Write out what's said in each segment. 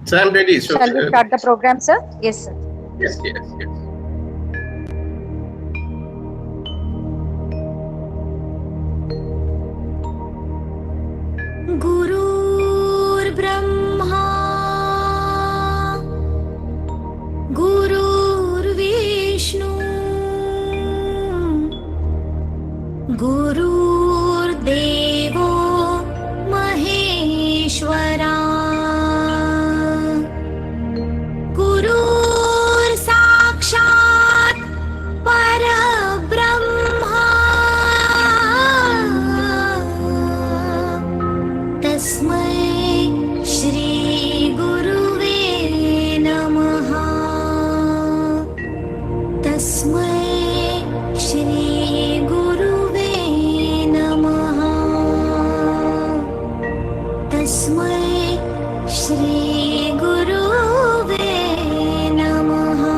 So I'm ready. So Shall we start the program, sir? Yes, sir. yes, yes, yes. Gurur Brahma Gurur Vishnu Gurur Devo Maheshwara Gurur Sakshat Parabrahma Tasmai Shri Guruve Namaha Tasmai Shri Guruve Namaha Tasmai Shri Guruve Namaha.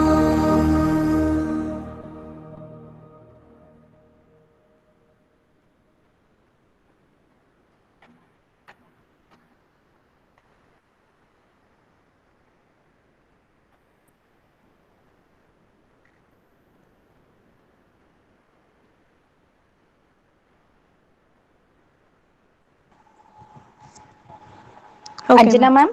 Okay, Anjana, ma'am. ma'am.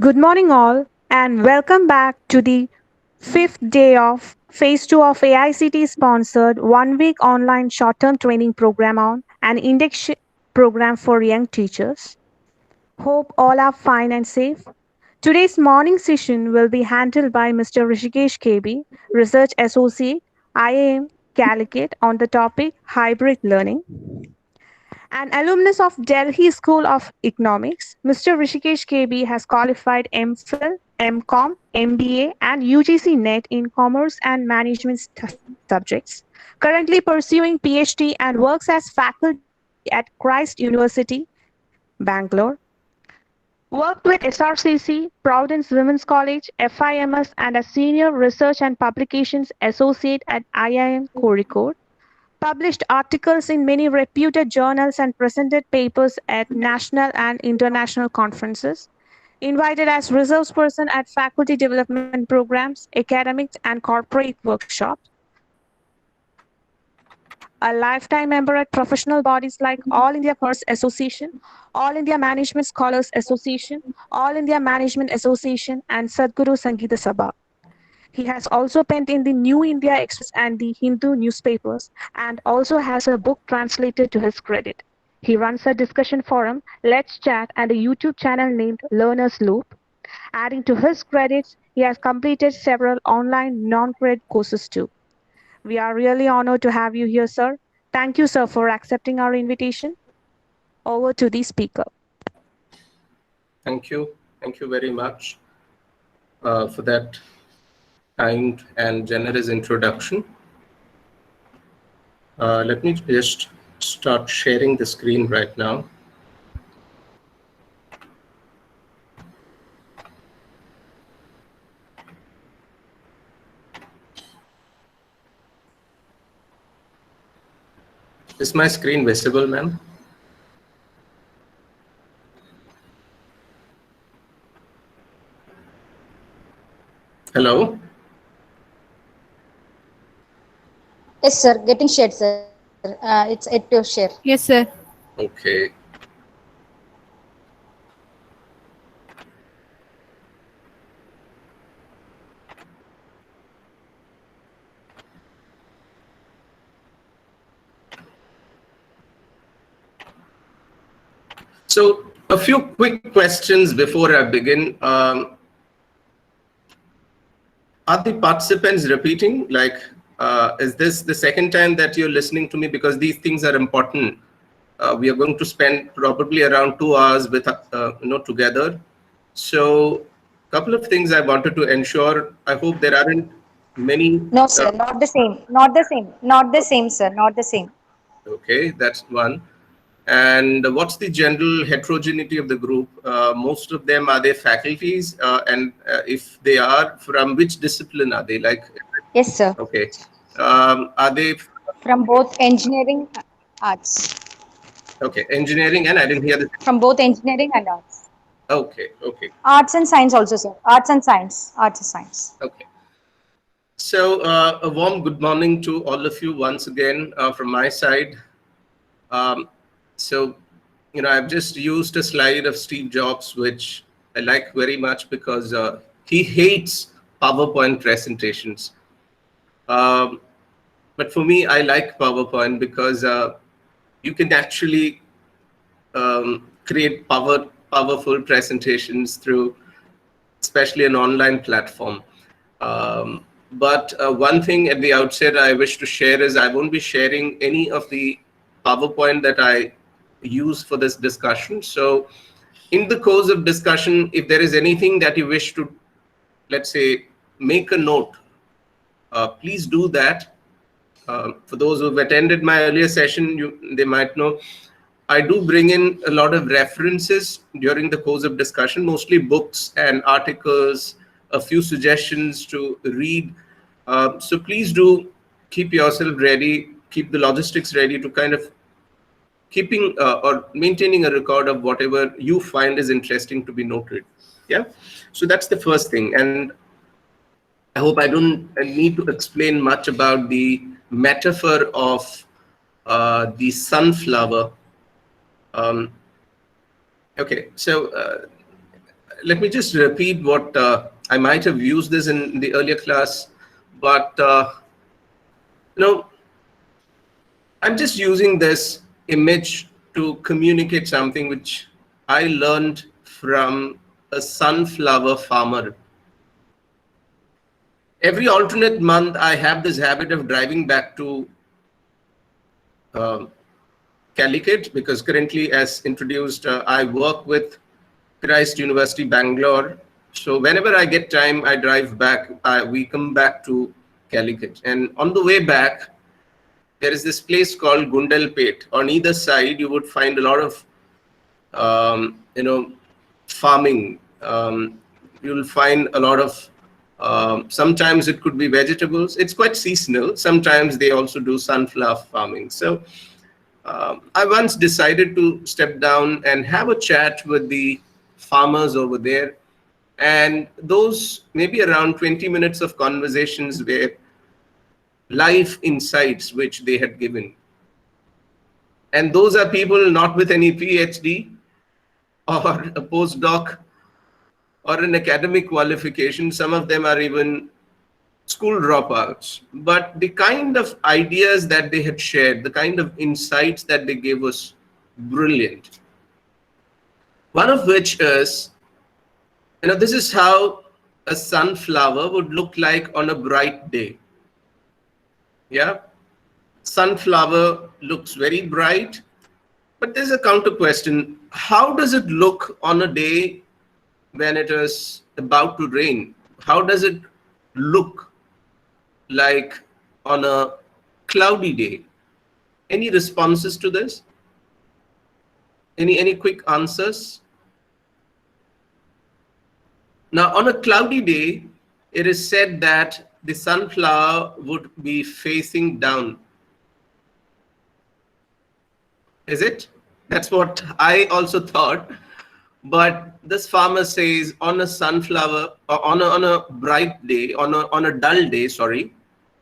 Good morning, all, and welcome back to the fifth day of Phase 2 of AICT sponsored 1 week online short term training program on an Induction program for young teachers. Hope all are fine and safe. Today's morning session will be handled by Mr. Rishikesh KB, Research Associate, IAM Calicut, on the topic hybrid learning. An alumnus of Delhi School of Economics, Mr. Rishikesh KB has qualified MPhil, MCom, MBA, and UGC NET in Commerce and Management subjects. Currently pursuing PhD and works as faculty at Christ University, Bangalore. Worked with SRCC, Providence Women's College, FIMS, and as Senior Research and Publications Associate at IIM Kozhikode. Published articles in many reputed journals and presented papers at national and international conferences. Invited as resource person at faculty development programs, academics, and corporate workshops. A lifetime member at professional bodies like All India Commerce Association, All India Management Scholars Association, All India Management Association, and Sadhguru Sangeeta Sabha. He has also penned in the New India Express and the Hindu newspapers, and also has a book translated to his credit. He runs a discussion forum, Let's Chat, and a YouTube channel named Learner's Loop. Adding to his credits, he has completed several online non-credit courses too. We are really honored to have you here, sir. Thank you, sir, for accepting our invitation. Over to the speaker. Thank you. Thank you very much for that kind and generous introduction. Let me just start sharing the screen right now. Is my screen visible, ma'am? Hello? Yes, sir. Getting shared, sir. It's it to share. Yes, sir. Okay. So a few quick questions before I begin. Are the participants repeating? Like, is this the second time that you're listening to me? Because these things are important. We are going to spend probably around 2 hours with together. So a couple of things I wanted to ensure. I hope there aren't many. No, sir. Not the same. Not the same. Not the same, sir. Not the same. Okay, that's one. And what's the general heterogeneity of the group? Most of them, are they faculties? And if they are, from which discipline are they? Like, Yes, sir. okay. Are they From both engineering arts. Okay, engineering, and I didn't hear the. From both engineering and arts. Okay, okay, Arts and science also, sir. Arts and science. Arts and science. okay. So a warm good morning to all of you once again from my side. Um, so, I've just used a slide of Steve Jobs, which I like very much because he hates PowerPoint presentations. But for me, I like PowerPoint because you can actually create powerful presentations through, especially an online platform. But one thing at the outset I wish to share is I won't be sharing any of the PowerPoint that I use for this discussion. So in the course of discussion, if there is anything that you wish to, let's say, make a note, please do that. For those who've attended my earlier session, they might know I do bring in a lot of references during the course of discussion, mostly books and articles, a few suggestions to read. So please do keep yourself ready, keep the logistics ready to kind of keeping or maintaining a record of whatever you find is interesting to be noted. Yeah. So that's the first thing. And I hope I don't need to explain much about the metaphor of the sunflower. Okay, so let me just repeat what I might have used this in the earlier class, but I'm just using this image to communicate something which I learned from a sunflower farmer. Every alternate month, I have this habit of driving back to Calicut, because currently, as introduced, I work with Christ University, Bangalore. So whenever I get time, I drive back. We come back to Calicut. And on the way back, there is this place called Gundalpet. On either side, you would find a lot of, farming. You'll find a lot of, sometimes it could be vegetables. It's quite seasonal. Sometimes they also do sunflower farming. So I once decided to step down and have a chat with the farmers over there. And those maybe around 20 minutes of conversations were life insights which they had given. And those are people not with any PhD or a postdoc or an academic qualification. Some of them are even school dropouts. But the kind of ideas that they had shared, the kind of insights that they gave was brilliant. One of which is, this is how a sunflower would look like on a bright day. Yeah, sunflower looks very bright, but there's a counter question. How does it look on a day when it is about to rain? How does it look like on a cloudy day? Any responses to this? Any quick answers? Now, on a cloudy day, it is said that the sunflower would be facing down. Is it? That's what I also thought. But this farmer says on a sunflower, or on a bright day, on a dull day, sorry,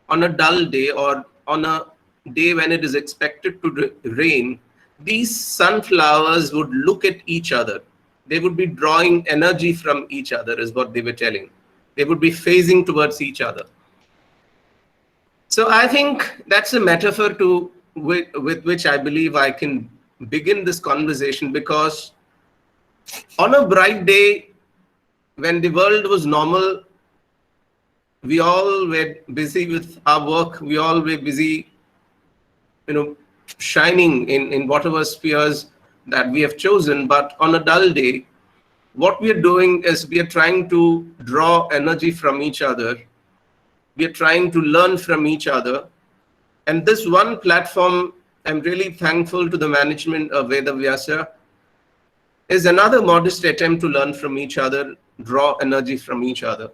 on a dull day or on a day when it is expected to rain, these sunflowers would look at each other. They would be drawing energy from each other, is what they were telling. They would be phasing towards each other. So I think that's a metaphor with which I believe I can begin this conversation, because on a bright day, when the world was normal, we all were busy with our work. We all were busy, shining in whatever spheres that we have chosen. But on a dull day, what we are doing is we are trying to draw energy from each other. We are trying to learn from each other. And this one platform, I'm really thankful to the management of Veda Vyasa, is another modest attempt to learn from each other, draw energy from each other.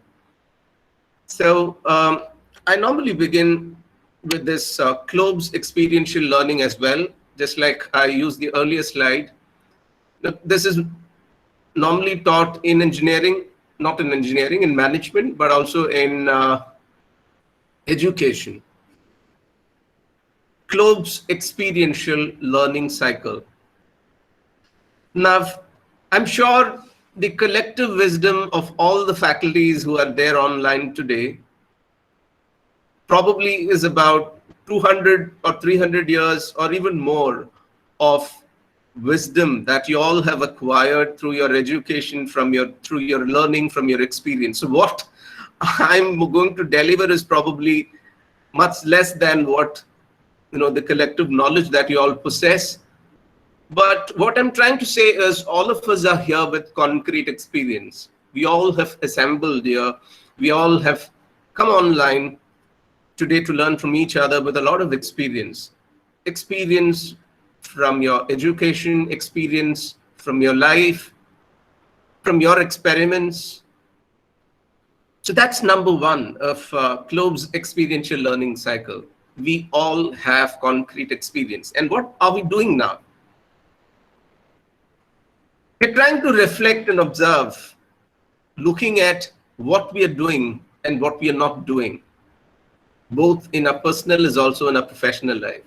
So I normally begin with this Kloeb's experiential learning as well. just like I used the earlier slide. Look, this is normally taught in engineering, not in engineering, in management, but also in education. Kloeb's experiential learning cycle. Now, I'm sure the collective wisdom of all the faculties who are there online today probably is about 200 or 300 years or even more of wisdom that you all have acquired through your education, through your learning, from your experience. So what I'm going to deliver is probably much less than what, the collective knowledge that you all possess. But what I'm trying to say is all of us are here with concrete experience. We all have assembled here. We all have come online today to learn from each other with a lot of experience. Experience from your education, experience from your life, from your experiments. So that's number one of Kloeb's experiential learning cycle. We all have concrete experience. And what are we doing now? We're trying to reflect and observe, looking at what we are doing and what we are not doing, both in our personal as also in our professional life.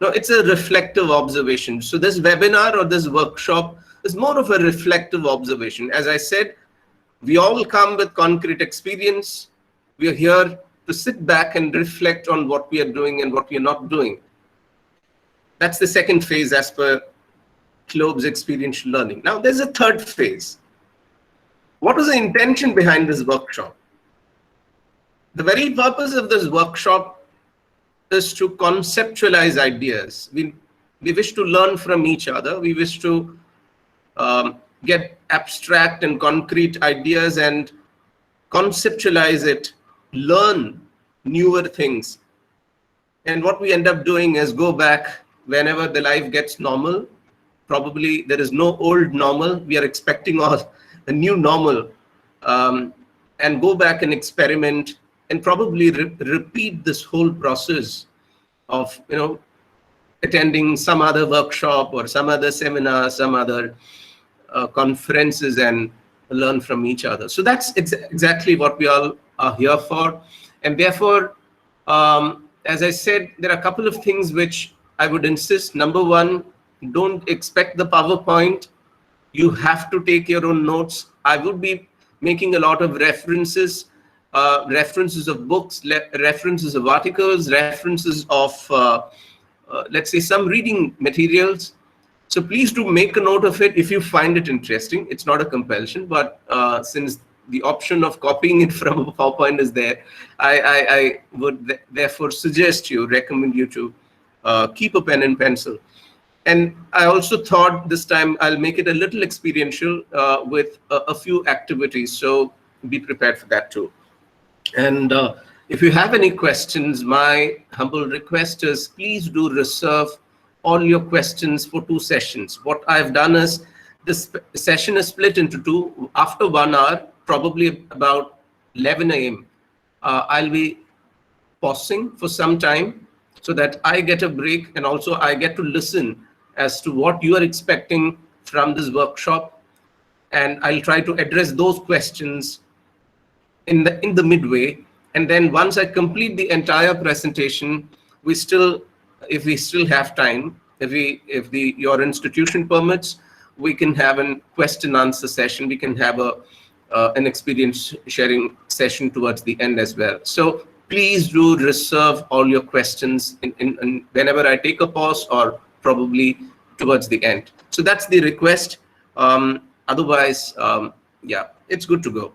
Now, it's a reflective observation. So this webinar or this workshop is more of a reflective observation. As I said, we all come with concrete experience. We are here to sit back and reflect on what we are doing and what we are not doing. That's the second phase as per Kloeb's experiential learning. Now, there's a third phase. What was the intention behind this workshop? The very purpose of this workshop is to conceptualize ideas. We wish to learn from each other. We wish to get abstract and concrete ideas and conceptualize it, learn newer things. And what we end up doing is go back whenever the life gets normal. Probably there is no old normal. We are expecting a new normal, and go back and experiment and probably repeat this whole process of attending some other workshop or some other seminar, some other conferences, and learn from each other. So that's exactly what we all are here for. And therefore, as I said, there are a couple of things which I would insist. Number one, don't expect the PowerPoint. You have to take your own notes. I would be making a lot of references, references of books, references of articles, references of, let's say, some reading materials. So please do make a note of it if you find it interesting. It's not a compulsion, but since the option of copying it from a PowerPoint is there, I would therefore recommend you to keep a pen and pencil. And I also thought this time I'll make it a little experiential with a few activities. So be prepared for that too. And if you have any questions, my humble request is please do reserve all your questions for 2 sessions. What I've done is this session is split into 2. After 1 hour, probably about 11 a.m., I'll be pausing for some time so that I get a break and also I get to listen as to what you are expecting from this workshop. And I'll try to address those questions in the midway. And then once I complete the entire presentation, if we still have time, if your institution permits, we can have a question answer session. We can have an experience sharing session towards the end as well. So please do reserve all your questions in whenever I take a pause or probably towards the end. So that's the request. Otherwise, yeah, it's good to go.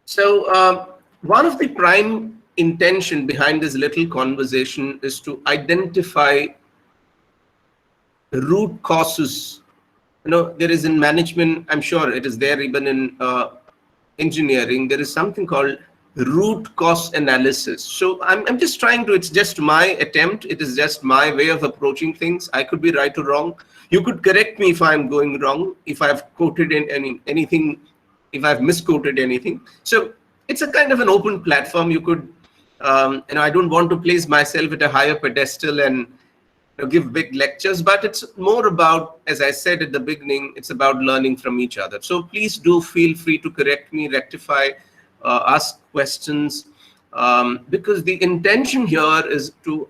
So one of the prime intention behind this little conversation is to identify root causes. There is in management, I'm sure it is there even in engineering, there is something called root cause analysis. So I'm just trying to, it's just my attempt. It is just my way of approaching things. I could be right or wrong. You could correct me if I'm going wrong, if I've quoted in anything, if I've misquoted anything. So it's a kind of an open platform. You could, I don't want to place myself at a higher pedestal and give big lectures, but it's more about, as I said at the beginning, it's about learning from each other. So please do feel free to correct me, rectify, ask questions, because the intention here is to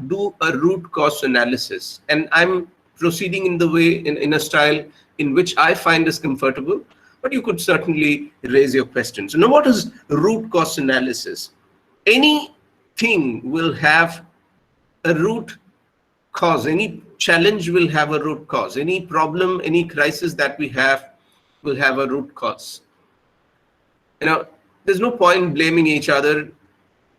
do a root cause analysis, and I'm proceeding in the way, in a style in which I find is comfortable, but you could certainly raise your questions. Now, what is root cause analysis? Anything will have a root cause. Any challenge will have a root cause. Any problem, any crisis that we have will have a root cause. There's no point blaming each other.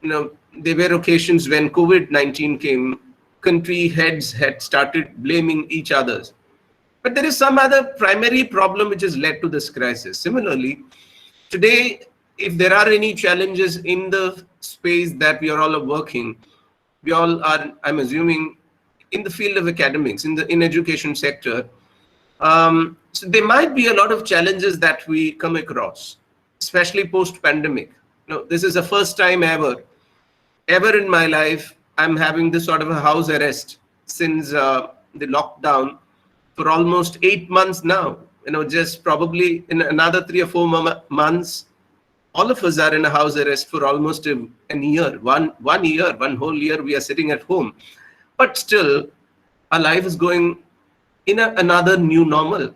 There were occasions when COVID-19 came, country heads had started blaming each others. But there is some other primary problem which has led to this crisis. Similarly, today, if there are any challenges in the space that we are all working, we all are, I'm assuming, in the field of academics, in education sector. So there might be a lot of challenges that we come across, especially post-pandemic. This is the first time ever in my life I'm having this sort of a house arrest since the lockdown for almost 8 months now. Just probably in another 3 or 4 months, all of us are in a house arrest for almost a year. One whole year we are sitting at home. But still, our life is going in another new normal.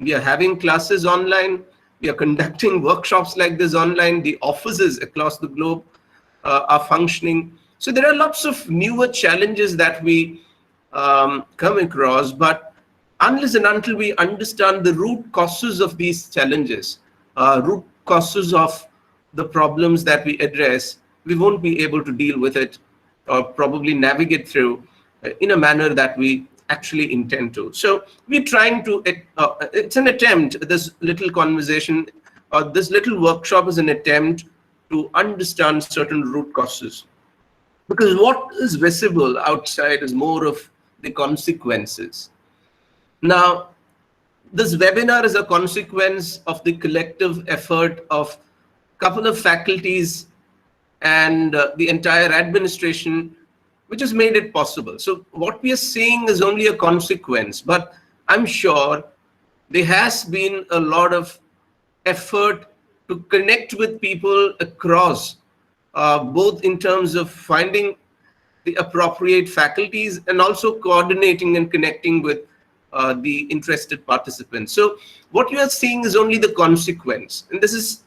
We are having classes online. We are conducting workshops like this online. The offices across the globe are functioning. So there are lots of newer challenges that we come across. But unless and until we understand the root causes of these challenges, root causes of the problems that we address, we won't be able to deal with it or probably navigate through in a manner that we actually intend to. So we're trying to, it's an attempt, this little conversation or this little workshop is an attempt to understand certain root causes. Because what is visible outside is more of the consequences. Now, this webinar is a consequence of the collective effort of a couple of faculties and the entire administration, which has made it possible. So what we are seeing is only a consequence, but I'm sure there has been a lot of effort to connect with people across, both in terms of finding the appropriate faculties and also coordinating and connecting with the interested participants. So what you are seeing is only the consequence, and this is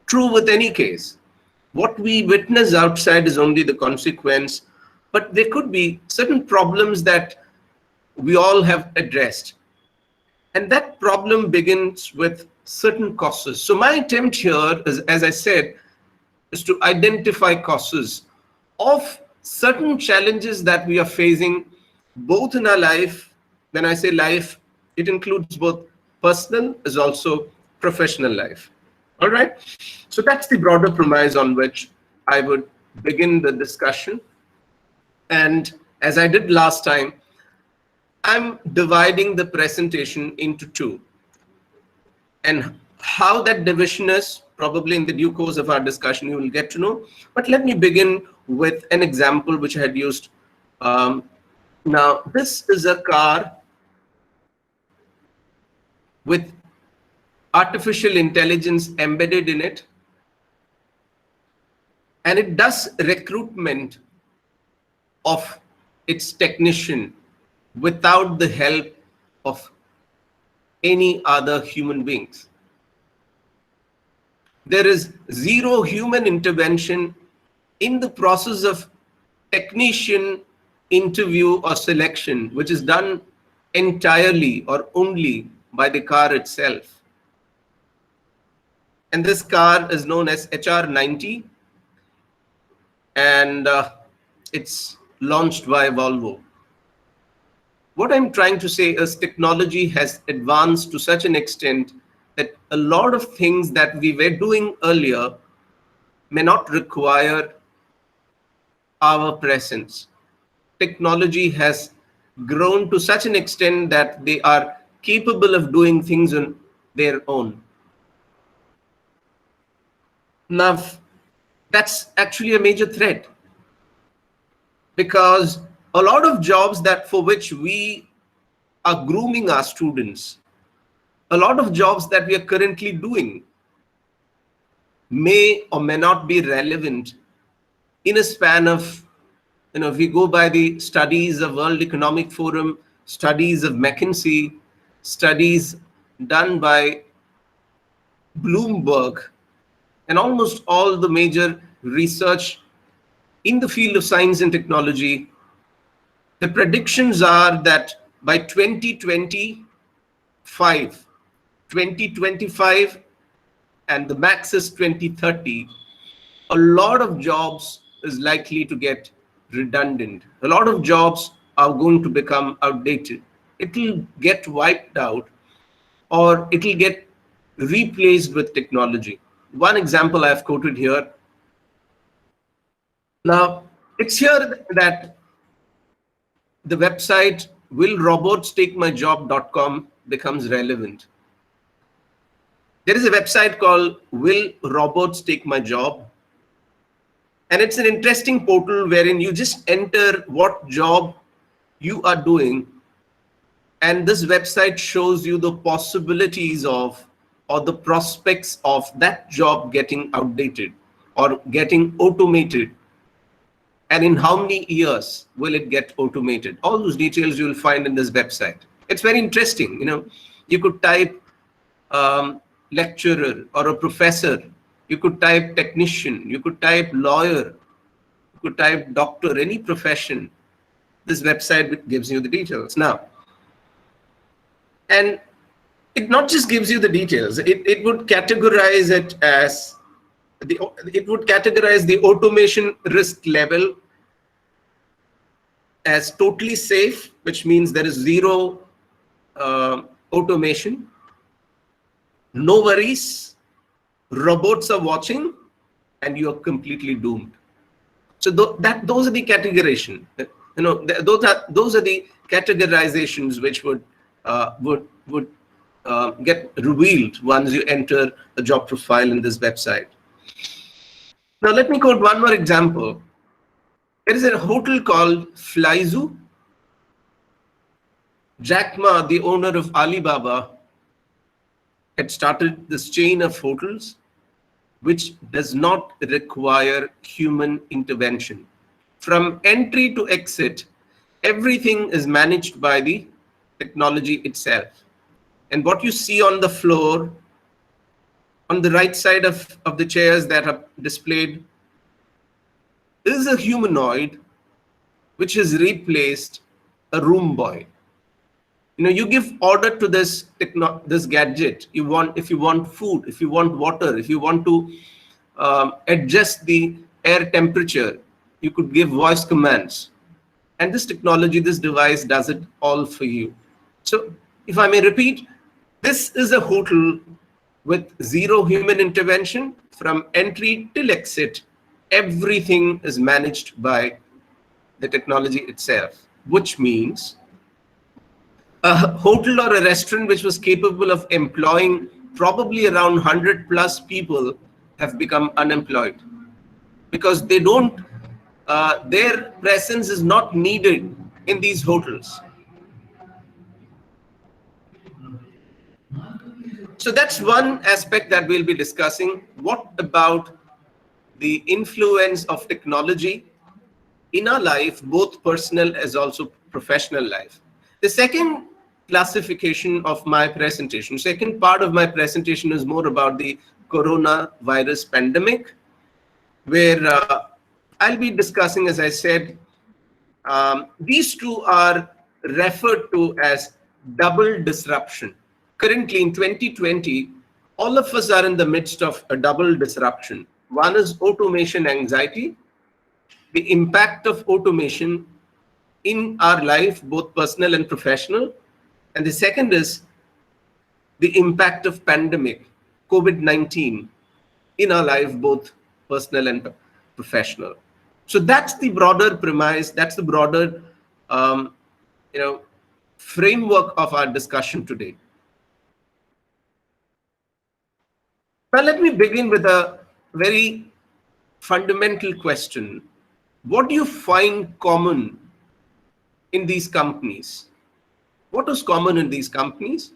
true with any case. What we witness outside is only the consequence, but there could be certain problems that we all have addressed. And that problem begins with certain causes. So my attempt here is, as I said, is to identify causes of certain challenges that we are facing, both in our life. When I say life, it includes both personal as also professional life. All right. So that's the broader premise on which I would begin the discussion. And as I did last time, I'm dividing the presentation into two. And how that division is, probably in the due course of our discussion, you will get to know. But let me begin with an example which I had used. Now, this is a car with artificial intelligence embedded in it. And it does recruitment of its technician without the help of any other human beings. There is zero human intervention in the process of technician interview or selection, which is done entirely or only by the car itself. And this car is known as HR90, and it's launched by Volvo. What I'm trying to say is technology has advanced to such an extent that a lot of things that we were doing earlier may not require our presence. Technology has grown to such an extent that they are capable of doing things on their own. Now, that's actually a major threat, because A lot of jobs that for which we are grooming our students, a lot of jobs that we are currently doing may or may not be relevant in a span of, if we go by the studies of World Economic Forum, studies of McKinsey, studies done by Bloomberg, and almost all the major research in the field of science and technology, the predictions are that by 2025, and the max is 2030, a lot of jobs is likely to get redundant. A lot of jobs are going to become outdated. It will get wiped out, or it will get replaced with technology. One example I've quoted here. Now, it's here that the website willrobotstakemyjob.com becomes relevant. There is a website called Will Robots Take My Job? And it's an interesting portal wherein you just enter what job you are doing, and this website shows you the possibilities of, or the prospects of, that job getting outdated or getting automated, and in how many years will it get automated. All those details you will find in this website. It's very interesting. You could type lecturer or a professor, you could type technician, you could type lawyer, you could type doctor, any profession. This website gives you the details. Now, and it not just gives you the details, it would categorize it as it would categorize the automation risk level as totally safe, which means there is zero automation, no worries, robots are watching, and you are completely doomed. So those are the categorization. Those are the categorizations which would get revealed once you enter the job profile in this website. Now let me quote one more example. There is a hotel called Flyzoo. Jack Ma, the owner of Alibaba, had started this chain of hotels which does not require human intervention. From entry to exit, everything is managed by the technology itself. And what you see on the floor, on the right side of the chairs that are displayed, is a humanoid which has replaced a room boy. You give order to this gadget. If you want food, if you want water, if you want to adjust the air temperature, you could give voice commands. And this technology, this device does it all for you. So if I may repeat, this is a hotel with zero human intervention. From entry till exit, everything is managed by the technology itself, which means a hotel or a restaurant which was capable of employing probably around 100 plus people have become unemployed, because they don't, their presence is not needed in these hotels. So that's one aspect that we'll be discussing. What about the influence of technology in our life, both personal as also professional life? The second classification of my presentation, second part of my presentation, is more about the coronavirus pandemic, where I'll be discussing, as I said, these two are referred to as double disruption. Currently in 2020, all of us are in the midst of a double disruption. One is automation anxiety, the impact of automation in our life, both personal and professional. And the second is the impact of pandemic, COVID-19, in our life, both personal and professional. So that's the broader premise, that's the broader framework of our discussion today. Now let me begin with a very fundamental question. What do you find common in these companies. What was common in these companies?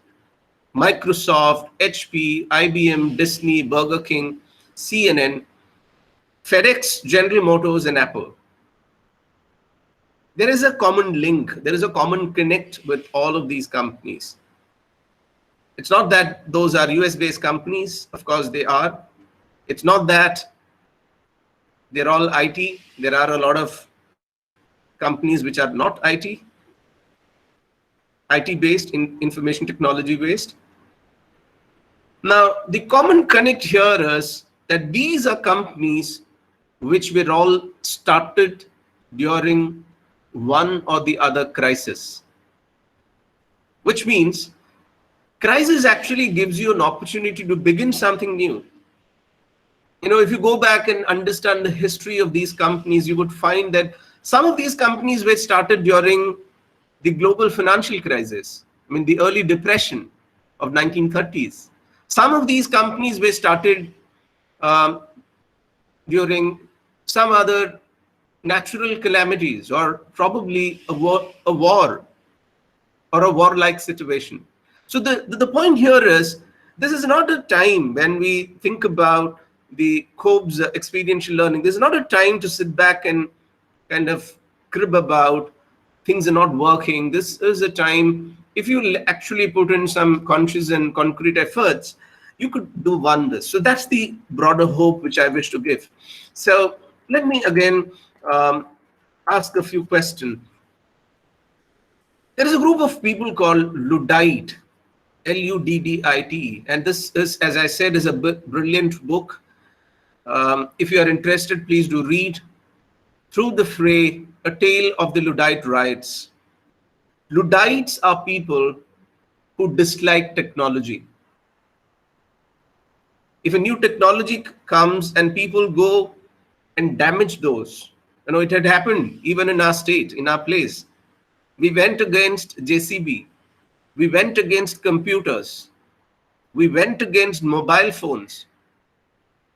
Microsoft, HP, IBM, Disney, Burger King, CNN, FedEx, General Motors, and Apple. There is a common link, there is a common connect with all of these companies. It's not that those are US-based companies, of course they are. It's not that they're all IT. There are a lot of companies which are not IT-based, information technology-based. Now, the common connect here is that these are companies which were all started during one or the other crisis, which means crisis actually gives you an opportunity to begin something new. You know, if you go back and understand the history of these companies, you would find that some of these companies were started during the global financial crisis, I mean, the early depression of 1930s. Some of these companies were started during some other natural calamities, or probably a war or a warlike situation. So the point here is, this is not a time when we think about the Cobb's experiential learning. This is not a time to sit back and kind of crib about things are not working. This is a time, if you actually put in some conscious and concrete efforts, you could do wonders. So that's the broader hope which I wish to give. So let me again ask a few questions. There is a group of people called Luddite, Luddite, and this is, as I said, is a brilliant book. If you are interested, please do read Through the Fray, A Tale of the Luddite Riots. Luddites are people who dislike technology. If a new technology comes and people go and damage those, you know, it had happened even in our state, in our place. We went against JCB. We went against computers. We went against mobile phones.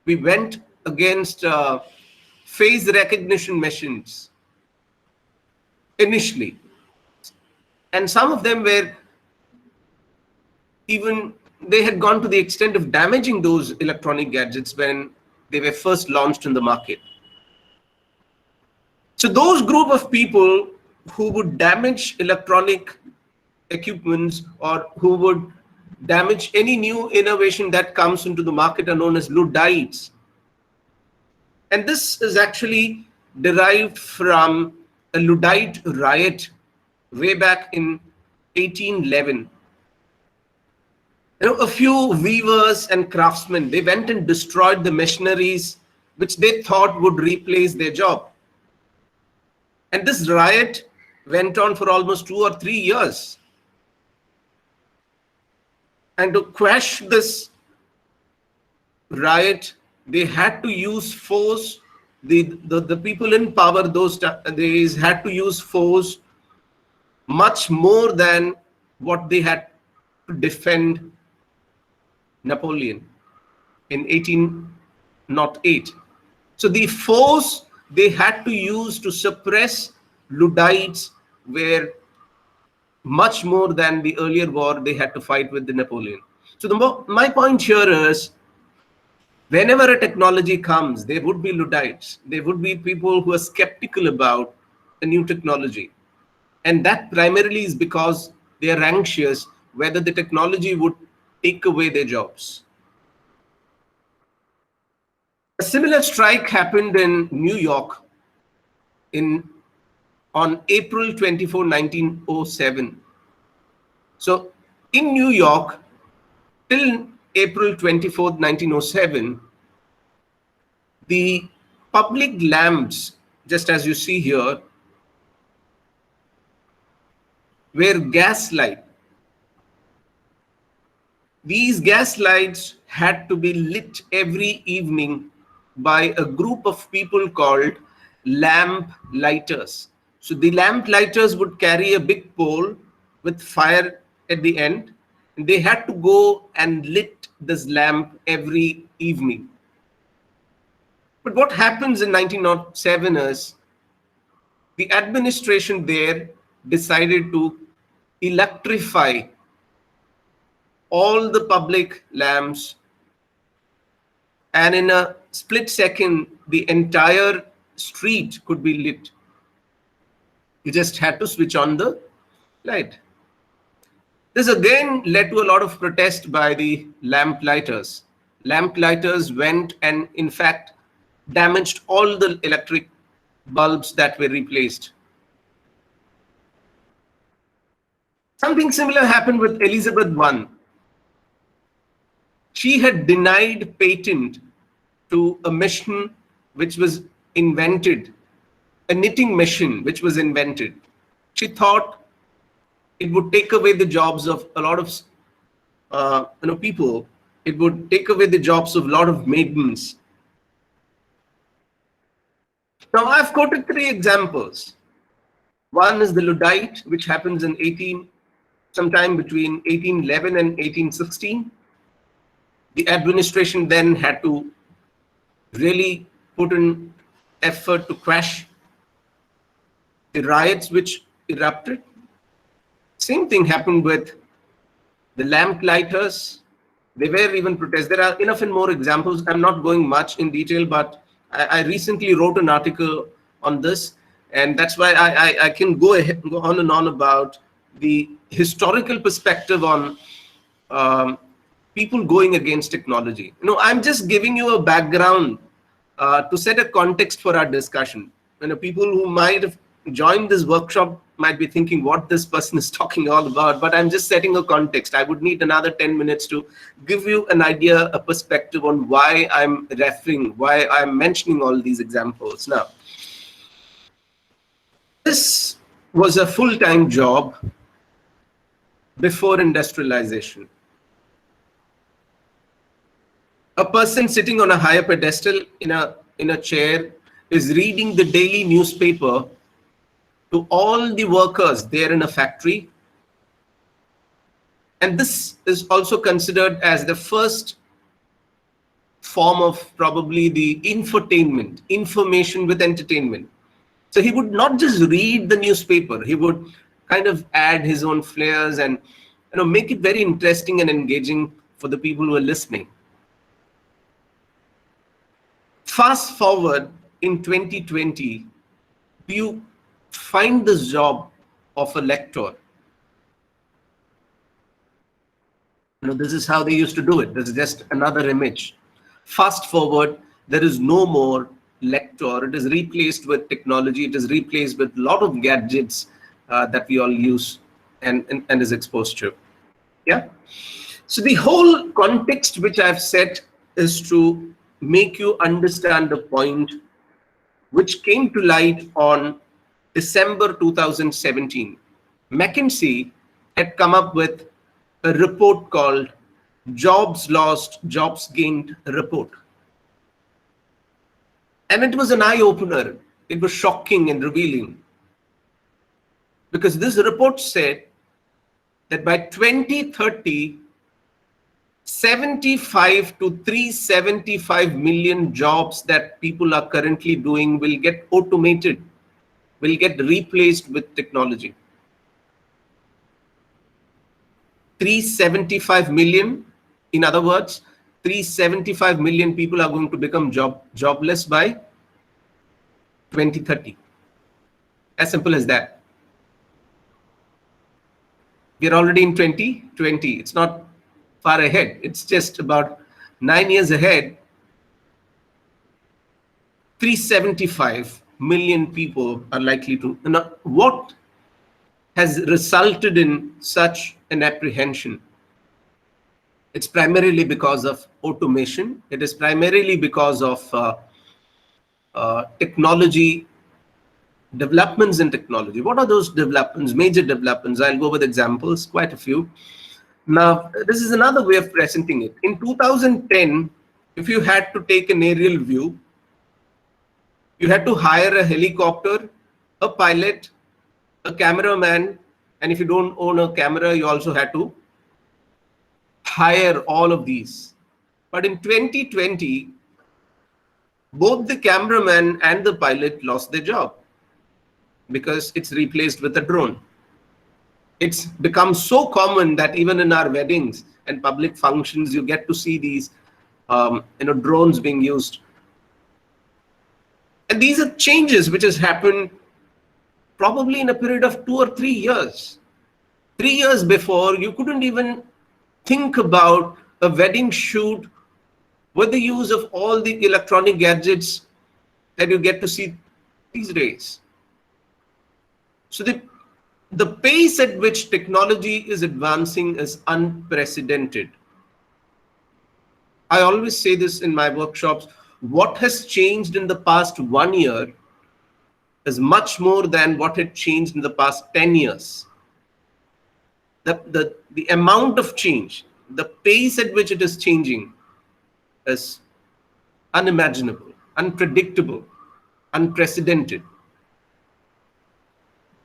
We went against face recognition machines initially. And some of them were even, they had gone to the extent of damaging those electronic gadgets when they were first launched in the market. So those group of people who would damage electronic equipments or who would damage any new innovation that comes into the market are known as Luddites. And this is actually derived from a Luddite riot way back in 1811. You know, a few weavers and craftsmen, they went and destroyed the machineries which they thought would replace their job. And this riot went on for almost 2 or 3 years. And to quash this riot, they had to use force. The people in power those days had to use force much more than what they had to defend Napoleon in 1808. So the force they had to use to suppress Luddites were much more than the earlier war they had to fight with the Napoleon. So my point here is, whenever a technology comes, there would be Luddites. There would be people who are skeptical about a new technology. And that primarily is because they are anxious whether the technology would take away their jobs. A similar strike happened in New York on April 24, 1907. So in New York, till April 24, 1907, the public lamps, just as you see here, were gas light. These gas lights had to be lit every evening by a group of people called lamp lighters. So the lamp lighters would carry a big pole with fire at the end, and they had to go and lit this lamp every evening. But what happens in 1907 is the administration there decided to electrify all the public lamps, and in a split second, the entire street could be lit. You just had to switch on the light. This again led to a lot of protest by the lamp lighters. Lamp lighters went and, in fact, damaged all the electric bulbs that were replaced. Something similar happened with Elizabeth I. She had denied patent to a machine which was invented, a knitting machine which was invented. She thought it would take away the jobs of a lot of people. It would take away the jobs of a lot of maidens. Now, I've quoted 3 examples. One is the Ludite, which happens in sometime between 1811 and 1816. The administration then had to really put in effort to crash the riots which erupted. Same thing happened with the lamp lighters. They were even protests. There are enough and more examples. I'm not going much in detail, but I recently wrote an article on this, and that's why I can go on and on about the historical perspective on people going against technology. I'm just giving you a background to set a context for our discussion. People who might have joined this workshop might be thinking what this person is talking all about, but I'm just setting a context. I would need another 10 minutes to give you an idea, a perspective on why I'm why I'm mentioning all these examples. Now, this was a full-time job before industrialization. A person sitting on a higher pedestal in a chair is reading the daily newspaper to all the workers there in a factory. And this is also considered as the first form of probably the infotainment, information with entertainment. So he would not just read the newspaper, he would kind of add his own flares and make it very interesting and engaging for the people who are listening. Fast forward in 2020, you find this job of a lector. This is how they used to do it. This is just another image. Fast forward, there is no more lector. It is replaced with technology. It is replaced with a lot of gadgets that we all use and is exposed to. Yeah. So the whole context which I've set is to make you understand the point which came to light on December 2017. McKinsey had come up with a report called Jobs Lost, Jobs Gained report. And it was an eye-opener. It was shocking and revealing. Because this report said that by 2030, 75 to 375 million jobs that people are currently doing will get automated, will get replaced with technology. 375 million, in other words, 375 million people are going to become jobless by 2030. As simple as that. We're already in 2020. It's not far ahead. It's just about 9 years ahead. 375 million people are likely to. What has resulted in such an apprehension? It's primarily because of automation. It is primarily because of technology, developments in technology. What are those developments, major developments? I'll go with examples, quite a few. Now, this is another way of presenting it. In 2010, if you had to take an aerial view, you had to hire a helicopter, a pilot, a cameraman, and if you don't own a camera, you also had to hire all of these. But in 2020, both the cameraman and the pilot lost their job because it's replaced with a drone. It's become so common that even in our weddings and public functions, you get to see these drones being used. And these are changes which has happened probably in a period of 2 or 3 years. 3 years before, you couldn't even think about a wedding shoot with the use of all the electronic gadgets that you get to see these days. So the pace at which technology is advancing is unprecedented. I always say this in my workshops, what has changed in the past 1 year is much more than what had changed in the past 10 years. The amount of change, the pace at which it is changing is unimaginable, unpredictable, unprecedented.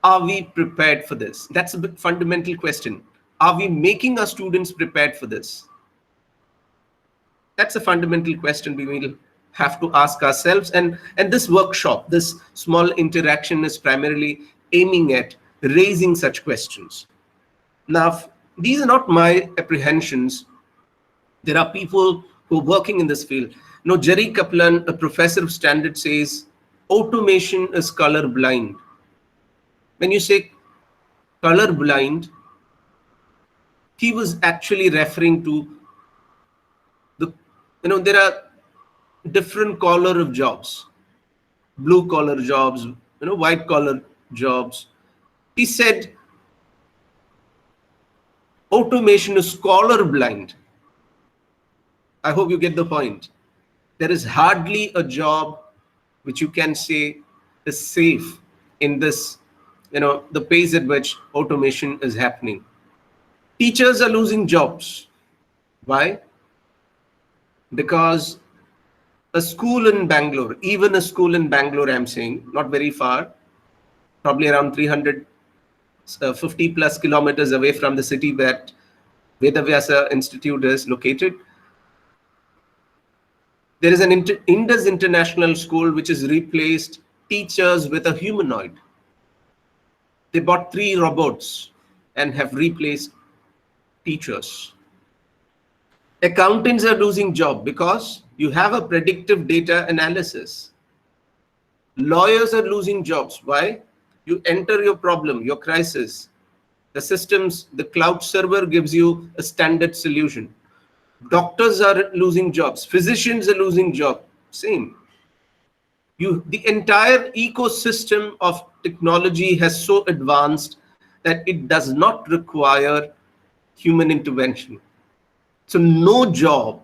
Are we prepared for this? That's a bit fundamental question. Are we making our students prepared for this? That's a fundamental question we will have to ask ourselves. And this workshop, this small interaction is primarily aiming at raising such questions. Now, these are not my apprehensions. There are people who are working in this field. Jerry Kaplan, a professor of standards, says automation is color blind. When you say color blind, he was actually referring to there are different color of jobs, blue collar jobs, white collar jobs. He said automation is color blind. I hope you get the point. There is hardly a job which you can say is safe in this, the pace at which automation is happening. Teachers are losing jobs. Why? Because a school in Bangalore, even a school in Bangalore, I'm saying, not very far, probably around 350 plus kilometers away from the city that Veda Vyasa Institute is located. There is an Indus International School which has replaced teachers with a humanoid. They bought 3 robots and have replaced teachers. Accountants are losing job because you have a predictive data analysis. Lawyers are losing jobs. Why? You enter your problem, your crisis. The systems, the cloud server gives you a standard solution. Doctors are losing jobs. Physicians are losing jobs. Same. The entire ecosystem of technology has so advanced that it does not require human intervention. So no job,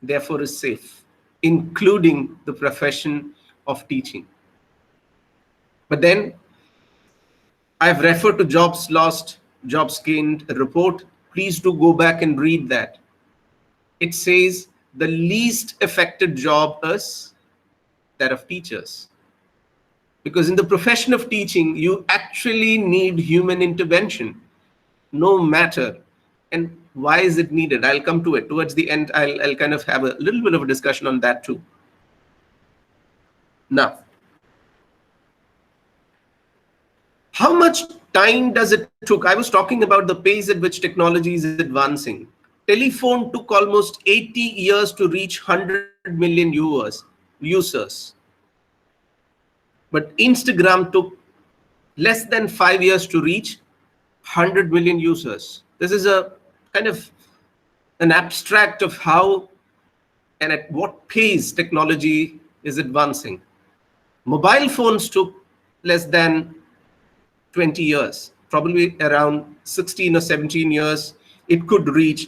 therefore, is safe, including the profession of teaching. But then I've referred to jobs lost, jobs gained, a report. Please do go back and read that. It says the least affected job is that of teachers. Because in the profession of teaching, you actually need human intervention, no matter. And why is it needed? I'll come to it. Towards the end, I'll kind of have a little bit of a discussion on that too. Now, how much time does it took? I was talking about the pace at which technology is advancing. Telephone took almost 80 years to reach 100 million users. But Instagram took less than 5 years to reach 100 million users. This is a kind of an abstract of how and at what pace technology is advancing. Mobile phones took less than 20 years, probably around 16 or 17 years, it could reach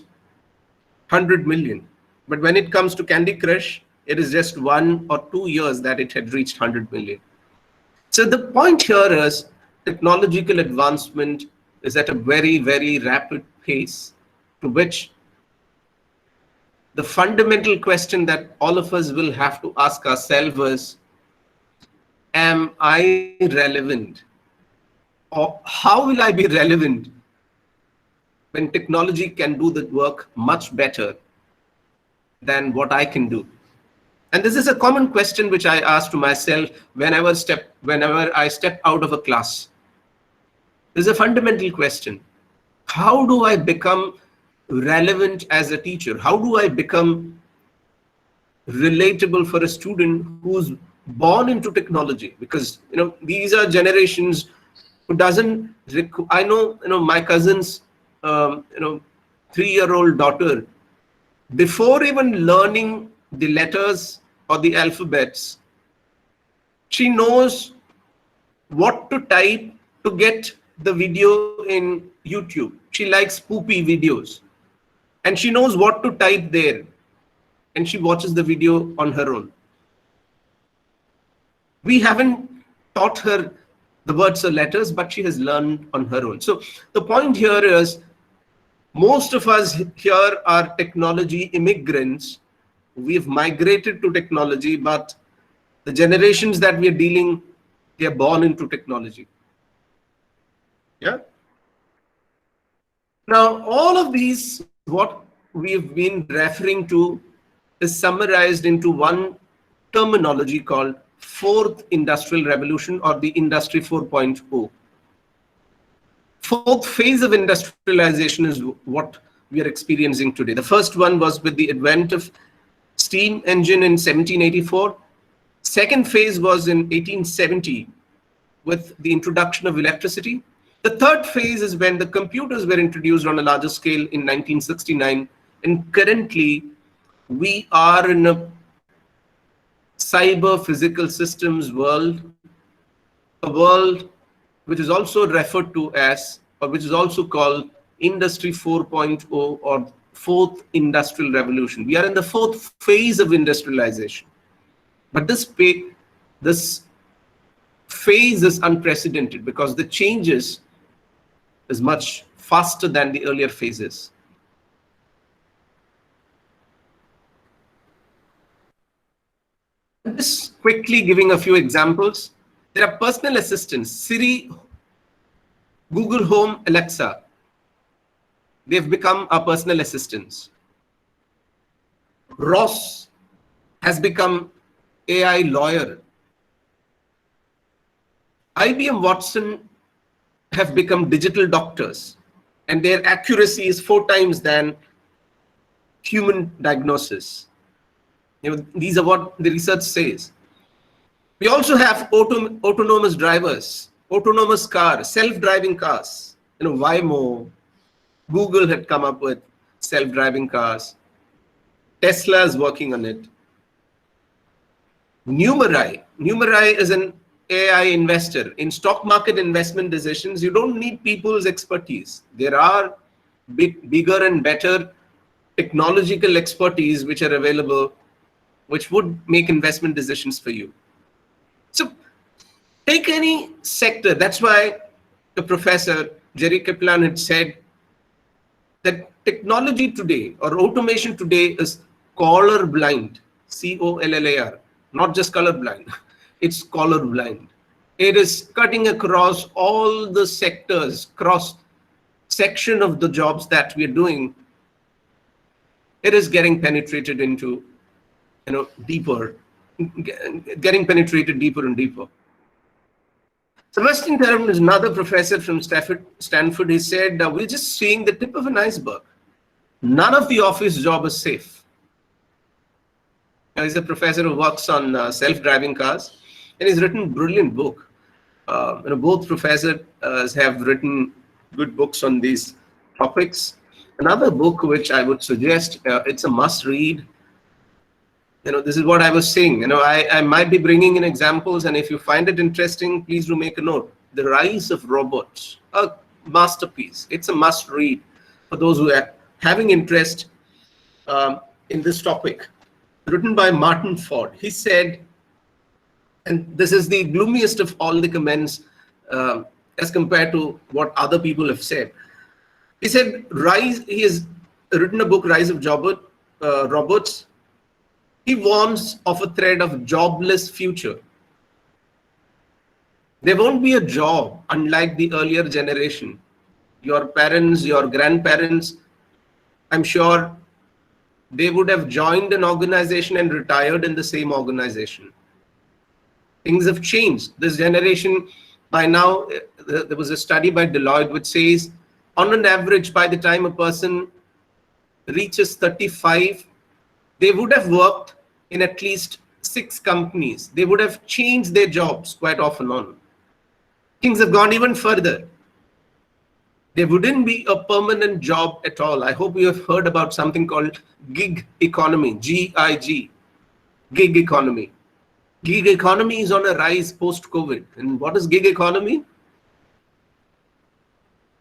100 million. But when it comes to Candy Crush, it is just 1 or 2 years that it had reached 100 million. So the point here is technological advancement is at a very, very rapid pace, to which the fundamental question that all of us will have to ask ourselves is, am I relevant? Or how will I be relevant when technology can do the work much better than what I can do? And this is a common question which I ask to myself whenever I step out of a class. There's a fundamental question. How do I become relevant as a teacher? How do I become relatable for a student who's born into technology? Because these are generations who doesn't I know my cousin's 3-year-old daughter, before even learning the letters or the alphabets, she knows what to type to get the video in YouTube. She likes poopy videos and she knows what to type there, and she watches the video on her own. We haven't taught her the words or letters, but she has learned on her own. So the point here is, most of us here are technology immigrants. We've migrated to technology, but the generations that we are dealing, they are born into technology. Yeah. Now, all of these, what we've been referring to, is summarized into one terminology called Fourth Industrial Revolution, or the Industry 4.0. Fourth phase of industrialization is what we are experiencing today. The first one was with the advent of steam engine in 1784. Second phase was in 1870 with the introduction of electricity. The third phase is when the computers were introduced on a larger scale in 1969. And currently, we are in a cyber physical systems world, a world which is also referred to as, or which is also called Industry 4.0 or Fourth Industrial Revolution. We are in the fourth phase of industrialization. But this phase is unprecedented because the changes is much faster than the earlier phases. Just quickly giving a few examples. There are personal assistants, Siri, Google Home, Alexa. They've become our personal assistants. Ross has become AI lawyer. IBM Watson have become digital doctors, and their accuracy is 4 times than human diagnosis. These are what the research says. We also have autonomous drivers, autonomous cars, self-driving cars. Waymo, Google had come up with self-driving cars. Tesla is working on it. Numerai is an AI investor. In stock market investment decisions, you don't need people's expertise. There are bigger and better technological expertise which are available, which would make investment decisions for you. So take any sector. That's why the professor, Jerry Kaplan, had said that technology today, or automation today, is color blind, C-O-L-L-A-R, not just color blind. It's color blind. It is cutting across all the sectors, cross section of the jobs that we are doing. It is getting penetrated into, deeper, getting penetrated deeper and deeper. Sebastian Tharum is another professor from Stanford. He said, we're just seeing the tip of an iceberg. None of the office job is safe. He's a professor who works on self-driving cars, and he's written a brilliant book. Both professors have written good books on these topics. Another book which I would suggest, it's a must-read. This is what I was saying. I might be bringing in examples, and if you find it interesting, please do make a note. The Rise of Robots, a masterpiece. It's a must-read for those who are having interest in this topic. Written by Martin Ford. He said, and this is the gloomiest of all the comments as compared to what other people have said. He said, he has written a book, Rise of Robots. He warns of a threat of jobless future. There won't be a job, unlike the earlier generation. Your parents, your grandparents, I'm sure they would have joined an organization and retired in the same organization. Things have changed. This generation By now, there was a study by Deloitte which says, on an average, by the time a person reaches 35, they would have worked in at least 6 companies. They would have changed their jobs quite often on. Things have gone even further. There wouldn't be a permanent job at all. I hope you have heard about something called gig economy, G-I-G, gig economy. Gig economy is on a rise post-COVID. And what is gig economy?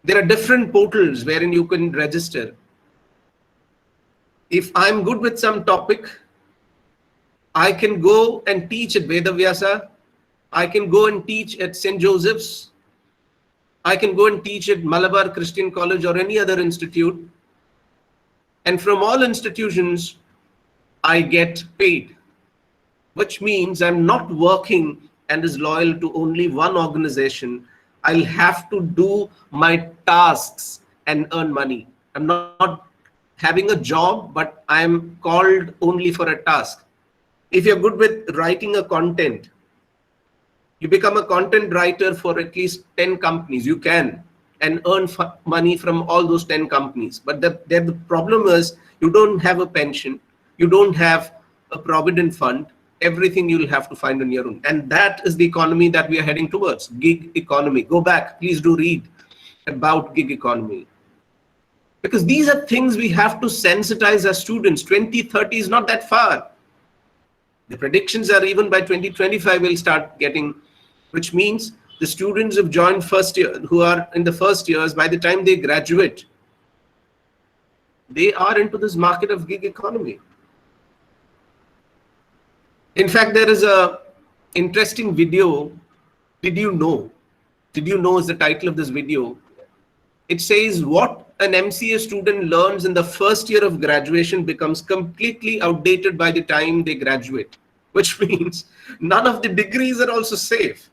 There are different portals wherein you can register. If I'm good with some topic, I can go and teach at Veda Vyasa. I can go and teach at St. Joseph's. I can go and teach at Malabar Christian College or any other institute. And from all institutions, I get paid, which means I'm not working and is loyal to only one organization. I'll have to do my tasks and earn money. I'm not having a job, but I'm called only for a task. If you're good with writing a content, you become a content writer for at least 10 companies. You can and earn money from all those 10 companies. But the problem is you don't have a pension. You don't have a provident fund. Everything you'll have to find on your own. And that is the economy that we are heading towards, gig economy. Go back, please do read about gig economy. Because these are things we have to sensitize our students. 2030 is not that far. The predictions are even by 2025 we'll start getting, which means the students who've joined first year, who are in the first years, by the time they graduate, they are into this market of gig economy. In fact, there is a interesting video. Did you know? Did you know is the title of this video. It says what an MCA student learns in the first year of graduation becomes completely outdated by the time they graduate, which means none of the degrees are also safe.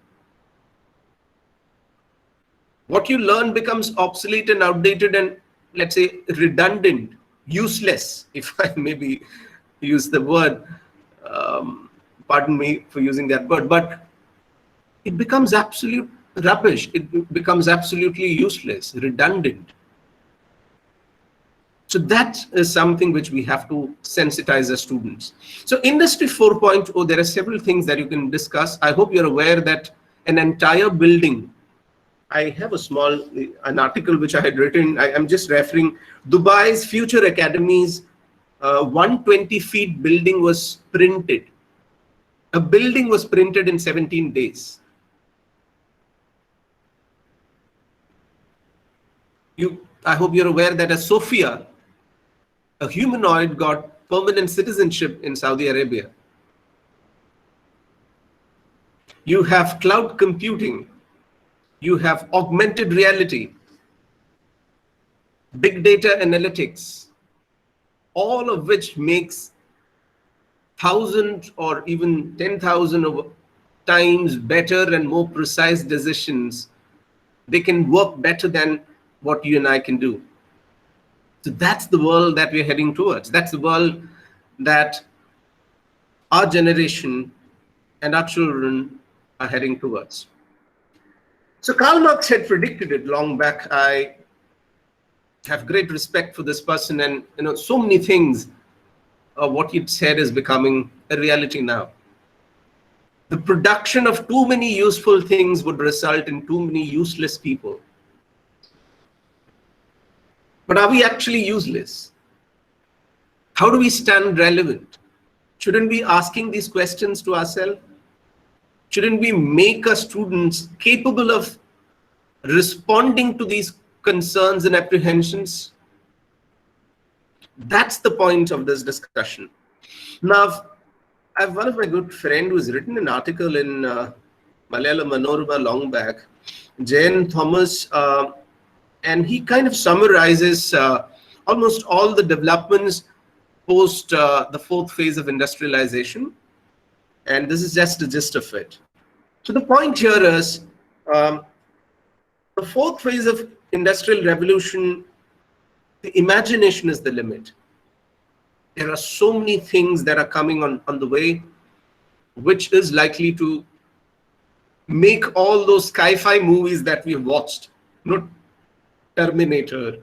What you learn becomes obsolete and outdated and, let's say, redundant, useless, if I maybe use the word, pardon me for using that word, but it becomes absolute rubbish. It becomes absolutely useless, redundant. So that is something which we have to sensitize the students. So Industry 4.0, there are several things that you can discuss. I hope you're aware that an entire building, I have an article which I had written, I'm just referring, Dubai's Future Academy's 120 feet building was printed. A building was printed in 17 days. I hope you're aware that a Sophia, a humanoid, got permanent citizenship in Saudi Arabia. You have cloud computing. You have augmented reality, big data analytics, all of which makes 1,000 or even 10,000 times better and more precise decisions. They can work better than what you and I can do. So that's the world that we're heading towards. That's the world that our generation and our children are heading towards. So Karl Marx had predicted it long back. I have great respect for this person, and so many things what he'd said is becoming a reality now. The production of too many useful things would result in too many useless people. But are we actually useless? How do we stand relevant? Shouldn't we be asking these questions to ourselves? Shouldn't we make our students capable of responding to these concerns and apprehensions? That's the point of this discussion. Now, I have one of my good friends who's written an article in Malayalam Manorama long back, Jane Thomas, and he kind of summarizes almost all the developments post the fourth phase of industrialization. And this is just the gist of it. So the point here is the fourth phase of industrial revolution, the imagination is the limit. There are so many things that are coming on the way, which is likely to make all those sci-fi movies that we've watched, Terminator,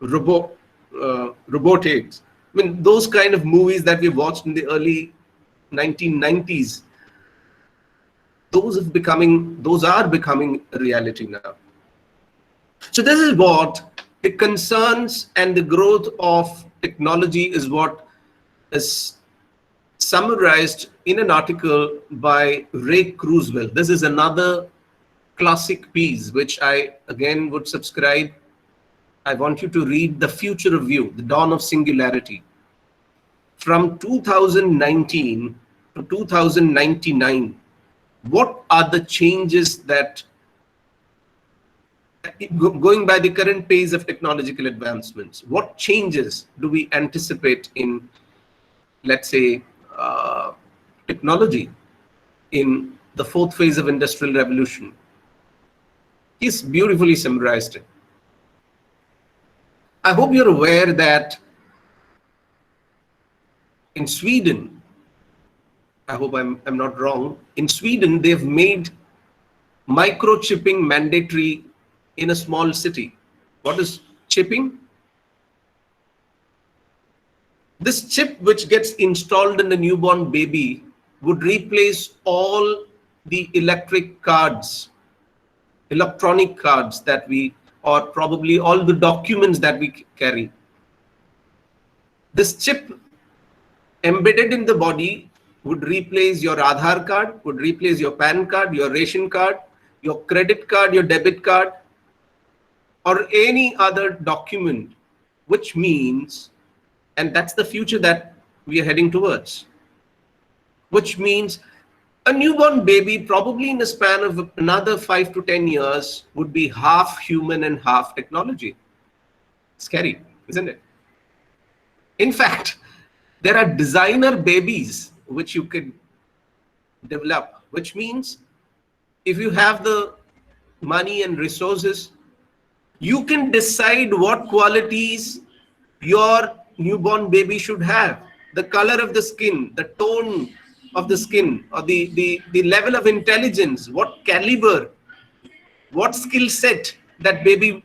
robotics. I mean, those kind of movies that we watched in the early 1990s, those are becoming a reality now. So this is what the concerns and the growth of technology is what is summarized in an article by Ray Kurzweil. This is another classic piece which I again would subscribe. I want you to read The Future of You, The Dawn of Singularity. From 2019 to 2099, what are the changes that, going by the current pace of technological advancements, what changes do we anticipate in, let's say, technology in the fourth phase of industrial revolution? He's beautifully summarized it. I hope you're aware that in Sweden, I hope I'm not wrong, in Sweden they've made microchipping mandatory in a small city. What is chipping? This chip which gets installed in the newborn baby would replace all the electronic cards that we, or probably all the documents that we carry. This chip embedded in the body would replace your Aadhaar card, would replace your PAN card, your ration card, your credit card, your debit card, or any other document, which means, and that's the future that we are heading towards, which means a newborn baby, probably in a span of another 5 to 10 years, would be half human and half technology. Scary, isn't it? In fact, there are designer babies which you can develop, which means if you have the money and resources, you can decide what qualities your newborn baby should have. The color of the skin, the tone of the skin, or the level of intelligence, what caliber, what skill set that baby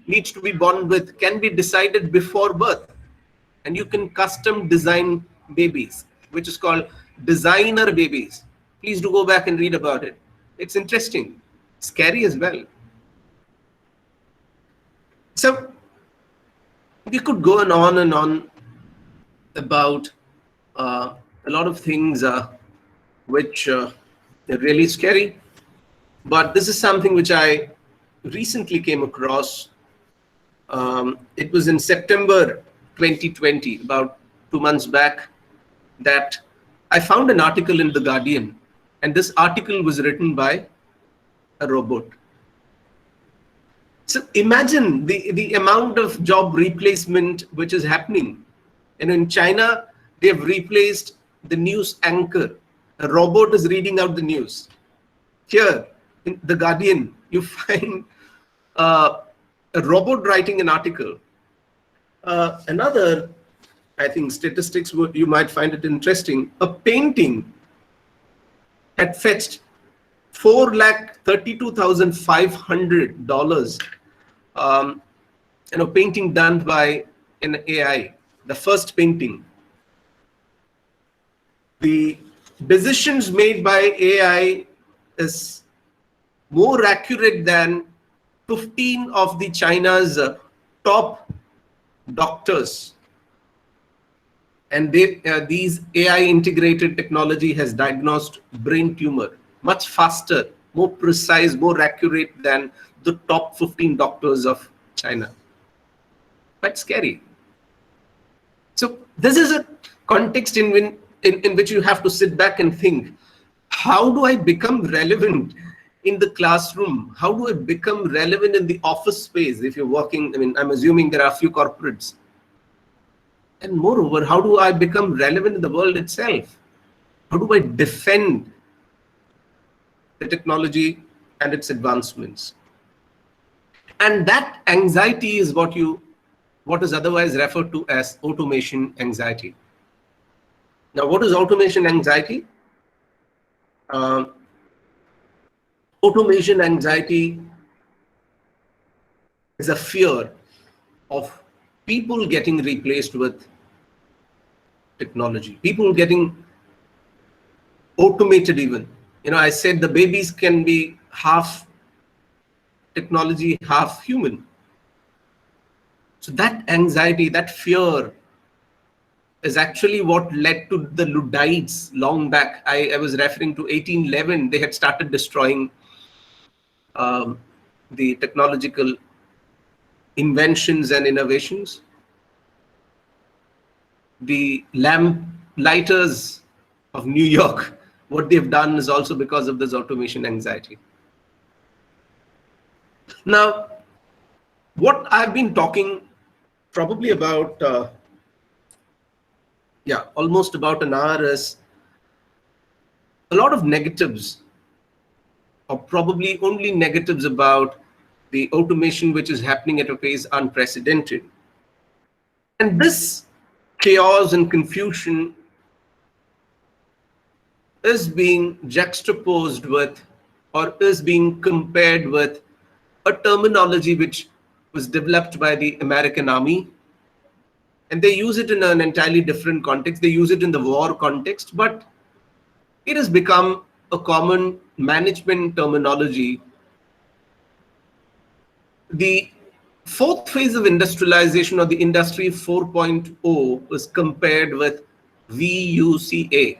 needs to be born with can be decided before birth. And you can custom design babies, which is called designer babies. Please do go back and read about it. It's interesting, scary as well. So we could go on and on about a lot of things which are really scary. But this is something which I recently came across. It was in September 2020, about 2 months back, that I found an article in The Guardian, and this article was written by a robot. So imagine the amount of job replacement which is happening. And in China, they have replaced the news anchor. A robot is reading out the news. Here in The Guardian, you find a robot writing an article. Another, I think, statistics, you might find it interesting. A painting had fetched $432,500. Painting done by an AI, the first painting. The decisions made by AI is more accurate than 15 of the China's top doctors. And these AI integrated technology has diagnosed brain tumor much faster, more precise, more accurate than the top 15 doctors of China. Quite scary. So this is a context in which you have to sit back and think, how do I become relevant in the classroom? How do I become relevant in the office space if you're working? I mean, I'm assuming there are a few corporates. And moreover, how do I become relevant in the world itself? How do I defend the technology and its advancements? And that anxiety is what is otherwise referred to as automation anxiety. Now, what is automation anxiety? Automation anxiety is a fear of people getting replaced with technology, people getting automated even. I said the babies can be half technology, half human. So that anxiety, that fear is actually what led to the Ludites long back. I was referring to 1811. They had started destroying the technological inventions and innovations. The lamp lighters of New York, what they've done is also because of this automation anxiety. Now, what I've been talking probably about, almost about an hour, is a lot of negatives, or probably only negatives, about the automation which is happening at a pace unprecedented. And this chaos and confusion is being juxtaposed with, or is being compared with, a terminology which was developed by the American Army. And they use it in an entirely different context. They use it in the war context, but it has become a common management terminology. The fourth phase of industrialization, or the Industry 4.0, is compared with VUCA,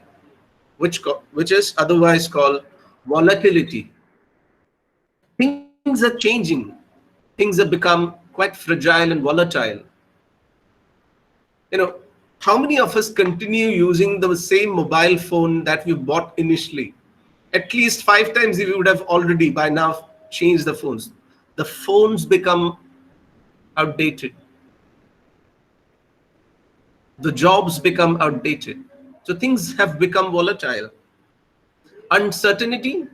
which is otherwise called volatility. Things are changing. Things have become quite fragile and volatile. How many of us continue using the same mobile phone that we bought initially? At least 5 times we would have already by now changed the phones. The phones become outdated. The jobs become outdated. So things have become volatile. Uncertainty,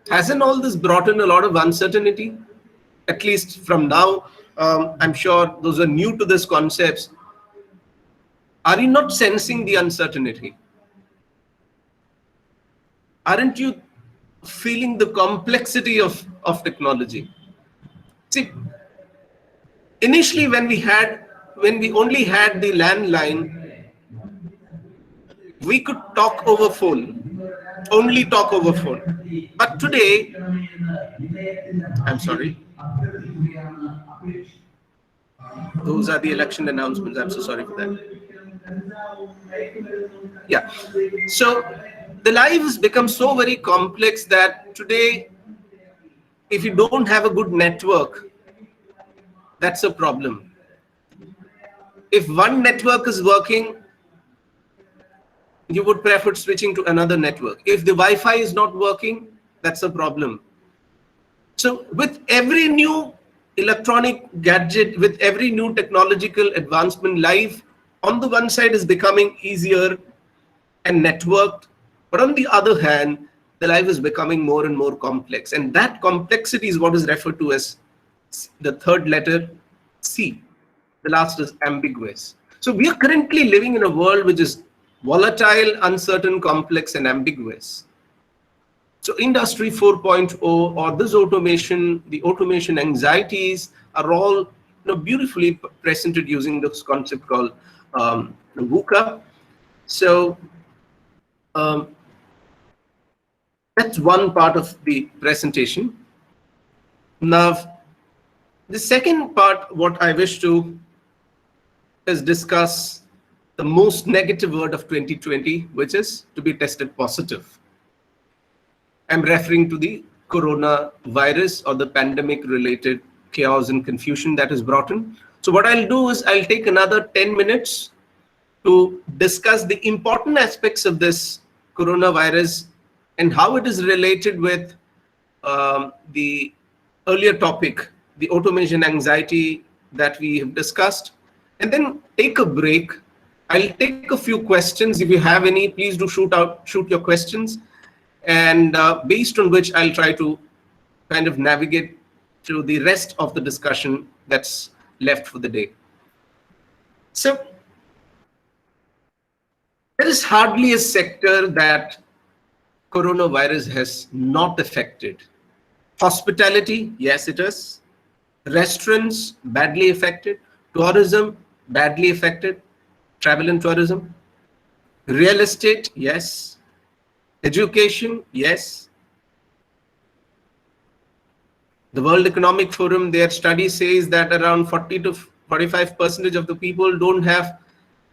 hasn't all this brought in a lot of uncertainty? At least from now, I'm sure those are new to this concepts. Are you not sensing the uncertainty? Aren't you feeling the complexity of technology? See, initially when we only had the landline, we could talk over phone, only talk over phone. But today, I'm sorry, those are the election announcements. I'm so sorry for that. Yeah. So the life has become so very complex that today, if you don't have a good network, that's a problem. If one network is working, you would prefer switching to another network. If the Wi-Fi is not working, that's a problem. So with every new electronic gadget, with every new technological advancement, life on the one side is becoming easier and networked, but on the other hand, the life is becoming more and more complex. And that complexity is what is referred to as the third letter C. The last is ambiguous. So we are currently living in a world which is volatile, uncertain, complex, and ambiguous. So Industry 4.0, or this automation, the automation anxieties, are all beautifully presented using this concept called VUCA. So that's one part of the presentation. Now, the second part, what I wish to is discuss the most negative word of 2020, which is to be tested positive. I'm referring to the coronavirus, or the pandemic related chaos and confusion that is brought in. So what I'll do is I'll take another 10 minutes to discuss the important aspects of this coronavirus and how it is related with the earlier topic, the automation anxiety that we have discussed, and then take a break. I'll take a few questions. If you have any, please do shoot your questions, and based on which I'll try to kind of navigate through the rest of the discussion that's left for the day. So there is hardly a sector that coronavirus has not affected. Hospitality, yes, it is. Restaurants, badly affected. Tourism, badly affected. Travel and tourism. Real estate, yes. Education, yes. The World Economic Forum, their study says that around 40 to 45% of the people don't have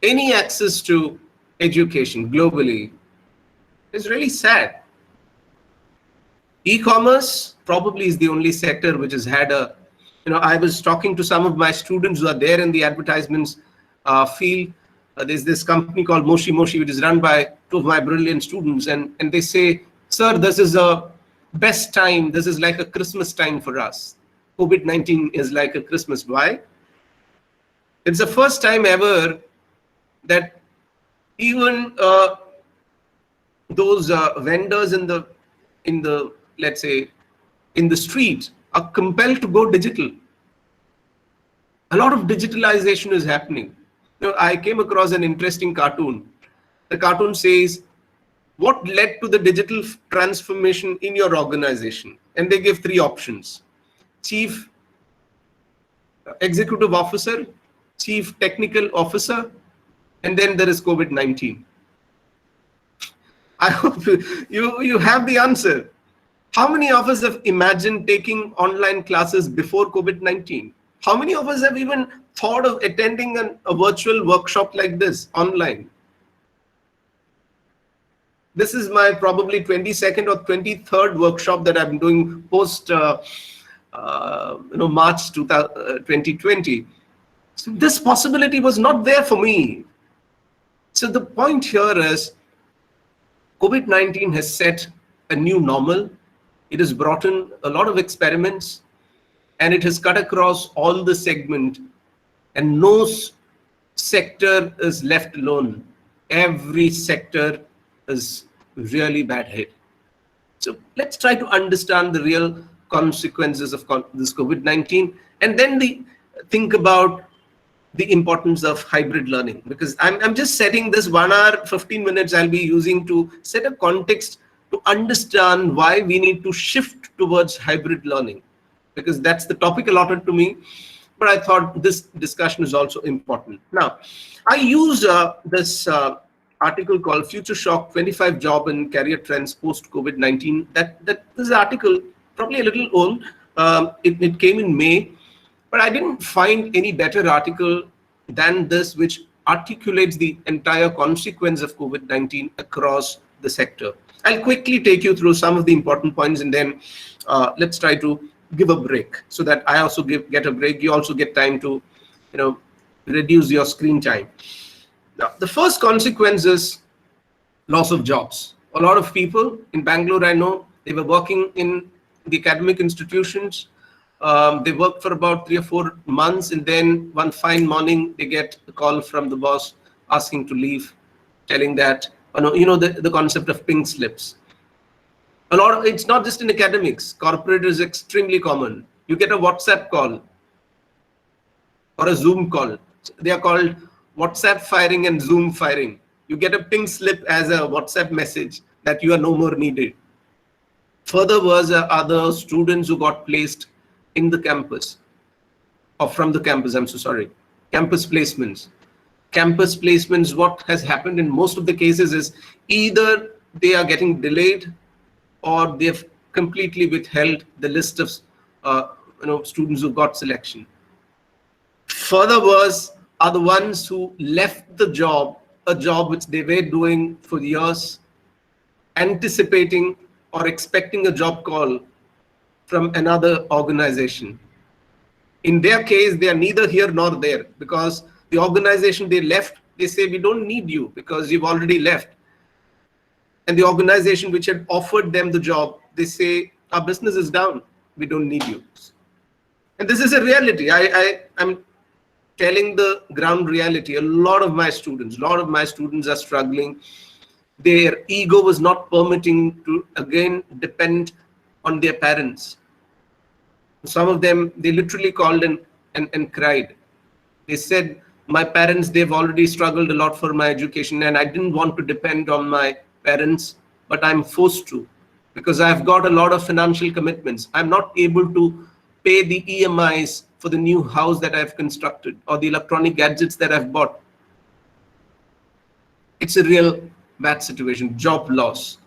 any access to education globally. It's really sad. E-commerce probably is the only sector which has had a, I was talking to some of my students who are there in the advertisements field. There's this company called Moshi Moshi, which is run by two of my brilliant students. And they say, sir, this is a best time. This is like a Christmas time for us. COVID-19 is like a Christmas. Why? It's the first time ever that even those vendors in the let's say in the street are compelled to go digital. A lot of digitalization is happening. I came across an interesting cartoon. The cartoon says, what led to the digital transformation in your organization? And they give three options: chief executive officer, chief technical officer, and then there is COVID-19. I hope you have the answer. How many of us have imagined taking online classes before COVID-19? How many of us have even thought of attending a virtual workshop like this online? This is my probably 22nd or 23rd workshop that I'm doing post March 2020. So this possibility was not there for me. So the point here is COVID-19 has set a new normal. It has brought in a lot of experiments, and it has cut across all the segment, and no sector is left alone. Every sector is really bad hit. So let's try to understand the real consequences of this COVID-19, and then think about the importance of hybrid learning, because I'm just setting this 1 hour, 15 minutes I'll be using to set a context to understand why we need to shift towards hybrid learning, because that's the topic allotted to me. But I thought this discussion is also important. Now, I use this article called Future Shock: 25 Job and Career Trends Post COVID-19. This article, probably a little old. It came in May, but I didn't find any better article than this, which articulates the entire consequence of COVID-19 across the sector. I'll quickly take you through some of the important points, and then let's try to give a break so that I also get a break. You also get time to, reduce your screen time. Now, the first consequence is loss of jobs. A lot of people in Bangalore, I know, they were working in the academic institutions. They worked for about 3 or 4 months, and then one fine morning they get a call from the boss asking to leave, telling that, the concept of pink slips. It's not just in academics. Corporate is extremely common. You get a WhatsApp call or a Zoom call. They are called WhatsApp firing and Zoom firing. You get a pink slip as a WhatsApp message that you are no more needed. Further was other students who got placed in the campus, or from the campus, I'm so sorry. Campus placements. Campus placements, what has happened in most of the cases is either they are getting delayed or they've completely withheld the list of students who got selection. Further worse are the ones who left the job, a job which they were doing for years, anticipating or expecting a job call from another organization. In their case, they are neither here nor there, because the organization they left, they say, we don't need you because you've already left. And the organization which had offered them the job, they say, our business is down, we don't need you. And this is a reality. I'm telling the ground reality. A lot of my students are struggling. Their ego was not permitting to again depend on their parents. Some of them, they literally called and cried. They said, my parents, they've already struggled a lot for my education, and I didn't want to depend on my parents, but I'm forced to, because I've got a lot of financial commitments. I'm not able to pay the EMIs for the new house that I've constructed or the electronic gadgets that I've bought. It's a real bad situation, job loss.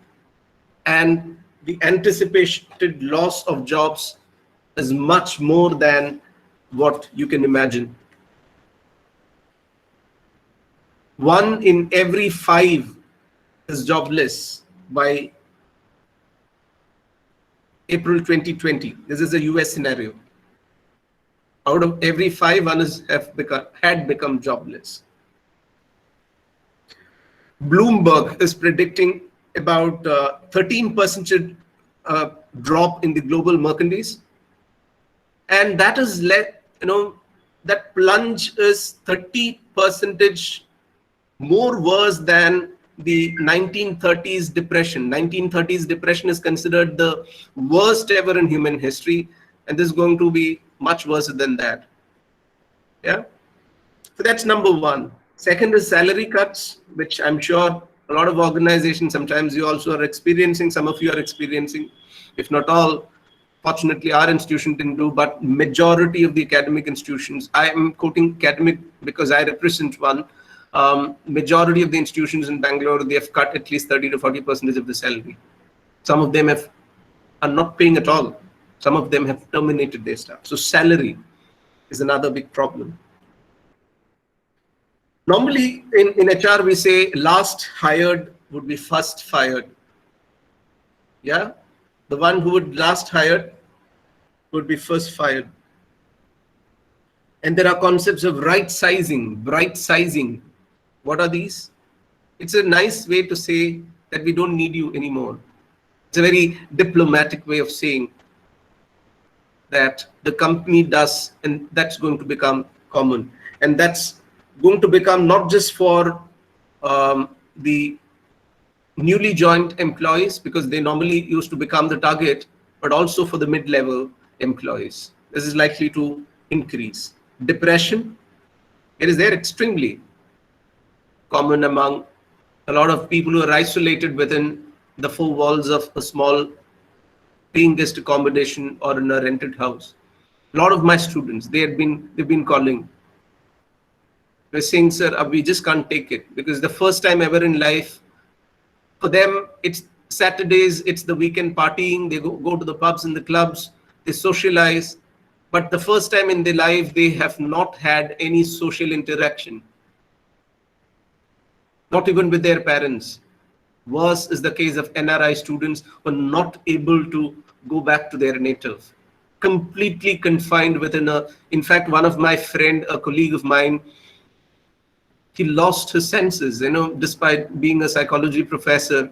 And the anticipated loss of jobs is much more than what you can imagine. 1 in every 5 is jobless by April 2020. This is a US scenario. Out of every 5, one had become jobless. Bloomberg is predicting about 13% drop in the global merchandise, and that is that plunge is 30% more worse than the 1930s depression. 1930s depression is considered the worst ever in human history, and this is going to be much worse than that. Yeah, so that's number 1. Second is salary cuts, which I'm sure a lot of organizations, sometimes you also are experiencing, some of you are experiencing, if not all. Fortunately, our institution didn't do, but majority of the academic institutions, I am quoting academic because I represent one, majority of the institutions in Bangalore, they have cut at least 30 to 40% of the salary. Some of them are not paying at all. Some of them have terminated their staff. So salary is another big problem. Normally in HR, we say last hired would be first fired. Yeah, the one who would last hired would be first fired. And there are concepts of right sizing, bright sizing. What are these? It's a nice way to say that we don't need you anymore. It's a very diplomatic way of saying that the company does, and that's going to become common. And that's going to become not just for the newly joined employees, because they normally used to become the target, but also for the mid-level employees. This is likely to increase. Depression, it is there extremely common among a lot of people who are isolated within the 4 walls of a small paying guest accommodation or in a rented house. A lot of my students, they've been calling. They're saying, sir, we just can't take it, because the first time ever in life, for them, it's Saturdays, it's the weekend partying, they go to the pubs and the clubs, they socialize, but the first time in their life, they have not had any social interaction, not even with their parents. Worse is the case of NRI students who are not able to go back to their native, completely confined within in fact, one of my friend, a colleague of mine, he lost his senses, despite being a psychology professor,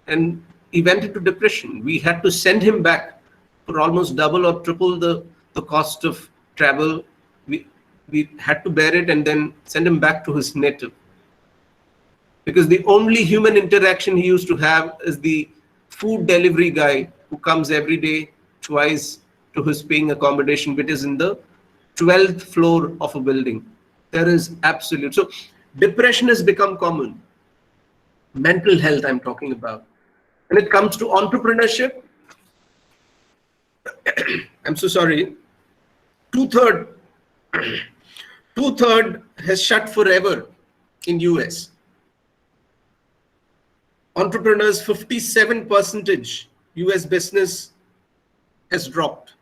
and he went into depression. We had to send him back for almost double or triple the cost of travel. We had to bear it and then send him back to his native, because the only human interaction he used to have is the food delivery guy who comes every day twice to his paying accommodation, which is in the 12th floor of a building. There is absolute. So depression has become common. Mental health I'm talking about. When it comes to entrepreneurship, I'm so sorry, two-third has shut forever in US. Entrepreneurs, 57% US business has dropped.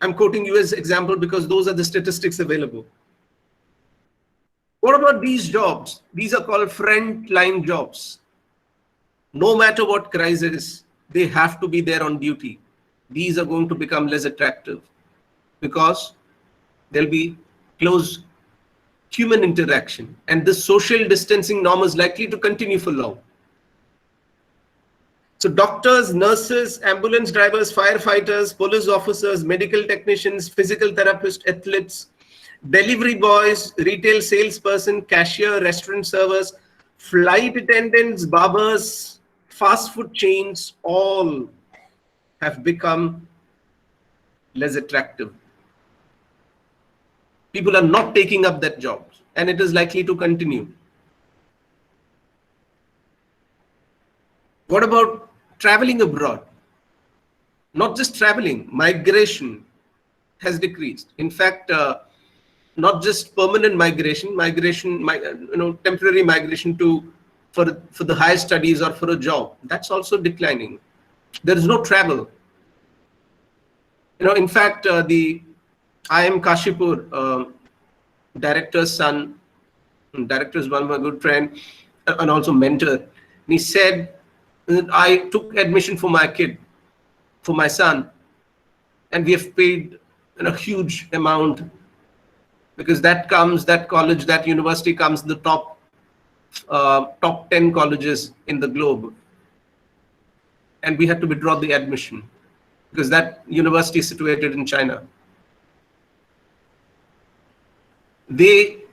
I'm quoting US example because those are the statistics available. What about these jobs? These are called front-line jobs. No matter what crisis, they have to be there on duty. These are going to become less attractive because there'll be close human interaction, and the social distancing norm is likely to continue for long. So doctors, nurses, ambulance drivers, firefighters, police officers, medical technicians, physical therapists, athletes, delivery boys, retail salesperson, cashier, restaurant servers, flight attendants, barbers, fast food chains, all have become less attractive. People are not taking up that job, and it is likely to continue. What about traveling abroad, not just traveling, migration has decreased. In fact, not just permanent migration, temporary migration for the higher studies or for a job, that's also declining. There is no travel. In fact, the IIM Kashipur director's son, director is one of my good friend and also mentor. And he said, I took admission for my kid, for my son, and we have paid a huge amount, because that college, that university comes in the top 10 colleges in the globe, and we had to withdraw the admission because that university is situated in China. They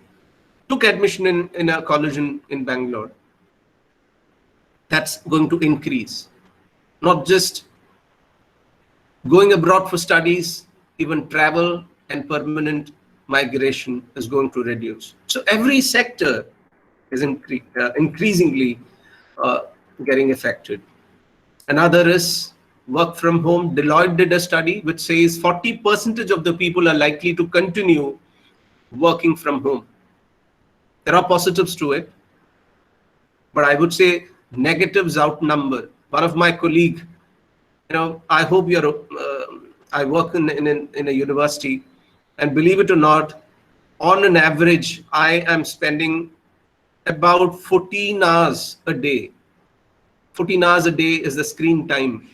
took admission in a college in Bangalore. That's going to increase. Not just going abroad for studies, even travel and permanent migration is going to reduce. So every sector is increasingly getting affected. Another is work from home. Deloitte did a study which says 40% of the people are likely to continue working from home. There are positives to it, but I would say negatives outnumber. One of my colleagues, I hope I work in a university, and believe it or not, on an average, I am spending about 14 hours a day. 14 hours a day is the screen time,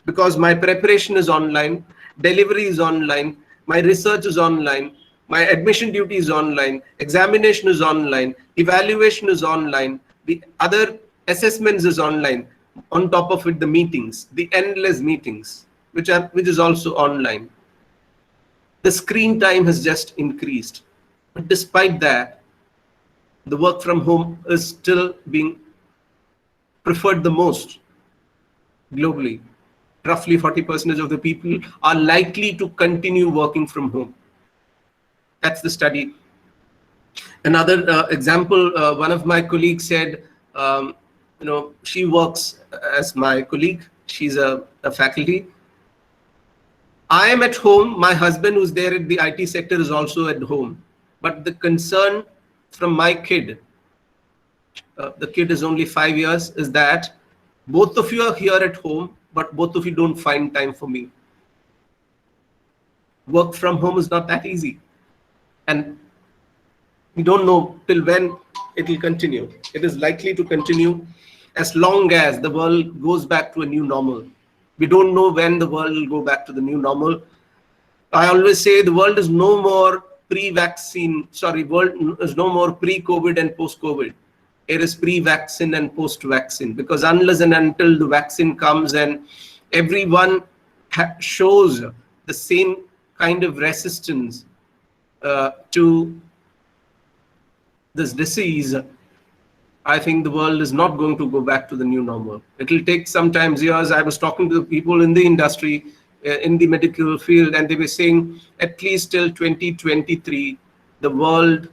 because my preparation is online, delivery is online, my research is online, my admission duty is online, examination is online, evaluation is online, the other assessments is online. On top of it, the meetings, the endless meetings, which is also online. The screen time has just increased. But despite that, the work from home is still being preferred the most globally. Roughly 40% of the people are likely to continue working from home. That's the study. Another example, one of my colleagues said, she works as my colleague. She's a faculty. I am at home. My husband, who's there at the IT sector, is also at home. But the concern from my kid, the kid is only 5 years, is that both of you are here at home, but both of you don't find time for me. Work from home is not that easy. And we don't know till when it will continue. It is likely to continue as long as the world goes back to a new normal. We don't know when the world will go back to the new normal. I always say the world is no more world is no more pre-COVID and post-COVID. It is pre-vaccine and post-vaccine, because unless and until the vaccine comes and everyone shows the same kind of resistance to this disease, I think the world is not going to go back to the new normal. It will take sometimes years. I was talking to the people in the industry, in the medical field, and they were saying at least till 2023, the world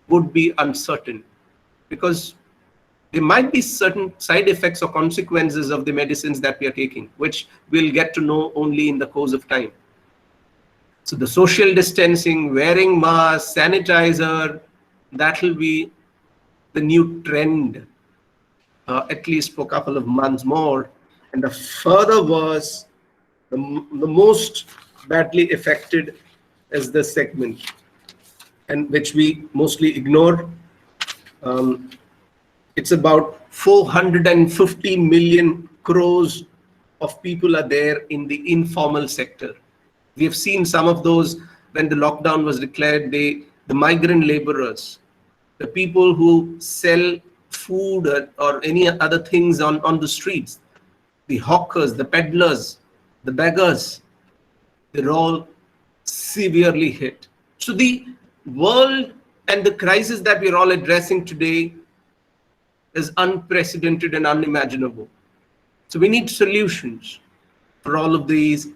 would be uncertain, because there might be certain side effects or consequences of the medicines that we are taking, which we'll get to know only in the course of time. So the social distancing, wearing masks, sanitizer, that will be the new trend, at least for a couple of months more. And the further worse, the most badly affected is this segment, and which we mostly ignore. It's about 450 million crores of people are there in the informal sector. We have seen some of those when the lockdown was declared. The migrant laborers, the people who sell food or any other things on the streets, the hawkers, the peddlers, the beggars, they're all severely hit. So the world and the crisis that we're all addressing today is unprecedented and unimaginable. So we need solutions for all of these,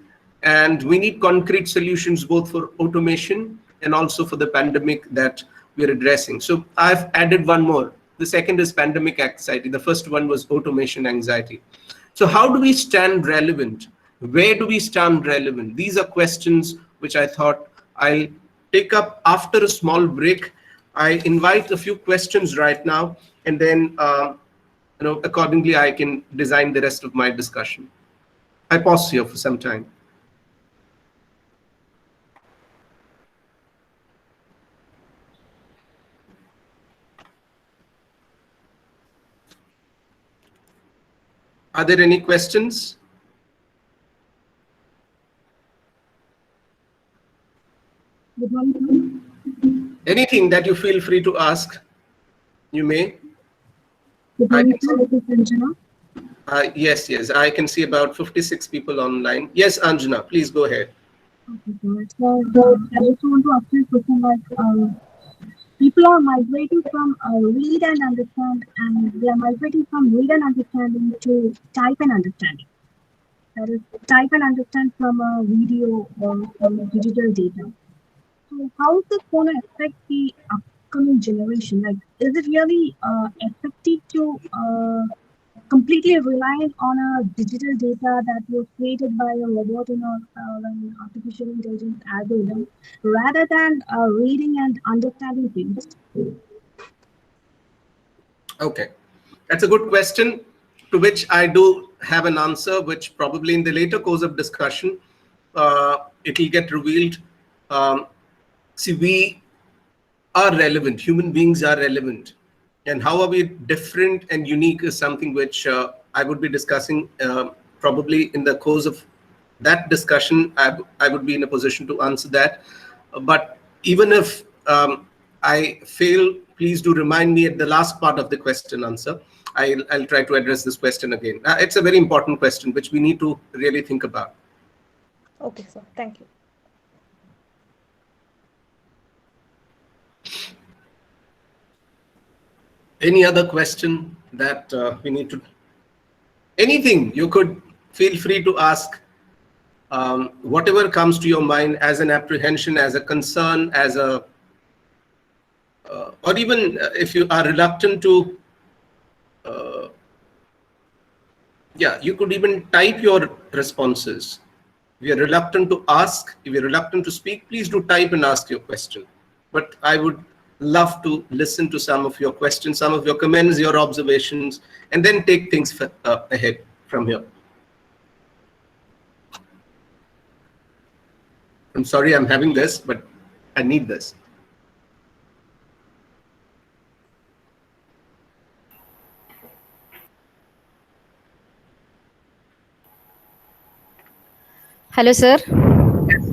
and we need concrete solutions both for automation and also for the pandemic that we're addressing. So I've added one more. The second is pandemic anxiety. The first one was automation anxiety. So how do we stand relevant? Where do we stand relevant? These are questions which I thought I'll take up after a small break. I invite a few questions right now, and then accordingly I can design the rest of my discussion. I pause here for some time. Are there any questions? Anything that you feel free to ask, you may. Yes, I can see about 56 people online. Yes, Anjana, please go ahead. Okay, so I just want to ask you a question like, people are migrating from read and understand, and they are migrating from read and understanding to type and understanding. That is, type and understand from a video or from digital data. So how is this going to affect the upcoming generation? Like, is it really effective to completely reliant on a digital data that was created by a robot in an artificial intelligence algorithm rather than reading and understanding things? Okay, that's a good question, to which I do have an answer, which probably in the later course of discussion, it will get revealed. See, we are relevant. Human beings are relevant. And how are we different and unique is something which I would be discussing probably in the course of that discussion. I would be in a position to answer that. But even if I fail, please do remind me at the last part of the question answer. I'll try to address this question again. It's a very important question which we need to really think about. Okay, sir. Thank you. Any other question that we need to? Anything you could feel free to ask. Whatever comes to your mind as an apprehension, as a concern, as a or even if you are reluctant to you could even type your responses. If you're reluctant to ask, if you're reluctant to speak, please do type and ask your question. But I would love to listen to some of your questions, some of your comments, your observations, and then take things ahead from here. I'm sorry I'm having this, but I need this. Hello, sir.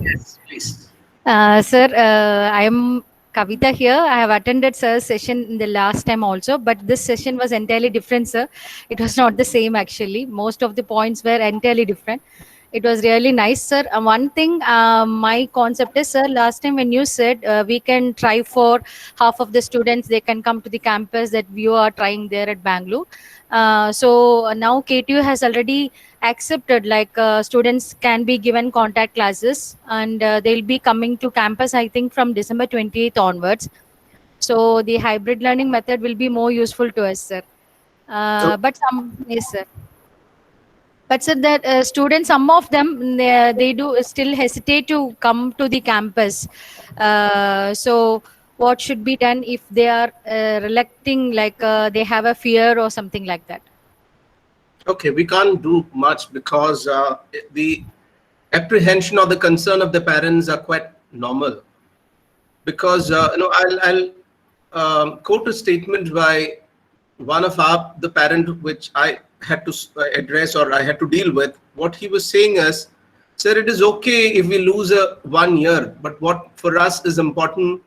Yes, please. Sir, I am Kavita here. I have attended sir's session in the last time also, but this session was entirely different, sir. It was not the same actually. Most of the points were entirely different. It was really nice, sir. One thing, my concept is, sir, last time when you said we can try for half of the students, they can come to the campus that you are trying there at Bangalore. So now KTU has already accepted like students can be given contact classes and they'll be coming to campus I think from December 28th onwards. So the hybrid learning method will be more useful to us, sir. But some, yes, sir. But sir, that students, some of them, they do still hesitate to come to the campus. So what should be done if they are relucting, like they have a fear or something like that? Okay, we can't do much because the apprehension or the concern of the parents are quite normal. Because I'll quote a statement by one of the parent which I had to address or I had to deal with. What he was saying is, sir, it is okay if we lose 1 year, but what for us is important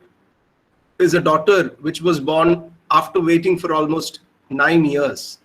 is a daughter which was born after waiting for almost 9 years.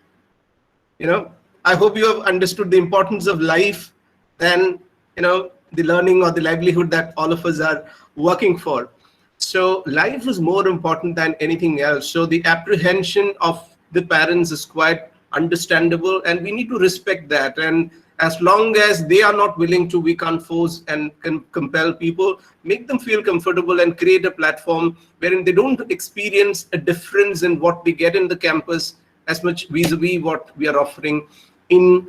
I hope you have understood the importance of life and the learning or the livelihood that all of us are working for. So life is more important than anything else. So the apprehension of the parents is quite understandable, and we need to respect that. And as long as they are not willing to, we can't force and compel people. Make them feel comfortable and create a platform wherein they don't experience a difference in what they get in the campus as much vis-a-vis what we are offering in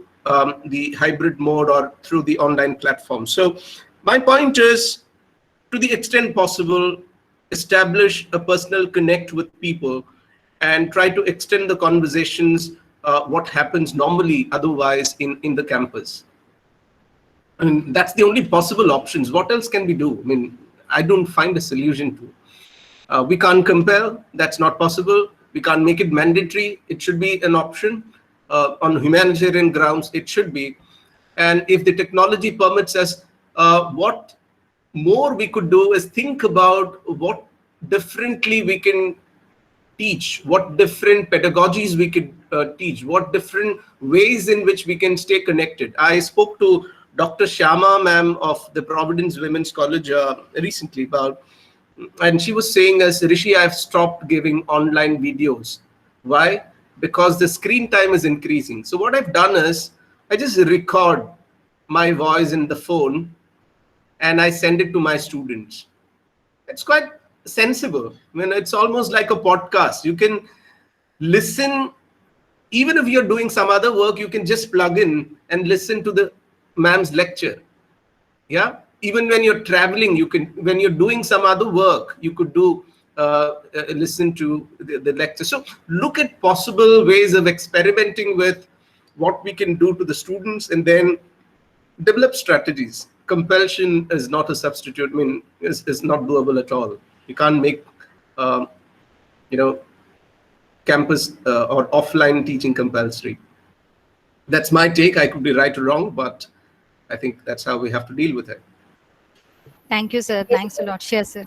the hybrid mode or through the online platform. So my point is, to the extent possible, establish a personal connect with people and try to extend the conversations, what happens normally otherwise in the campus. I mean, that's the only possible options. What else can we do? I mean, I don't find a solution to. We can't compel, that's not possible. We can't make it mandatory, it should be an option. On humanitarian grounds, it should be. And if the technology permits us, what more we could do is think about what differently we can teach, what different pedagogies we could teach, what different ways in which we can stay connected. I spoke to Dr. Shyama ma'am of the Providence Women's College recently about, and she was saying, as Rishi, I've stopped giving online videos. Why? Because the screen time is increasing. So what I've done is I just record my voice in the phone and I send it to my students. It's quite sensible. I mean, it's almost like a podcast. You can listen, even if you're doing some other work, you can just plug in and listen to the ma'am's lecture. Yeah. Even when you're traveling, you can, when you're doing some other work, you could do listen to the lecture. So look at possible ways of experimenting with what we can do to the students and then develop strategies. Compulsion is not a substitute. I mean, is not doable at all. You can't make, campus or offline teaching compulsory. That's my take. I could be right or wrong, but I think that's how we have to deal with it. Thank you, sir. Thanks a lot. Sure, sir.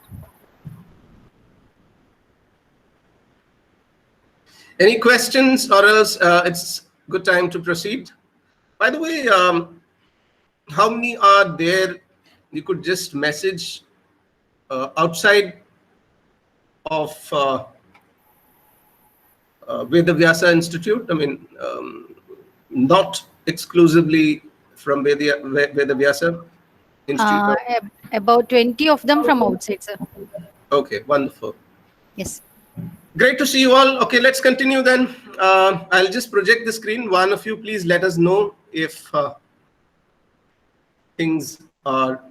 Any questions, or else it's good time to proceed? By the way, how many are there? You could just message outside of Veda Vyasa Institute. I mean, not exclusively from Veda Vyasa Institute. About 20 of them from outside, sir. Okay, wonderful. Yes. Great to see you all. Okay, let's continue then. I'll just project the screen. One of you, please let us know if things are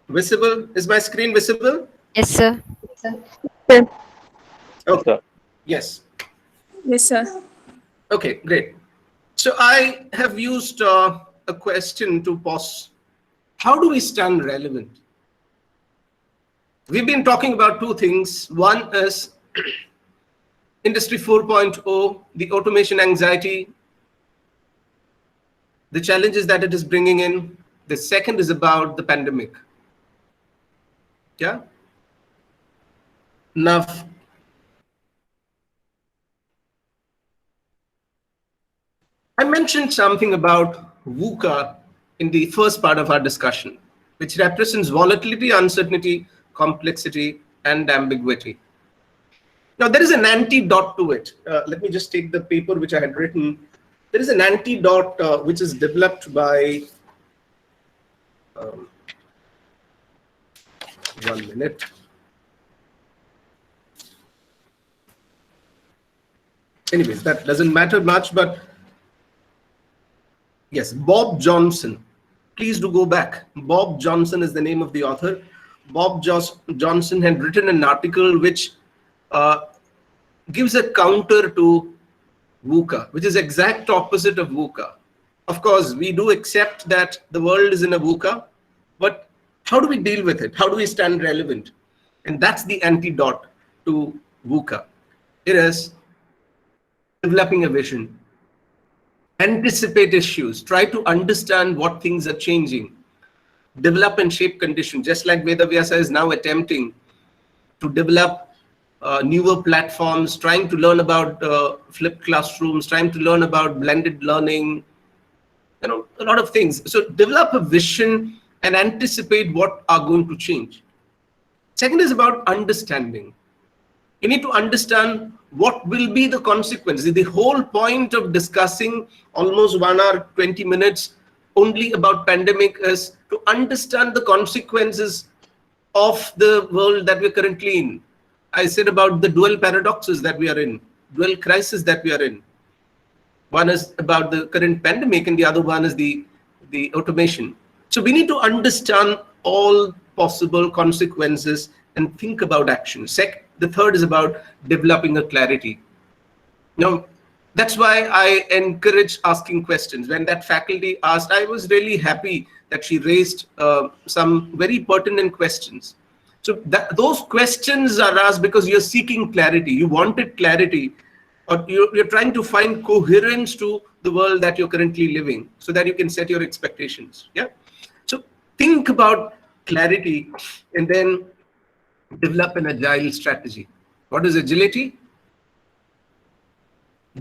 visible. Is my screen visible? Yes, sir. Okay. Yes. Yes, sir. Okay, great. So I have used a question to pose. How do we stand relevant? We've been talking about two things. One is Industry 4.0, the automation anxiety, the challenges that it is bringing in. The second is about the pandemic. Yeah. Now, I mentioned something about VUCA in the first part of our discussion, which represents volatility, uncertainty, complexity, and ambiguity. Now, there is an antidote to it. Let me just take the paper which I had written. There is an antidote which is developed by, 1 minute. Anyways, that doesn't matter much, but yes, Bob Johnson. Please do go back. Bob Johnson is the name of the author. Bob Johnson had written an article which gives a counter to VUCA, which is exact opposite of VUCA. Of course, we do accept that the world is in a VUCA, but how do we deal with it? How do we stand relevant? And that's the antidote to VUCA. It is developing a vision, anticipate issues, try to understand what things are changing, develop and shape conditions, just like Veda Vyasa is now attempting to develop newer platforms, trying to learn about flipped classrooms, trying to learn about blended learning, a lot of things. So develop a vision and anticipate what are going to change. Second is about understanding. You need to understand what will be the consequences. The whole point of discussing almost 1 hour, 20 minutes only about pandemic is to understand the consequences of the world that we're currently in. I said about the dual paradoxes that we are in, dual crisis that we are in. One is about the current pandemic, and the other one is the automation. So we need to understand all possible consequences and think about action. The third is about developing a clarity. Now, that's why I encourage asking questions. When that faculty asked, I was really happy that she raised some very pertinent questions. So those questions are asked because you're seeking clarity. You wanted clarity, or you're trying to find coherence to the world that you're currently living, so that you can set your expectations. Yeah. So think about clarity and then develop an agile strategy. What is agility?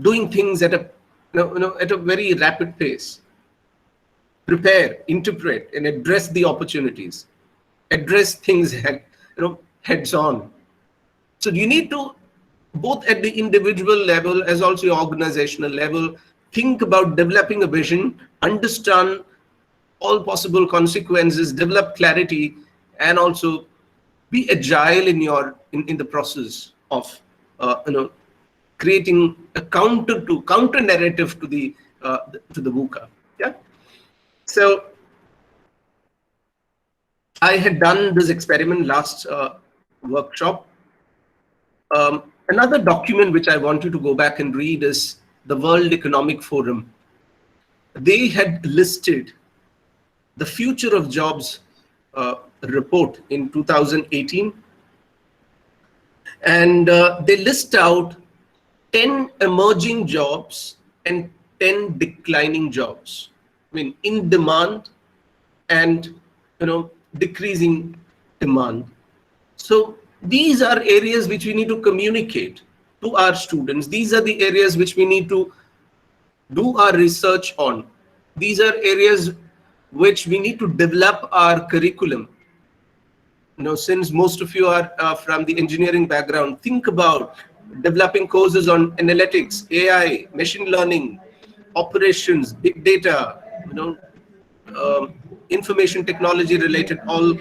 Doing things at a at a very rapid pace. Prepare, interpret, and address the opportunities. Address things heads on. So you need to, both at the individual level as also your organizational level, think about developing a vision, understand all possible consequences, develop clarity, and also be agile in the process of creating a counter narrative to the VUCA. Yeah. So I had done this experiment last workshop. Another document which I want you to go back and read is the World Economic Forum. They had listed the Future of Jobs report in 2018, and they list out 10 emerging jobs and 10 declining jobs. I mean, in demand and decreasing demand. So these are areas which we need to communicate to our students. These are the areas which we need to do our research on. These are areas which we need to develop our curriculum. Since most of you are from the engineering background, think about developing courses on analytics, AI, machine learning, operations, big data, information technology related, all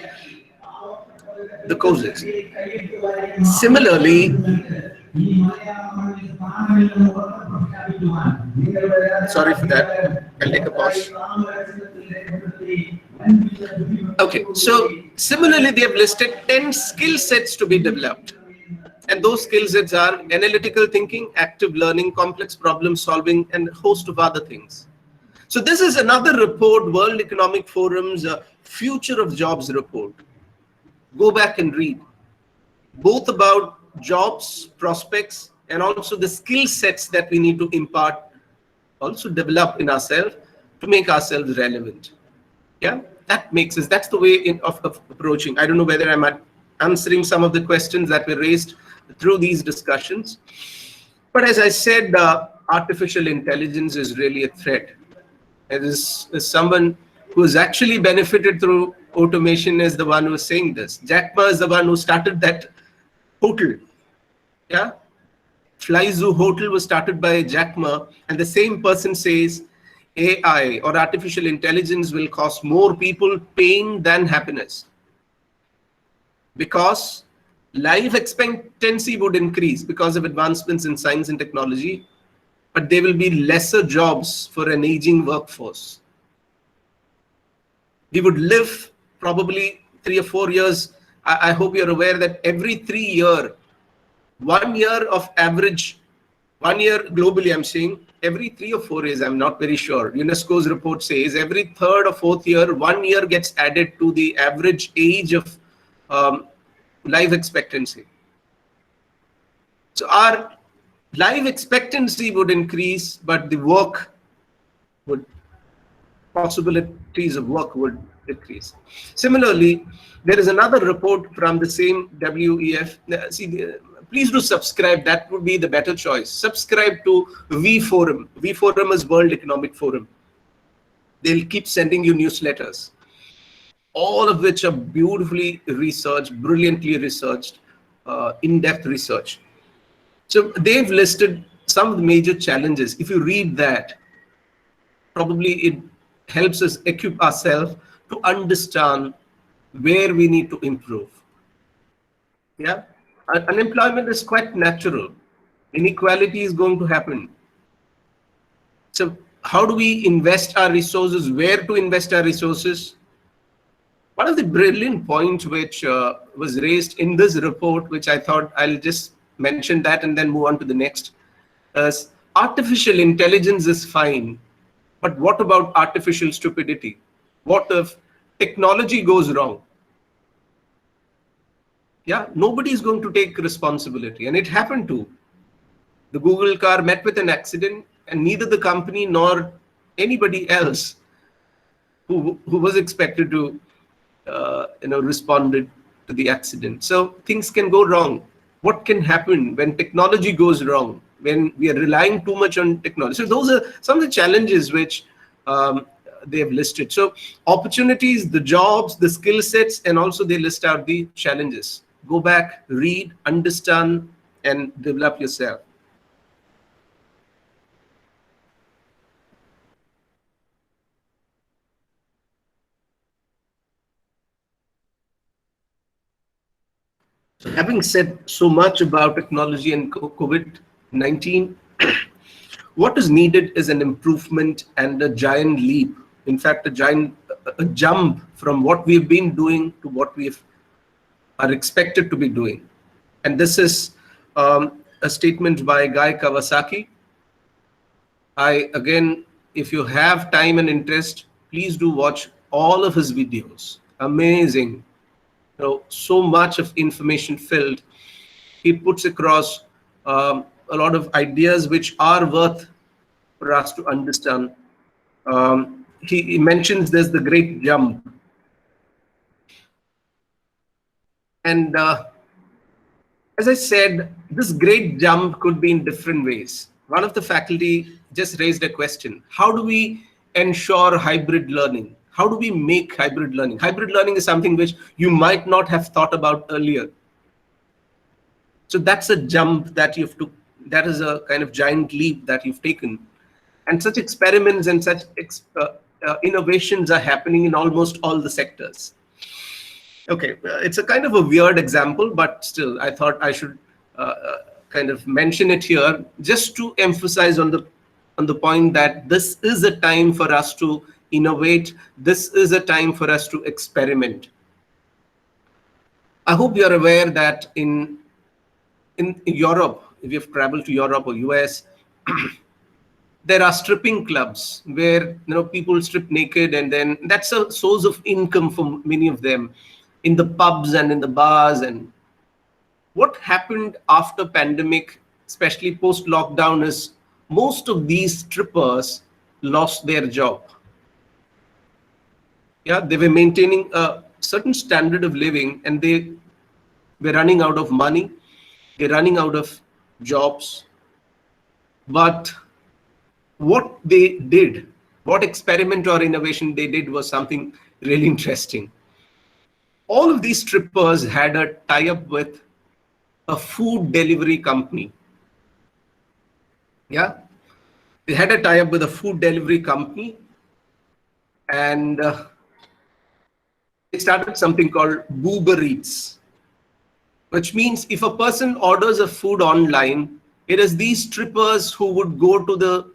the courses. Similarly, sorry for that, I'll take a pause. Okay, so similarly, they have listed 10 skill sets to be developed. And those skill sets are analytical thinking, active learning, complex problem solving, and a host of other things. So this is another report, World Economic Forum's Future of Jobs report. Go back and read, both about jobs, prospects, and also the skill sets that we need to impart, also develop in ourselves to make ourselves relevant. Yeah, that makes sense. That's the way of approaching. I don't know whether I'm answering some of the questions that were raised through these discussions. But as I said, artificial intelligence is really a threat. As someone who has actually benefited through automation is the one who is saying this. Jack Ma is the one who started that hotel. Yeah, Flyzoo Hotel was started by Jack Ma, and the same person says AI or artificial intelligence will cause more people pain than happiness, because life expectancy would increase because of advancements in science and technology, but there will be lesser jobs for an aging workforce. We would live probably 3 or 4 years. I hope you're aware that every 3 years, 1 year of average, 1 year globally, I'm saying, every 3 or 4 years, I'm not very sure. UNESCO's report says every 3rd or 4th year, 1 year gets added to the average age of life expectancy. So our life expectancy would increase, but the possibilities of work would decrease. Similarly, there is another report from the same WEF. Please do subscribe. That would be the better choice. Subscribe to V Forum. V Forum is World Economic Forum. They'll keep sending you newsletters, all of which are beautifully researched, brilliantly researched, in-depth research. So they've listed some of the major challenges. If you read that, probably it helps us equip ourselves to understand where we need to improve. Yeah, unemployment is quite natural. Inequality is going to happen. So how do we invest our resources? Where to invest our resources? One of the brilliant points which was raised in this report, which I thought I'll just mention that and then move on to the next, is artificial intelligence is fine, but what about artificial stupidity? What if technology goes wrong? Yeah, nobody is going to take responsibility. And it happened too. The Google car met with an accident, and neither the company nor anybody else who was expected to responded to the accident. So things can go wrong. What can happen when technology goes wrong, when we are relying too much on technology? So those are some of the challenges which they have listed. So opportunities, the jobs, the skill sets, and also they list out the challenges. Go back, read, understand, and develop yourself. So having said so much about technology and COVID-19, what is needed is an improvement and a giant leap. In fact, a jump from what we've been doing to what we are expected to be doing. And this is a statement by Guy Kawasaki. Again, if you have time and interest, please do watch all of his videos. Amazing. So much of information filled. He puts across a lot of ideas which are worth for us to understand. He mentions there's the great jump. And as I said, this great jump could be in different ways. One of the faculty just raised a question. How do we ensure hybrid learning? How do we make hybrid learning? Hybrid learning is something which you might not have thought about earlier. So that's a jump that you've took. That is a kind of giant leap that you've taken. And such experiments and such innovations are happening in almost all the sectors. Okay, it's a kind of a weird example, but still, I thought I should kind of mention it here just to emphasize on the point that this is a time for us to innovate. This is a time for us to experiment. I hope you're aware that in Europe, if you've traveled to Europe or US, there are stripping clubs where people strip naked, and then that's a source of income for many of them in the pubs and in the bars. And what happened after pandemic, especially post lockdown, is most of these strippers lost their job. Yeah, they were maintaining a certain standard of living, and they were running out of money. They're running out of jobs. But what they did, what experiment or innovation they did was something really interesting. All of these strippers had a tie-up with a food delivery company. Yeah, they had a tie-up with a food delivery company, and they started something called Uber Eats, which means if a person orders a food online, it is these strippers who would go to the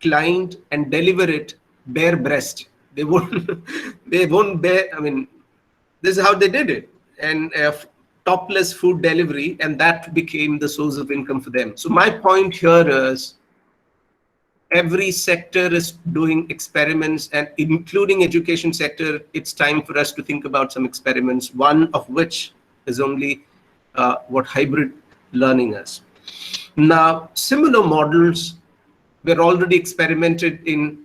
client and deliver it bare breast. They won't bear, I mean, this is how they did it. And topless food delivery, and that became the source of income for them. So my point here is every sector is doing experiments, and including education sector, it's time for us to think about some experiments, one of which is only what hybrid learning is. Now, similar models were already experimented in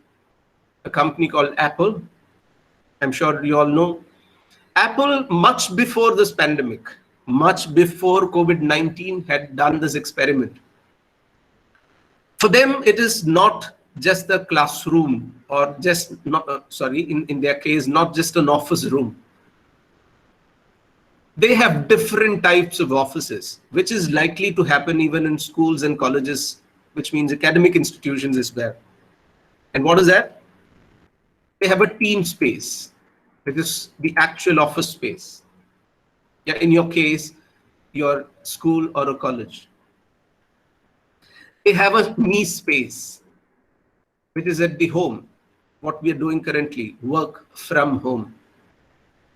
a company called Apple. I'm sure you all know. Apple, much before this pandemic, much before COVID-19, had done this experiment. For them, it is not just the classroom, or just not, in their case, not just an office room. They have different types of offices, which is likely to happen even in schools and colleges, which means academic institutions as well. And what is that? They have a team space, which is the actual office space. Yeah, in your case, your school or a college. They have a me space, which is at the home, what we are doing currently, work from home.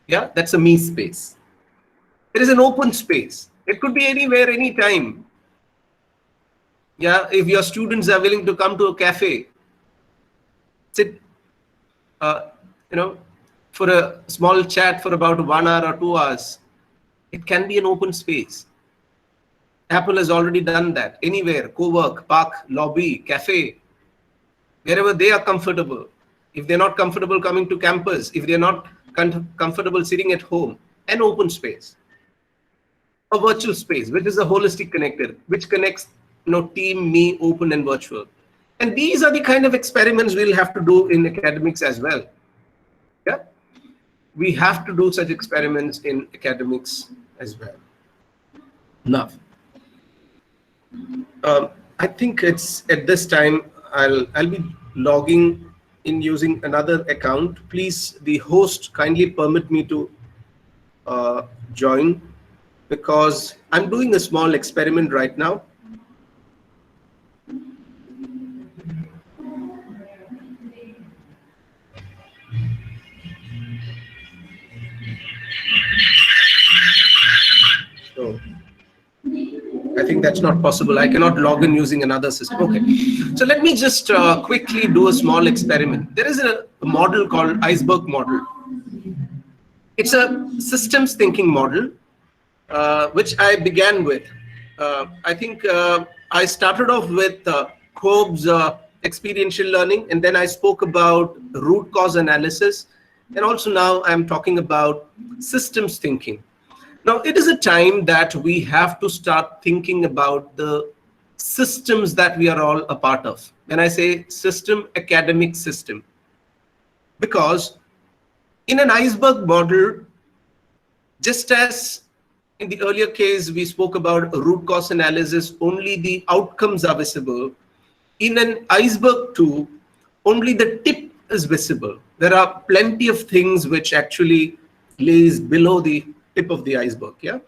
Yeah, that's a me space. There is an open space. It could be anywhere, anytime. Yeah, if your students are willing to come to a cafe, sit, for a small chat for about 1 hour or 2 hours, it can be an open space. Apple has already done that. Anywhere, co-work, park, lobby, cafe, wherever they are comfortable. If they're not comfortable coming to campus, if they're not comfortable sitting at home, an open space. A virtual space, which is a holistic connector, which connects team, me, open and virtual. And these are the kind of experiments we'll have to do in academics as well. Yeah, we have to do such experiments in academics as well. Now, I think it's at this time I'll be logging in using another account. Please, the host, kindly permit me to join, because I'm doing a small experiment right now. So I think that's not possible. I cannot log in using another system. Okay, so let me just quickly do a small experiment. There is a model called iceberg model. It's a systems thinking model, which I began with. I think I started off with Cobb's experiential learning, and then I spoke about root cause analysis, and also now I'm talking about systems thinking. Now, it is a time that we have to start thinking about the systems that we are all a part of. When I say system, academic system, because in an iceberg model, just as in the earlier case, we spoke about root cause analysis, only the outcomes are visible. In an iceberg too, only the tip is visible. There are plenty of things which actually lays below the tip of the iceberg. Yeah,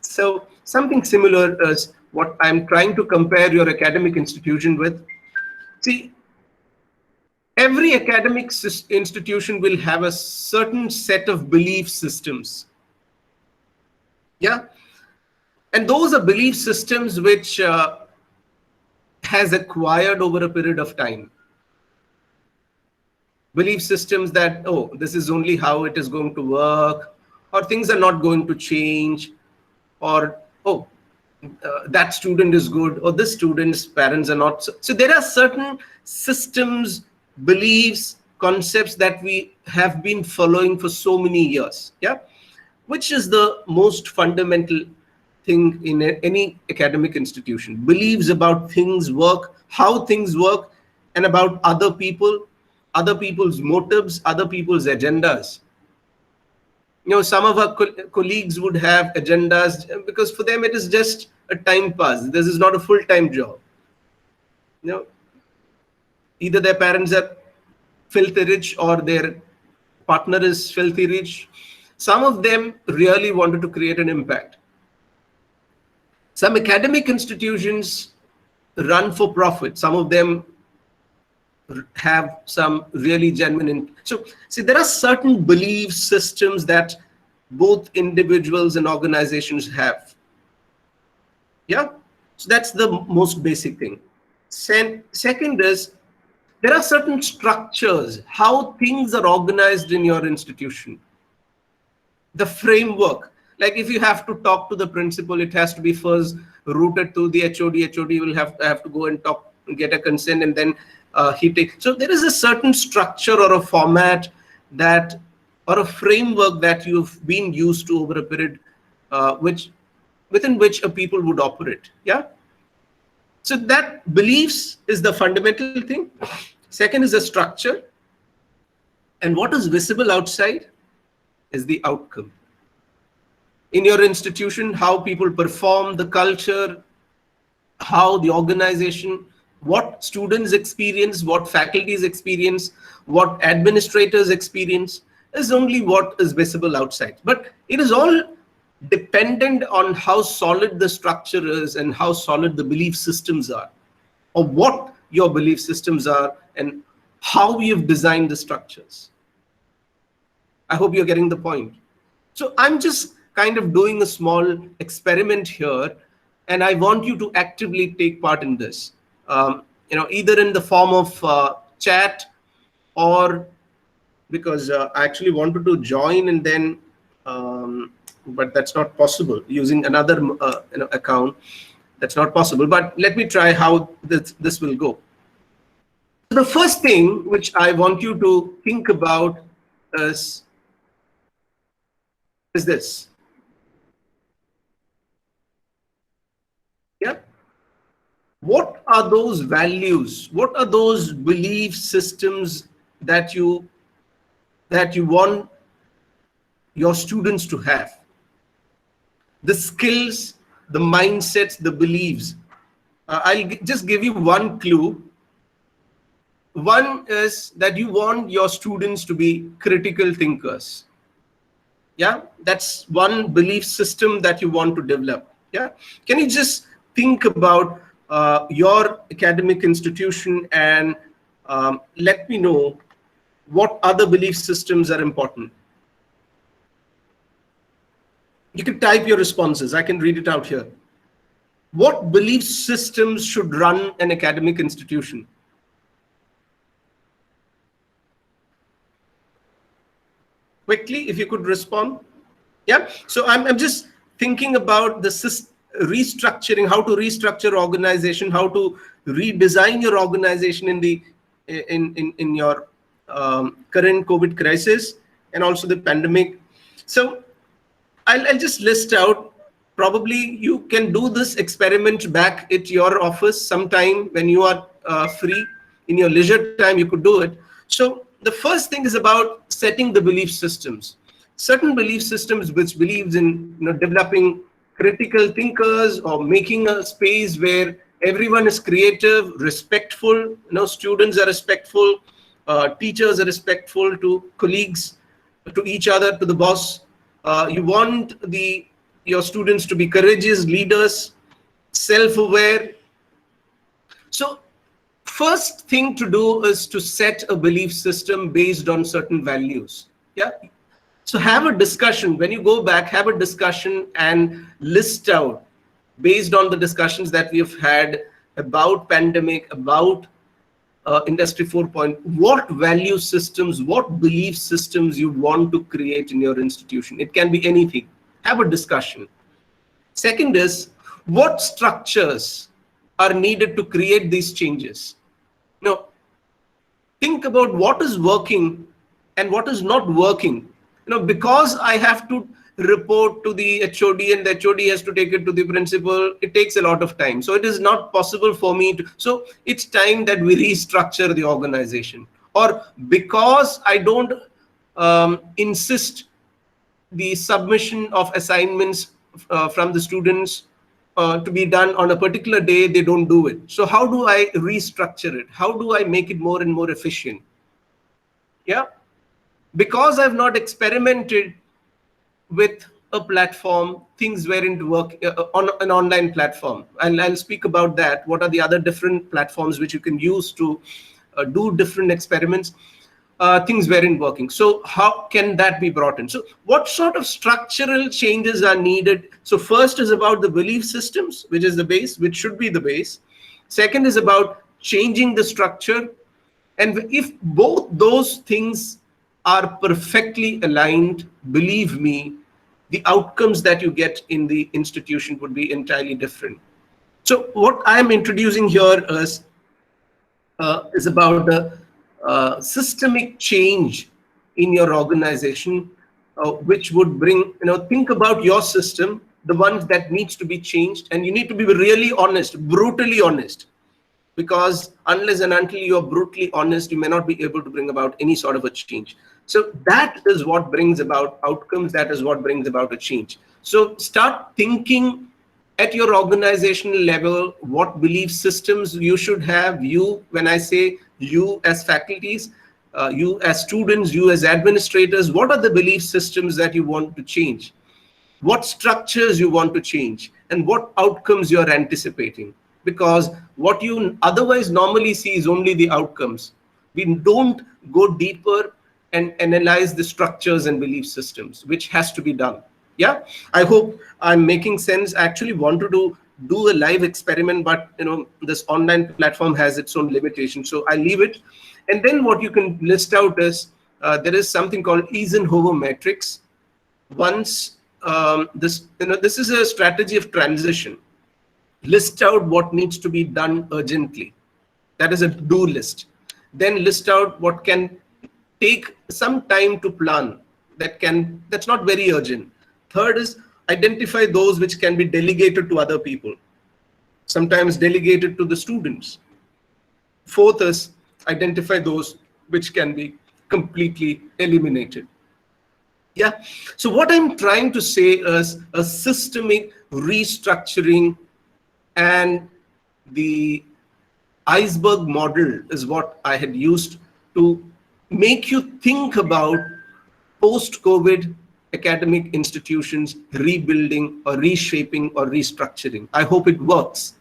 so something similar is what I'm trying to compare your academic institution with. See, every academic institution will have a certain set of belief systems. Yeah, and those are belief systems which has acquired over a period of time. Belief systems that, oh, this is only how it is going to work, or things are not going to change, or oh, that student is good, or this student's parents are not. So there are certain systems, beliefs, concepts that we have been following for so many years. Yeah, which is the most fundamental thing in any academic institution. Beliefs about things work, how things work, and about other people, other people's motives, other people's agendas. Some of our colleagues would have agendas because for them it is just a time pass. This is not a full-time job. Either their parents are filthy rich or their partner is filthy rich. Some of them really wanted to create an impact. Some academic institutions run for profit. Some of them have some really genuine. So see, there are certain belief systems that both individuals and organizations have. Yeah, so that's the most basic thing. Second is, there are certain structures, how things are organized in your institution. The framework, like if you have to talk to the principal, it has to be first routed to the HOD. HOD will have to go and talk, get a consent, and then he takes. So there is a certain structure or a format that, or a framework that you've been used to over a period, within which a people would operate. Yeah. So that beliefs is the fundamental thing. Second is the structure, and what is visible outside is the outcome. In your institution, how people perform, the culture, how the organization, what students experience, what faculties experience, what administrators experience, is only what is visible outside. But it is all dependent on how solid the structure is and how solid the belief systems are, or what your belief systems are, and how we have designed the structures. I hope you're getting the point. So I'm just kind of doing a small experiment here, and I want you to actively take part in this. Either in the form of chat, or because I actually wanted to join and then, but that's not possible using another account. That's not possible. But let me try how this will go. The first thing which I want you to think about is this. Yeah. What are those values? What are those belief systems that you want your students to have? The skills, the mindsets, the beliefs. I'll just give you one clue. One is that you want your students to be critical thinkers. Yeah, that's one belief system that you want to develop. Yeah, can you just think about your academic institution and let me know what other belief systems are important. You can type your responses. I can read it out here. What belief systems should run an academic institution? Quickly, if you could respond. Yeah, so I'm just thinking about the restructuring, how to restructure organization, how to redesign your organization in the in your current COVID crisis and also the pandemic. So I'll just list out. Probably you can do this experiment back at your office sometime when you are free in your leisure time. You could do it. So the first thing is about setting the belief systems. Certain belief systems which believes in developing critical thinkers or making a space where everyone is creative, respectful. Students are respectful, teachers are respectful to colleagues, to each other, to the boss. You want your students to be courageous leaders, self-aware. So first thing to do is to set a belief system based on certain values. Yeah. So have a discussion. When you go back, have a discussion and list out, based on the discussions that we have had about pandemic, about Industry 4.0, what value systems, what belief systems you want to create in your institution. It can be anything. Have a discussion. Second is, what structures are needed to create these changes? Think about what is working and what is not working. Because I have to report to the HOD and the HOD has to take it to the principal, it takes a lot of time. So it is not possible for me to, so it's time that we restructure the organization. Or because I don't insist the submission of assignments from the students to be done on a particular day, they don't do it. So how do I restructure it? How do I make it more and more efficient? Yeah. Because I've not experimented with a platform, things weren't work on an online platform. And I'll speak about that. What are the other different platforms which you can use to do different experiments? Things weren't working. So how can that be brought in? So what sort of structural changes are needed? So first is about the belief systems, which is the base, which should be the base. Second is about changing the structure. And if both those things are perfectly aligned, believe me, the outcomes that you get in the institution would be entirely different. So what I'm introducing here is about the systemic change in your organization, which would bring, think about your system, the ones that needs to be changed, and you need to be really honest, brutally honest. Because unless and until you are brutally honest, you may not be able to bring about any sort of a change. So that is what brings about outcomes. That is what brings about a change. So start thinking at your organizational level, what belief systems you should have. You, when I say you as faculties, you as students, you as administrators, what are the belief systems that you want to change? What structures you want to change, and what outcomes you are anticipating? Because what you otherwise normally see is only the outcomes. We don't go deeper and analyze the structures and belief systems, which has to be done. Yeah, I hope I'm making sense. I actually wanted to do a live experiment, but this online platform has its own limitations, so I leave it. And then what you can list out is there is something called Eisenhower matrix. Once this is a strategy of transition. List out what needs to be done urgently. That is a do list. Then list out what can take some time to plan. That's not very urgent. Third is identify those which can be delegated to other people. Sometimes delegated to the students. Fourth is identify those which can be completely eliminated. Yeah. So what I'm trying to say is a systemic restructuring, and the iceberg model is what I had used to make you think about post-COVID academic institutions rebuilding or reshaping or restructuring. I hope it works.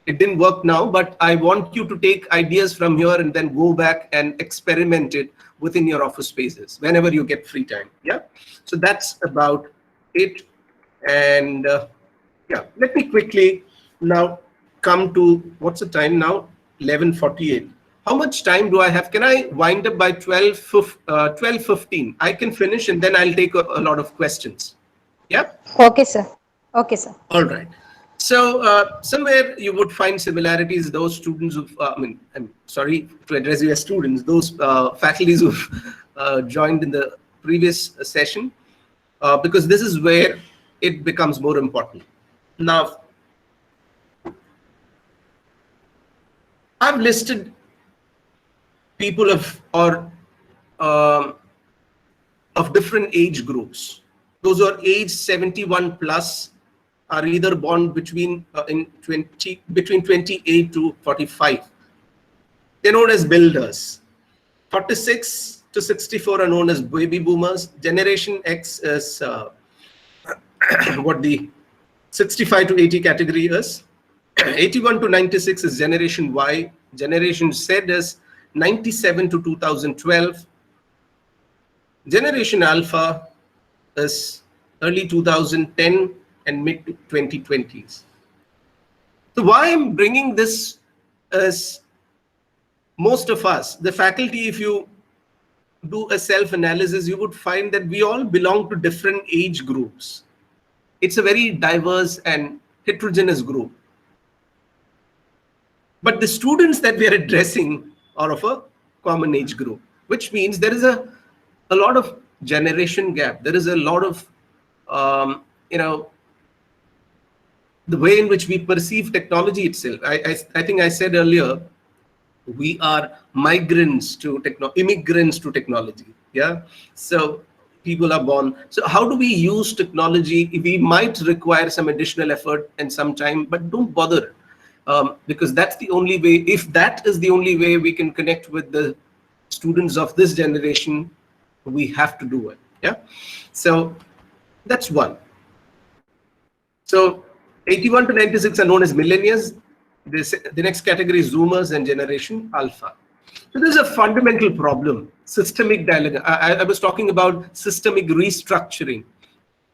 It didn't work now, but I want you to take ideas from here and then go back and experiment it within your office spaces whenever you get free time. Yeah. So that's about it. And yeah, let me quickly now come to, what's the time now? 11:48. How much time do I have? Can I wind up by 12:15? I can finish and then I'll take a lot of questions. Yeah. Okay, sir. Okay, sir. All right. So somewhere you would find similarities. Those students who, I'm sorry to address you as students, those faculties who've joined in the previous session, because this is where it becomes more important. Now, I've listed people of different age groups. Those who are age 71 plus are either born between 28 to 45. They're known as builders. 46 to 64 are known as baby boomers. Generation X is what the 65 to 80 category is. 81 to 96 is Generation Y. Generation Z is 97 to 2012. Generation Alpha is early 2010 and mid 2020s. So why I'm bringing this is, most of us, the faculty, if you do a self-analysis, you would find that we all belong to different age groups. It's a very diverse and heterogeneous group. But the students that we are addressing are of a common age group, which means there is a lot of generation gap. There is a lot of, the way in which we perceive technology itself. I think I said earlier, we are immigrants to technology. Yeah. So people are born. So how do we use technology? We might require some additional effort and some time, but don't bother. Because that's the only way, if that is the only way we can connect with the students of this generation, we have to do it. Yeah. So that's one. So 81 to 96 are known as millennials. The next category is Zoomers and Generation Alpha. So there's a fundamental problem, systemic dialogue. I was talking about systemic restructuring.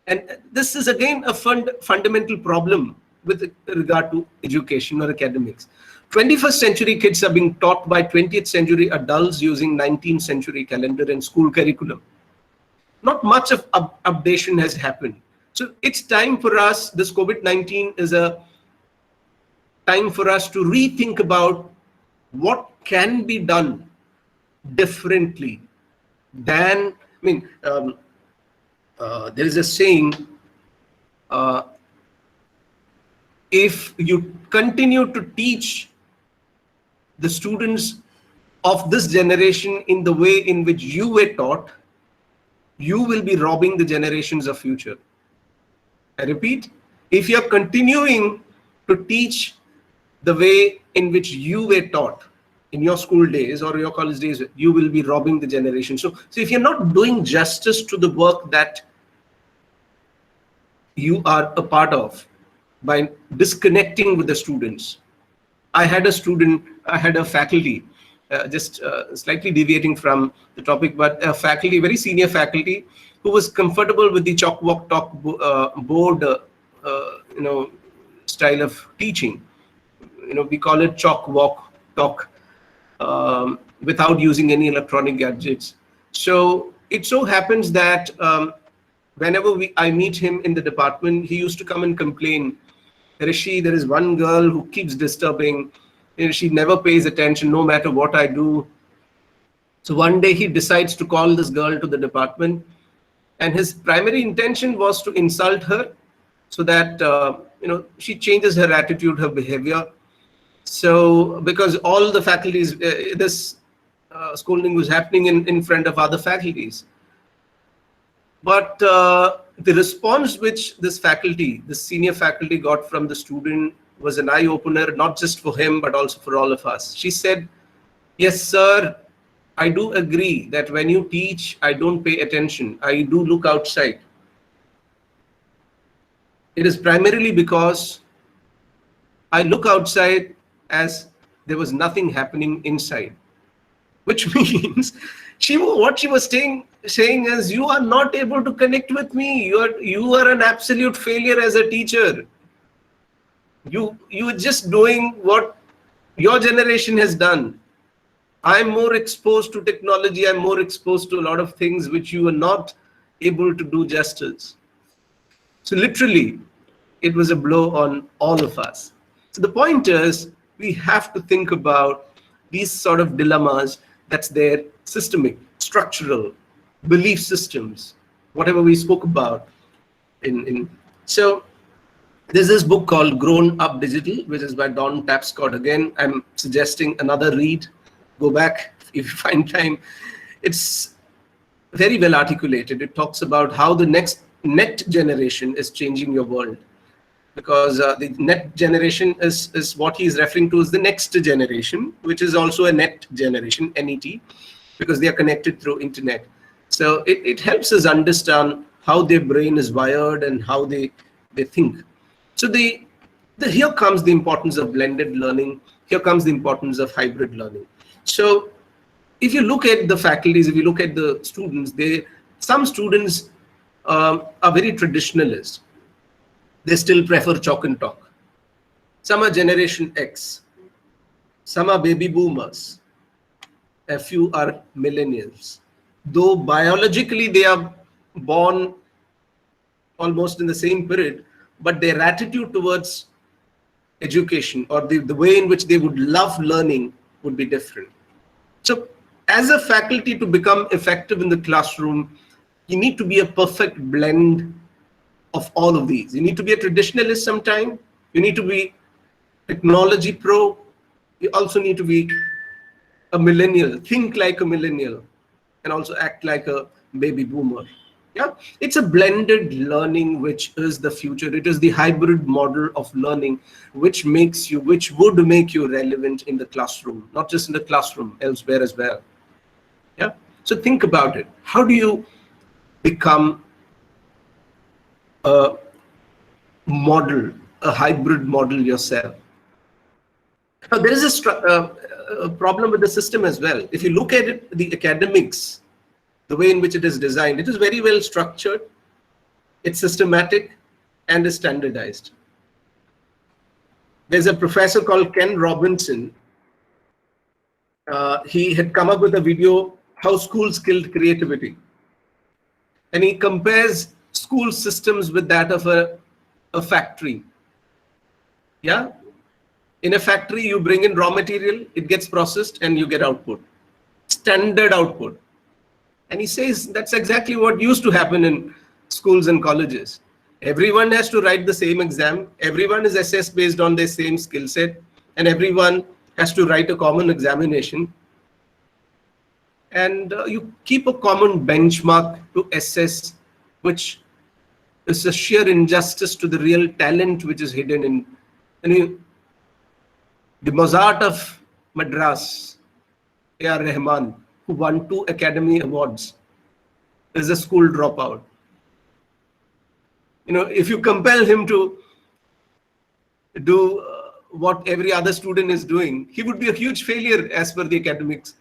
And this is again a fundamental problem with regard to education or academics. 21st century kids are being taught by 20th century adults using 19th century calendar and school curriculum. Not much of updation has happened. So it's time for us, this COVID-19 is a time for us to rethink about what can be done differently than, there is a saying, if you continue to teach the students of this generation in the way in which you were taught, you will be robbing the generations of future. I repeat, if you're continuing to teach the way in which you were taught in your school days or your college days, you will be robbing the generation. So if you're not doing justice to the work that you are a part of by disconnecting with the students. I had a faculty just slightly deviating from the topic, but a faculty, very senior faculty, who was comfortable with the chalk walk talk board, style of teaching. We call it chalk walk talk, without using any electronic gadgets. So it so happens that whenever I meet him in the department, he used to come and complain, Rishi, there is one girl who keeps disturbing. She never pays attention no matter what I do. So one day he decides to call this girl to the department, and his primary intention was to insult her so that she changes her attitude, her behavior. So because all the faculties, this scolding was happening in front of other faculties. But the response which this senior faculty got from the student was an eye-opener, not just for him, but also for all of us. She said, yes, sir, I do agree that when you teach, I don't pay attention. I do look outside. It is primarily because I look outside as there was nothing happening inside, which means what she was saying is, you are not able to connect with me. You are an absolute failure as a teacher. You are just doing what your generation has done. I'm more exposed to technology. I'm more exposed to a lot of things which you are not able to do justice. So literally, it was a blow on all of us. So the point is, we have to think about these sort of dilemmas that's there, systemic, structural, belief systems, whatever we spoke about. So there's this book called Grown Up Digital, which is by Don Tapscott. Again, I'm suggesting another read. Go back if you find time. It's very well articulated. It talks about how the next generation is changing your world. Because the net generation is what he is referring to as the next generation, which is also a net generation, NET, because they are connected through internet. So it helps us understand how their brain is wired and how they think. So here comes the importance of blended learning. Here comes the importance of hybrid learning. So if you look at the faculties, if you look at the students, some students are very traditionalist. They still prefer chalk and talk. Some are Generation X. Some are baby boomers. A few are millennials. Though biologically they are born almost in the same period, but their attitude towards education or the way in which they would love learning would be different. So as a faculty, to become effective in the classroom, you need to be a perfect blend of all of these. You need to be a traditionalist sometime. You need to be technology pro. You also need to be a millennial, think like a millennial, and also act like a baby boomer. Yeah, it's a blended learning, which is the future. It is the hybrid model of learning, which would make you relevant in the classroom, not just in the classroom, elsewhere as well. Yeah. So think about it. How do you become a model, a hybrid model yourself? Now, there is a problem with the system as well. If you look at it, the academics, the way in which it is designed, it is very well structured, it's systematic, and is standardized. There's a professor called Ken Robinson. He had come up with a video, How Schools Killed Creativity. And he compares school systems with that of a factory. Yeah? In a factory, you bring in raw material, it gets processed, and you get output. Standard output. And he says that's exactly what used to happen in schools and colleges. Everyone has to write the same exam. Everyone is assessed based on their same skill set. And everyone has to write a common examination. And you keep a common benchmark to assess, which is a sheer injustice to the real talent which is hidden in. The Mozart of Madras, A.R. Rahman, who won 2 Academy Awards, is a school dropout. If you compel him to do what every other student is doing, he would be a huge failure as per the academics.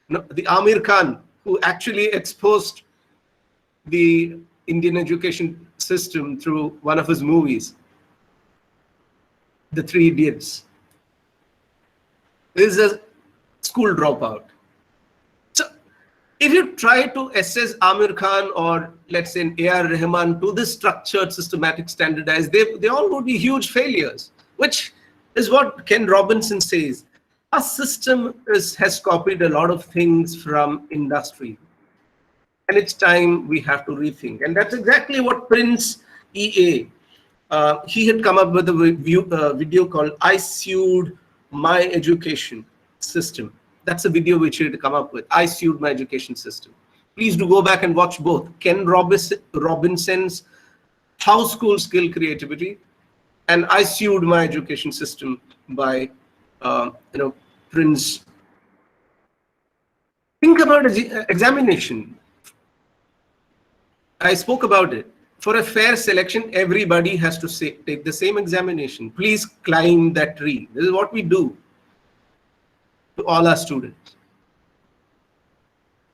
No, the Amir Khan, who actually exposed the Indian education system through one of his movies, The Three Idiots, is a school dropout. So if you try to assess Amir Khan or let's say A.R. Rahman to this structured, systematic, standardized, they all would be huge failures, which is what Ken Robinson says. Our system has copied a lot of things from industry. And it's time we have to rethink. And that's exactly what Prince EA, he had come up with a video called I Sued My Education System. That's a video which he had come up with. I Sued My Education System. Please do go back and watch both. Ken Robinson's How Schools Kill Creativity and I Sued My Education System by Prince. Think about examination. I spoke about it. For a fair selection, everybody has to take the same examination. Please climb that tree. This is what we do to all our students.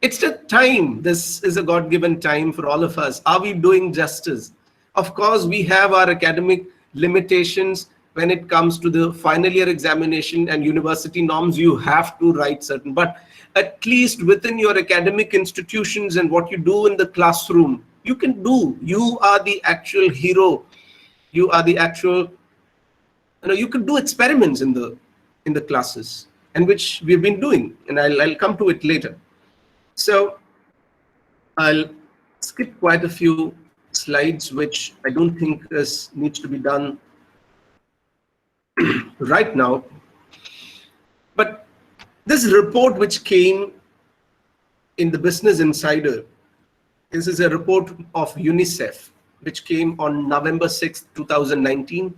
It's the time. This is a God-given time for all of us. Are we doing justice? Of course, we have our academic limitations when it comes to the final year examination and university norms. You have to write certain, but at least within your academic institutions and what you do in the classroom, you can do. You are the actual hero. You are the actual, you can do experiments in the classes, and which we've been doing, and I'll come to it later. So I'll skip quite a few slides, which I don't think needs to be done right now. But this report which came in the Business Insider, this is a report of UNICEF, which came on November 6, 2019.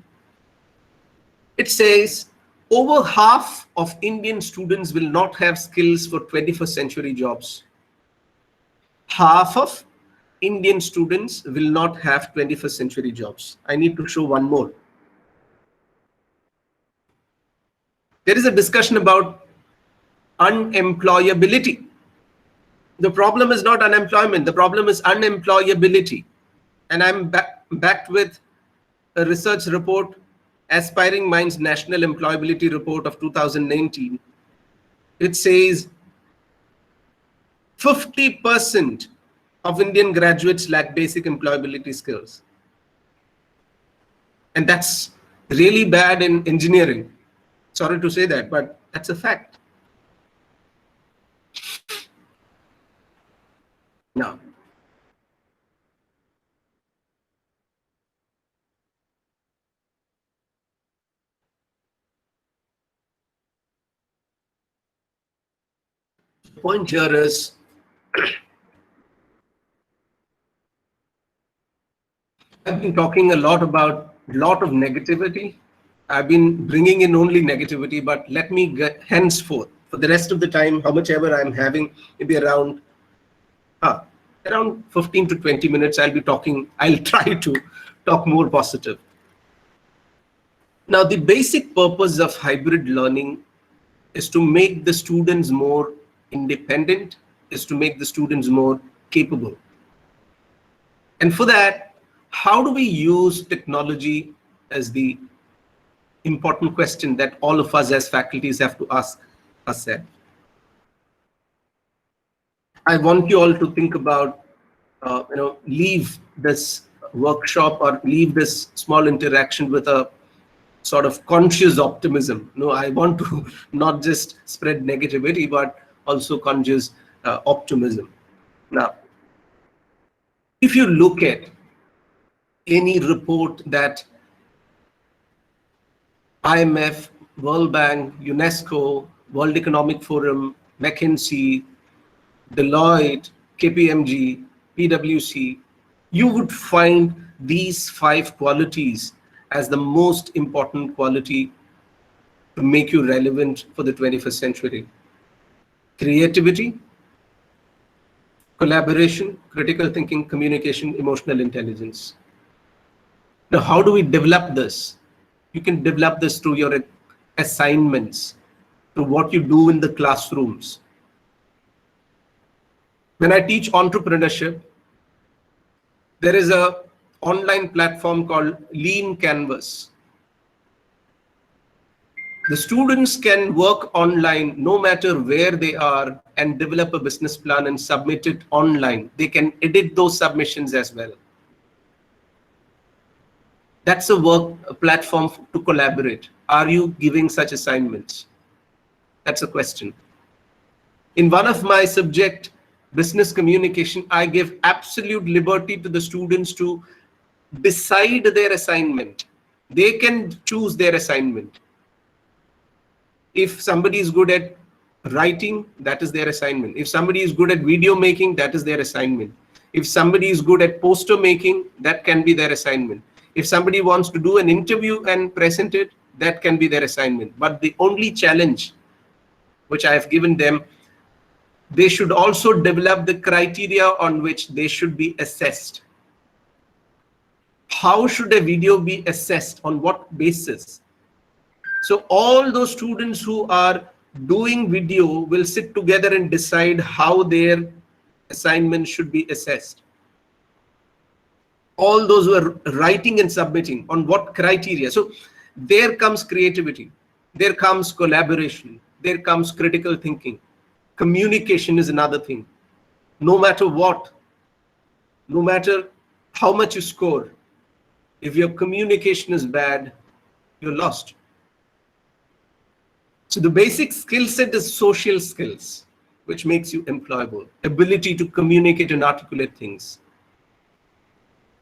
It says over half of Indian students will not have skills for 21st century jobs. Half of Indian students will not have 21st century jobs. I need to show one more. There is a discussion about unemployability. The problem is not unemployment. The problem is unemployability. And I'm backed with a research report, Aspiring Minds National Employability Report of 2019. It says 50% of Indian graduates lack basic employability skills. And that's really bad in engineering. Sorry to say that, but that's a fact. Now, the point here is I've been talking a lot about a lot of negativity. I've been bringing in only negativity, but let me get henceforth for the rest of the time, how much ever I'm having, maybe around 15 to 20 minutes, I'll try to talk more positive. Now, the basic purpose of hybrid learning is to make the students more independent, is to make the students more capable. And for that, how do we use technology as the important question that all of us as faculties have to ask ourselves? I want you all to think about, leave this workshop or leave this small interaction with a sort of conscious optimism. No, I want to not just spread negativity, but also conscious optimism. Now, if you look at any report that IMF, World Bank, UNESCO, World Economic Forum, McKinsey, Deloitte, KPMG, PwC, you would find these 5 qualities as the most important quality to make you relevant for the 21st century. Creativity, collaboration, critical thinking, communication, emotional intelligence. Now, how do we develop this? You can develop this through your assignments, through what you do in the classrooms. When I teach entrepreneurship, there is a online platform called Lean Canvas. The students can work online no matter where they are and develop a business plan and submit it online. They can edit those submissions as well. That's a platform to collaborate. Are you giving such assignments? That's a question. In one of my subject, business communication, I give absolute liberty to the students to decide their assignment. They can choose their assignment. If somebody is good at writing, that is their assignment. If somebody is good at video making, that is their assignment. If somebody is good at poster making, that can be their assignment. If somebody wants to do an interview and present it, that can be their assignment. But the only challenge which I have given them, they should also develop the criteria on which they should be assessed. How should a video be assessed? On what basis? So all those students who are doing video will sit together and decide how their assignment should be assessed. All those who are writing and submitting, on what criteria? So there comes creativity, there comes collaboration, there comes critical thinking. Communication is another thing. No matter what, no matter how much you score, if your communication is bad, you're lost. So the basic skill set is social skills, which makes you employable. Ability to communicate and articulate things.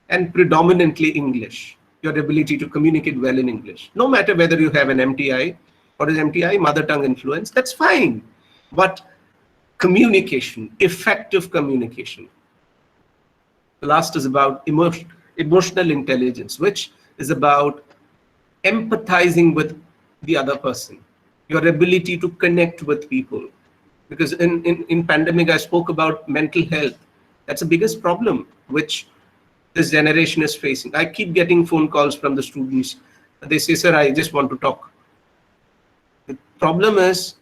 And predominantly English. Your ability to communicate well in English. No matter whether you have an MTI, or is MTI, mother tongue influence, that's fine. But communication, effective communication. The last is about emotional intelligence, which is about empathizing with the other person. Your ability to connect with people. Because in pandemic, I spoke about mental health. That's the biggest problem which this generation is facing. I keep getting phone calls from the students. They say, sir, I just want to talk. The problem is,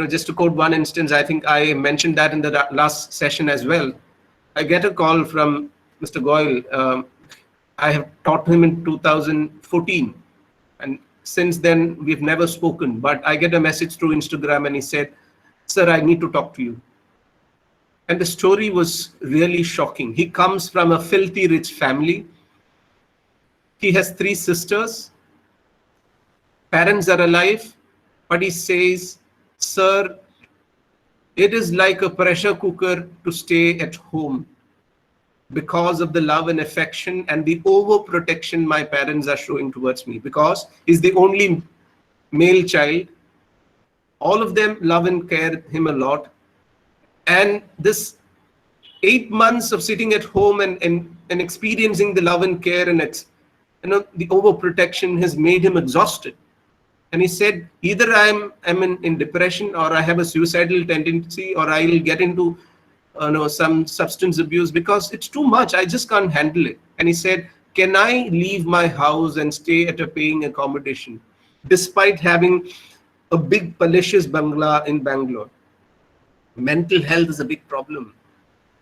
just to quote one instance, I think I mentioned that in the last session as well. I get a call from Mr. Goyal. I have taught him in 2014. And since then, we've never spoken. But I get a message through Instagram and he said, sir, I need to talk to you. And the story was really shocking. He comes from a filthy rich family. He has 3 sisters. Parents are alive. But he says, sir, it is like a pressure cooker to stay at home because of the love and affection and the overprotection my parents are showing towards me, because he's the only male child. All of them love and care him a lot. And this 8 months of sitting at home and experiencing the love and care and the overprotection has made him exhausted. And he said, either I'm in depression, or I have a suicidal tendency, or I will get into some substance abuse because it's too much. I just can't handle it. And he said, can I leave my house and stay at a paying accommodation despite having a big palatious bungalow in Bangalore? Mental health is a big problem.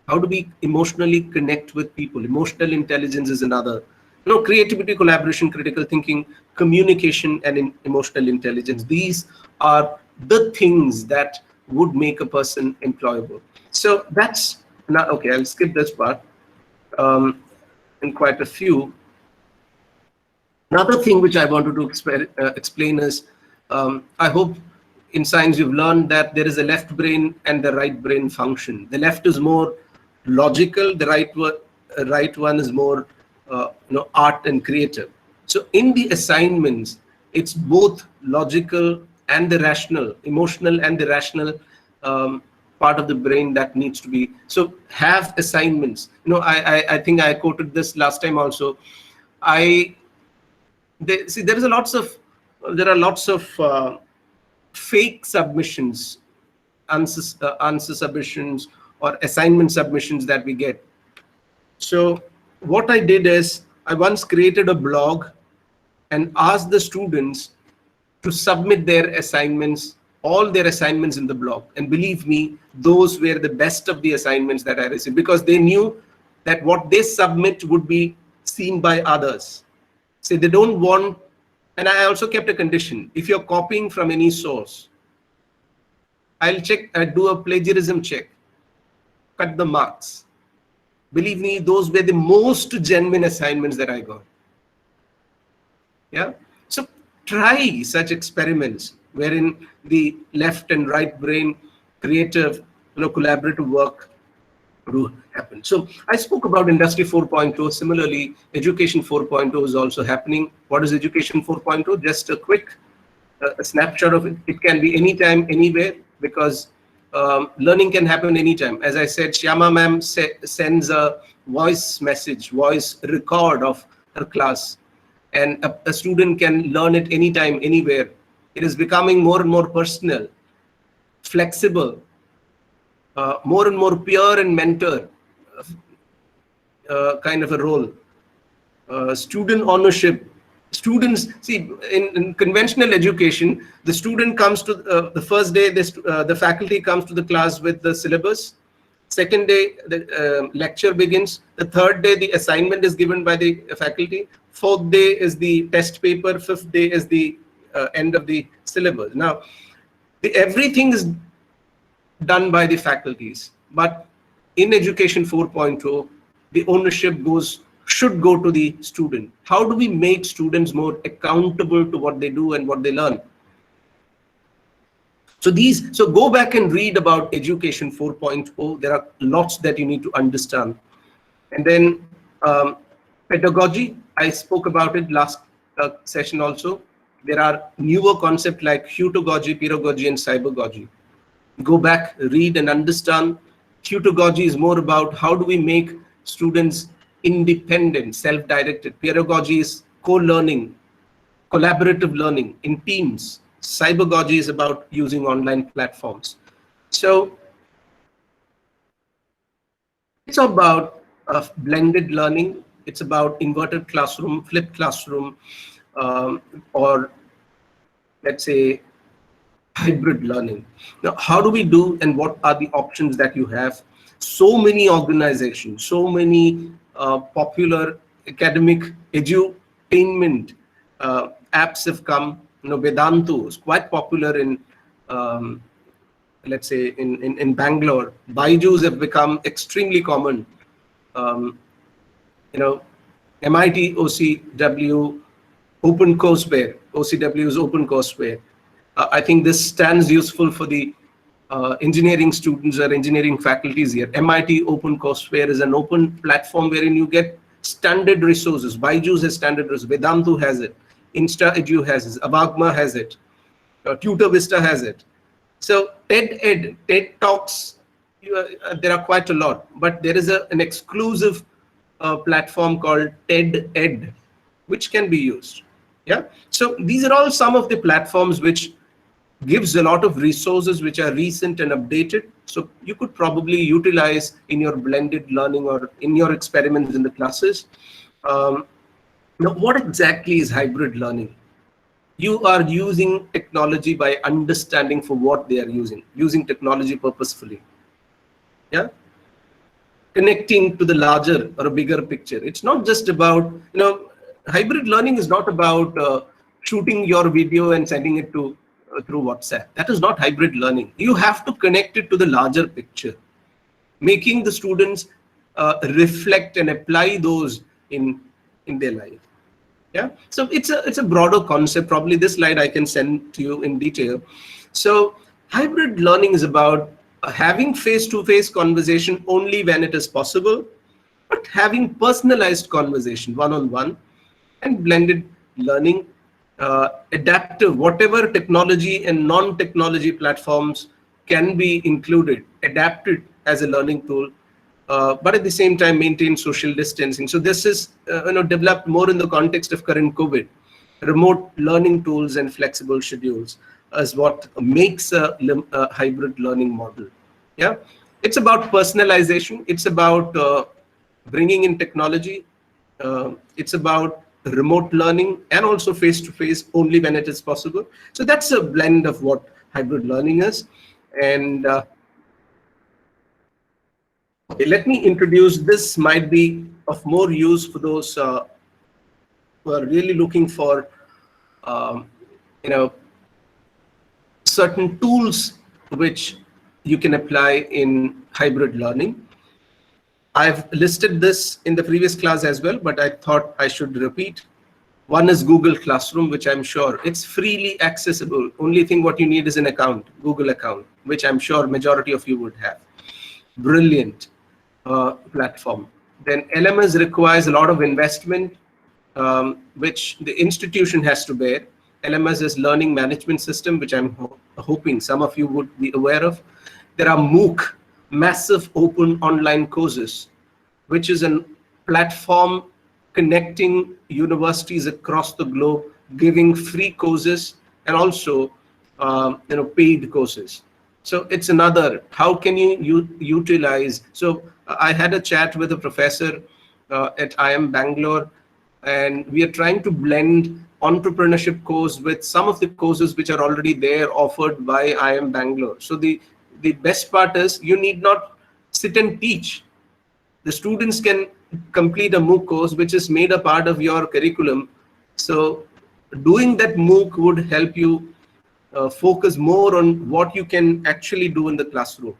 How do we emotionally connect with people? Emotional intelligence is another. Creativity, collaboration, critical thinking, communication, and emotional intelligence. These are the things that would make a person employable. So that's now, okay, I'll skip this part in quite a few. Another thing which I wanted to explain is, I hope in science you've learned that there is a left brain and the right brain function. The left is more logical, the right one is more art and creative. So in the assignments, it's both logical and the rational, emotional and the rational part of the brain that needs to be. So have assignments. I think I quoted this last time also. There are lots of fake submissions, answer submissions or assignment submissions that we get. So what I did is I once created a blog and asked the students to submit their assignments, all their assignments in the blog. And believe me, those were the best of the assignments that I received, because they knew that what they submit would be seen by others. So they don't want, and I also kept a condition: if you're copying from any source, I'll check, I'll do a plagiarism check, cut the marks. Believe me, those were the most genuine assignments that I got. Yeah. So try such experiments wherein the left and right brain creative, collaborative work do happen. So I spoke about Industry 4.0. Similarly, Education 4.0 is also happening. What is Education 4.0? Just a quick a snapshot of it. It can be anytime, anywhere, because learning can happen anytime. As I said, Shyama ma'am sends a voice message, voice record of her class, and a student can learn it anytime, anywhere. It is becoming more and more personal, flexible, more and more peer and mentor kind of a role. Student ownership. Students, see, in conventional education, the student comes to the first day, the faculty comes to the class with the syllabus. Second day, the lecture begins. The third day, the assignment is given by the faculty. Fourth day is the test paper. Fifth day is the end of the syllabus. Now, everything is done by the faculties. But in Education 4.0, the ownership should go to the student. How do we make students more accountable to what they do and what they learn? So go back and read about Education 4.0. There are lots that you need to understand. And then pedagogy, I spoke about it last session also. There are newer concepts like heutagogy, pedagogy, and cybergogy. Go back, read and understand. Heutagogy is more about how do we make students independent, self-directed. Pedagogy is co-learning, collaborative learning in teams. Cybergogy is about using online platforms. So it's about blended learning. It's about inverted classroom, flipped classroom, or let's say hybrid learning. Now, how do we do, and what are the options that you have? So many organizations, so many popular academic edutainment apps have come. Vedantu is quite popular in, let's say, in Bangalore. Byju's have become extremely common. MIT OCW, Open Courseware. OCW is Open Courseware. I think this stands useful for the engineering students or engineering faculties here. MIT Open Courseware is an open platform wherein you get standard resources. Byju's has standard resources. Vedantu has it. InstaEdu has it. Avagma has it. Tutor Vista has it. So TED Talks, there are quite a lot. But there is an exclusive platform called TED Ed, which can be used. Yeah. So these are all some of the platforms which gives a lot of resources which are recent and updated. So you could probably utilize in your blended learning or in your experiments in the classes. Now, what exactly is hybrid learning? You are using technology by understanding for what they are using technology purposefully. Yeah. Connecting to the larger or a bigger picture. It's not just about, hybrid learning is not about shooting your video and sending it to through WhatsApp. That is not hybrid learning. You have to connect it to the larger picture, making the students reflect and apply those in their life. Yeah. So it's a broader concept. Probably this slide I can send to you in detail. So hybrid learning is about having face-to-face conversation only when it is possible, but having personalized conversation one-on-one, and blended learning, adaptive, whatever technology and non-technology platforms can be included, adapted as a learning tool, but at the same time maintain social distancing. So this is developed more in the context of current COVID. Remote learning tools and flexible schedules is what makes a hybrid learning model. Yeah, it's about personalization. It's about bringing in technology. It's about remote learning and also face-to-face only when it is possible. So that's a blend of what hybrid learning is. And okay, let me introduce, this might be of more use for those who are really looking for certain tools which you can apply in hybrid learning. I've listed this in the previous class as well, but I thought I should repeat. One is Google Classroom, which I'm sure it's freely accessible. Only thing what you need is an account, Google account, which I'm sure majority of you would have. Brilliant platform. Then LMS requires a lot of investment, which the institution has to bear. LMS is Learning Management System, which I'm hoping some of you would be aware of. There are MOOC, Massive Open Online Courses, which is a platform connecting universities across the globe, giving free courses and also paid courses. So it's another, how can you utilize? So I had a chat with a professor at IIM Bangalore, and we are trying to blend entrepreneurship course with some of the courses which are already there offered by IIM Bangalore. So the best part is you need not sit and teach. The students can complete a MOOC course which is made a part of your curriculum. So doing that MOOC would help you focus more on what you can actually do in the classroom.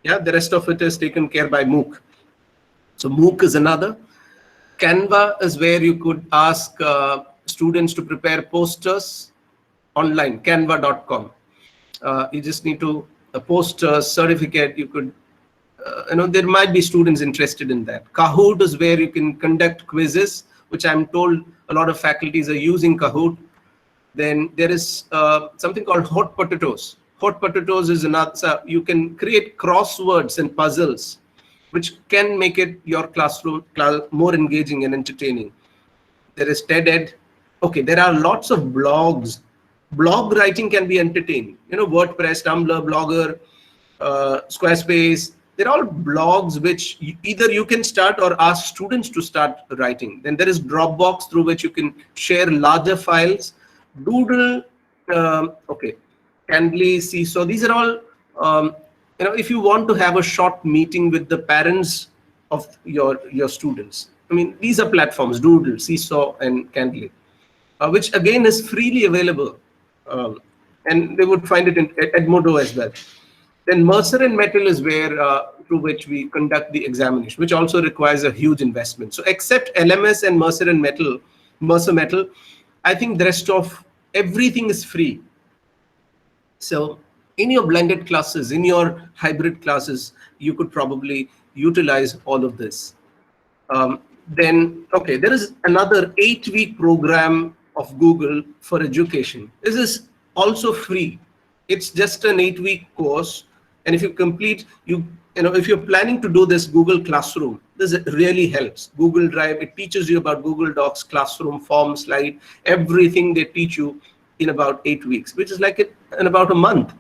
Yeah, the rest of it is taken care by MOOC. So MOOC is another. Canva is where you could ask students to prepare posters online, canva.com. You just need to post a certificate. You could, there might be students interested in that. Kahoot is where you can conduct quizzes, which I'm told a lot of faculties are using Kahoot. Then there is something called Hot Potatoes. Hot Potatoes is another, so you can create crosswords and puzzles, which can make it your classroom more engaging and entertaining. There is TED-Ed. Okay, there are lots of blogs. Blog writing can be entertaining. WordPress, Tumblr, Blogger, Squarespace. They're all blogs which either you can start or ask students to start writing. Then there is Dropbox, through which you can share larger files. Doodle, okay, Candly, Seesaw. These are all, if you want to have a short meeting with the parents of your students. I mean, these are platforms, Doodle, Seesaw, and Candly, which again is freely available. And they would find it in Edmodo as well. Then Mercer and Metal is where through which we conduct the examination, which also requires a huge investment. So except LMS and Mercer Metal, I think the rest of everything is free. So in your blended classes, in your hybrid classes, you could probably utilize all of this. Then, okay, there is another 8-week program of Google for education. This is also free. It's just an 8-week course. And if you complete, if you're planning to do this Google Classroom, this really helps. Google Drive, it teaches you about Google Docs, Classroom, Form, Slide, everything they teach you in about 8 weeks, which is like in about a month.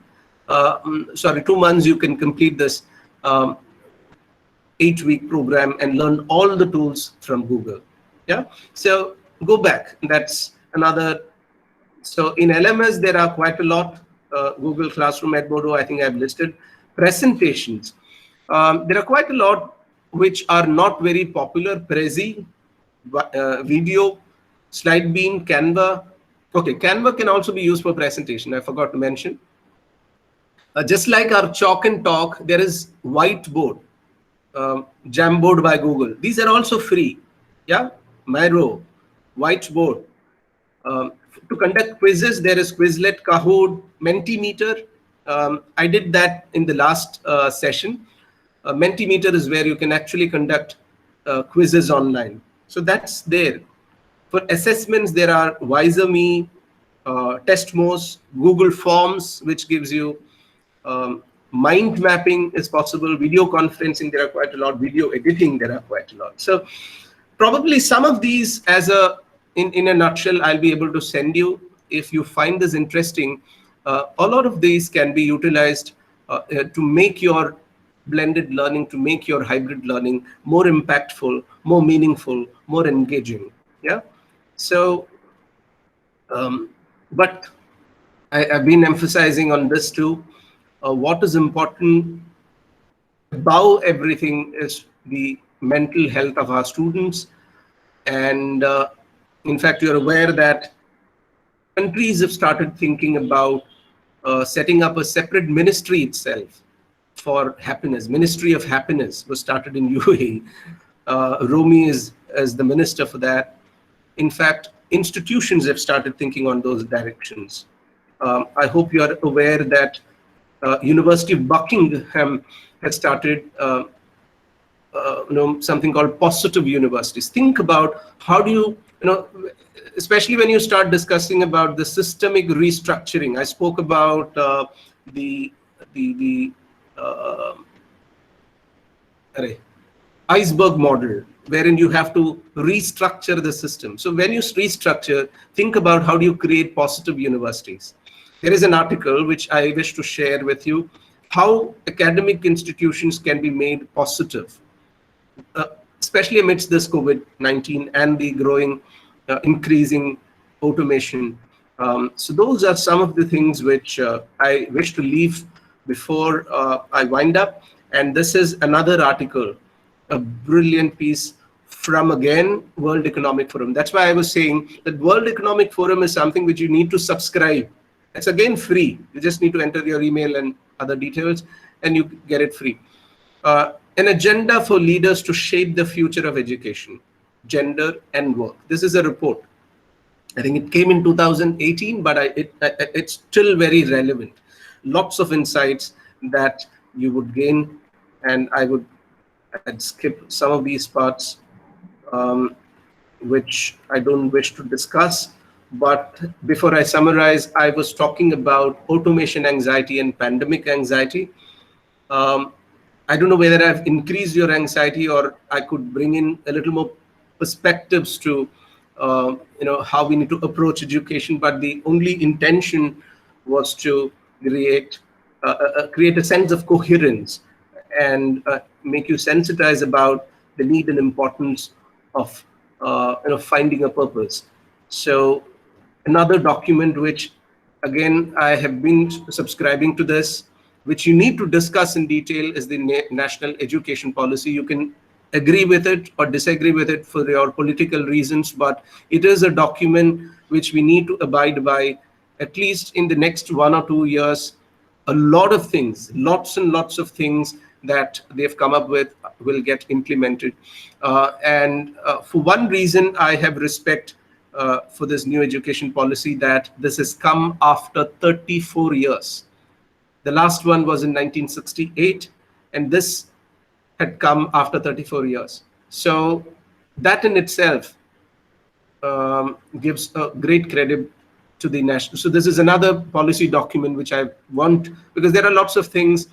2 months, you can complete this 8-week program and learn all the tools from Google. Yeah. So go back. That's another. So in LMS, there are quite a lot. Google Classroom, Edmodo, I think I've listed. Presentations. There are quite a lot which are not very popular. Prezi, Video, SlideBeam, Canva. Okay, Canva can also be used for presentation. I forgot to mention. Just like our Chalk and Talk, there is Whiteboard, Jamboard by Google. These are also free. Yeah, Miro, Whiteboard. To conduct quizzes, there is Quizlet, Kahoot, Mentimeter. I did that in the last session. Mentimeter is where you can actually conduct quizzes online. So that's there. For assessments, there are Wiser.me, Testmos, Google Forms, which gives you mind mapping is possible. Video conferencing, there are quite a lot. Video editing, there are quite a lot. So probably some of these in a nutshell, I'll be able to send you. If you find this interesting, a lot of these can be utilized to make your blended learning, to make your hybrid learning more impactful, more meaningful, more engaging. Yeah. So, but I've been emphasizing on this too. What is important above everything is the mental health of our students. And in fact, you're aware that countries have started thinking about setting up a separate ministry itself for happiness. Ministry of Happiness was started in UAE. Romi is as the minister for that. In fact, institutions have started thinking on those directions. I hope you are aware that University of Buckingham has started something called positive universities. Think about how do you, especially when you start discussing about the systemic restructuring. I spoke about the iceberg model, wherein you have to restructure the system. So when you restructure, think about how do you create positive universities. There is an article which I wish to share with you, how academic institutions can be made positive, especially amidst this COVID-19 and the growing, increasing automation. So those are some of the things which I wish to leave before I wind up. And this is another article, a brilliant piece from, again, World Economic Forum. That's why I was saying that World Economic Forum is something which you need to subscribe. It's again free. You just need to enter your email and other details and you get it free. An agenda for leaders to shape the future of education, gender and work. This is a report. I think it came in 2018, but it's still very relevant. Lots of insights that you would gain, and I'd skip some of these parts, which I don't wish to discuss. But before I summarize, I was talking about automation anxiety and pandemic anxiety. I don't know whether I've increased your anxiety or I could bring in a little more perspectives to how we need to approach education, but the only intention was to create a sense of coherence and make you sensitize about the need and importance of finding a purpose. So another document which, again, I have been subscribing to this, which you need to discuss in detail, is the National Education Policy. You can agree with it or disagree with it for your political reasons, but it is a document which we need to abide by, at least in the next 1 or 2 years. A lot of things, lots and lots of things that they've come up with will get implemented. And for one reason, I have respect for this new education policy, that this has come after 34 years. The last one was in 1968, and this had come after 34 years. So that in itself gives a great credit to the national. So this is another policy document which I want, because there are lots of things,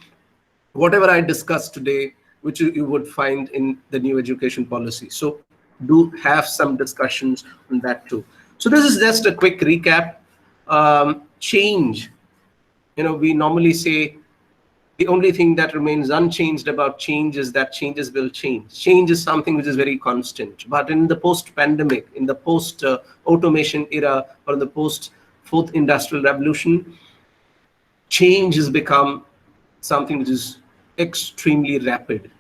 whatever I discussed today, which you would find in the new education policy. So do have some discussions on that too. So this is just a quick recap. Change. We normally say the only thing that remains unchanged about change is that changes will change. Change is something which is very constant. But in the post-pandemic, in the post-automation era, or the post-fourth industrial revolution, change has become something which is extremely rapid.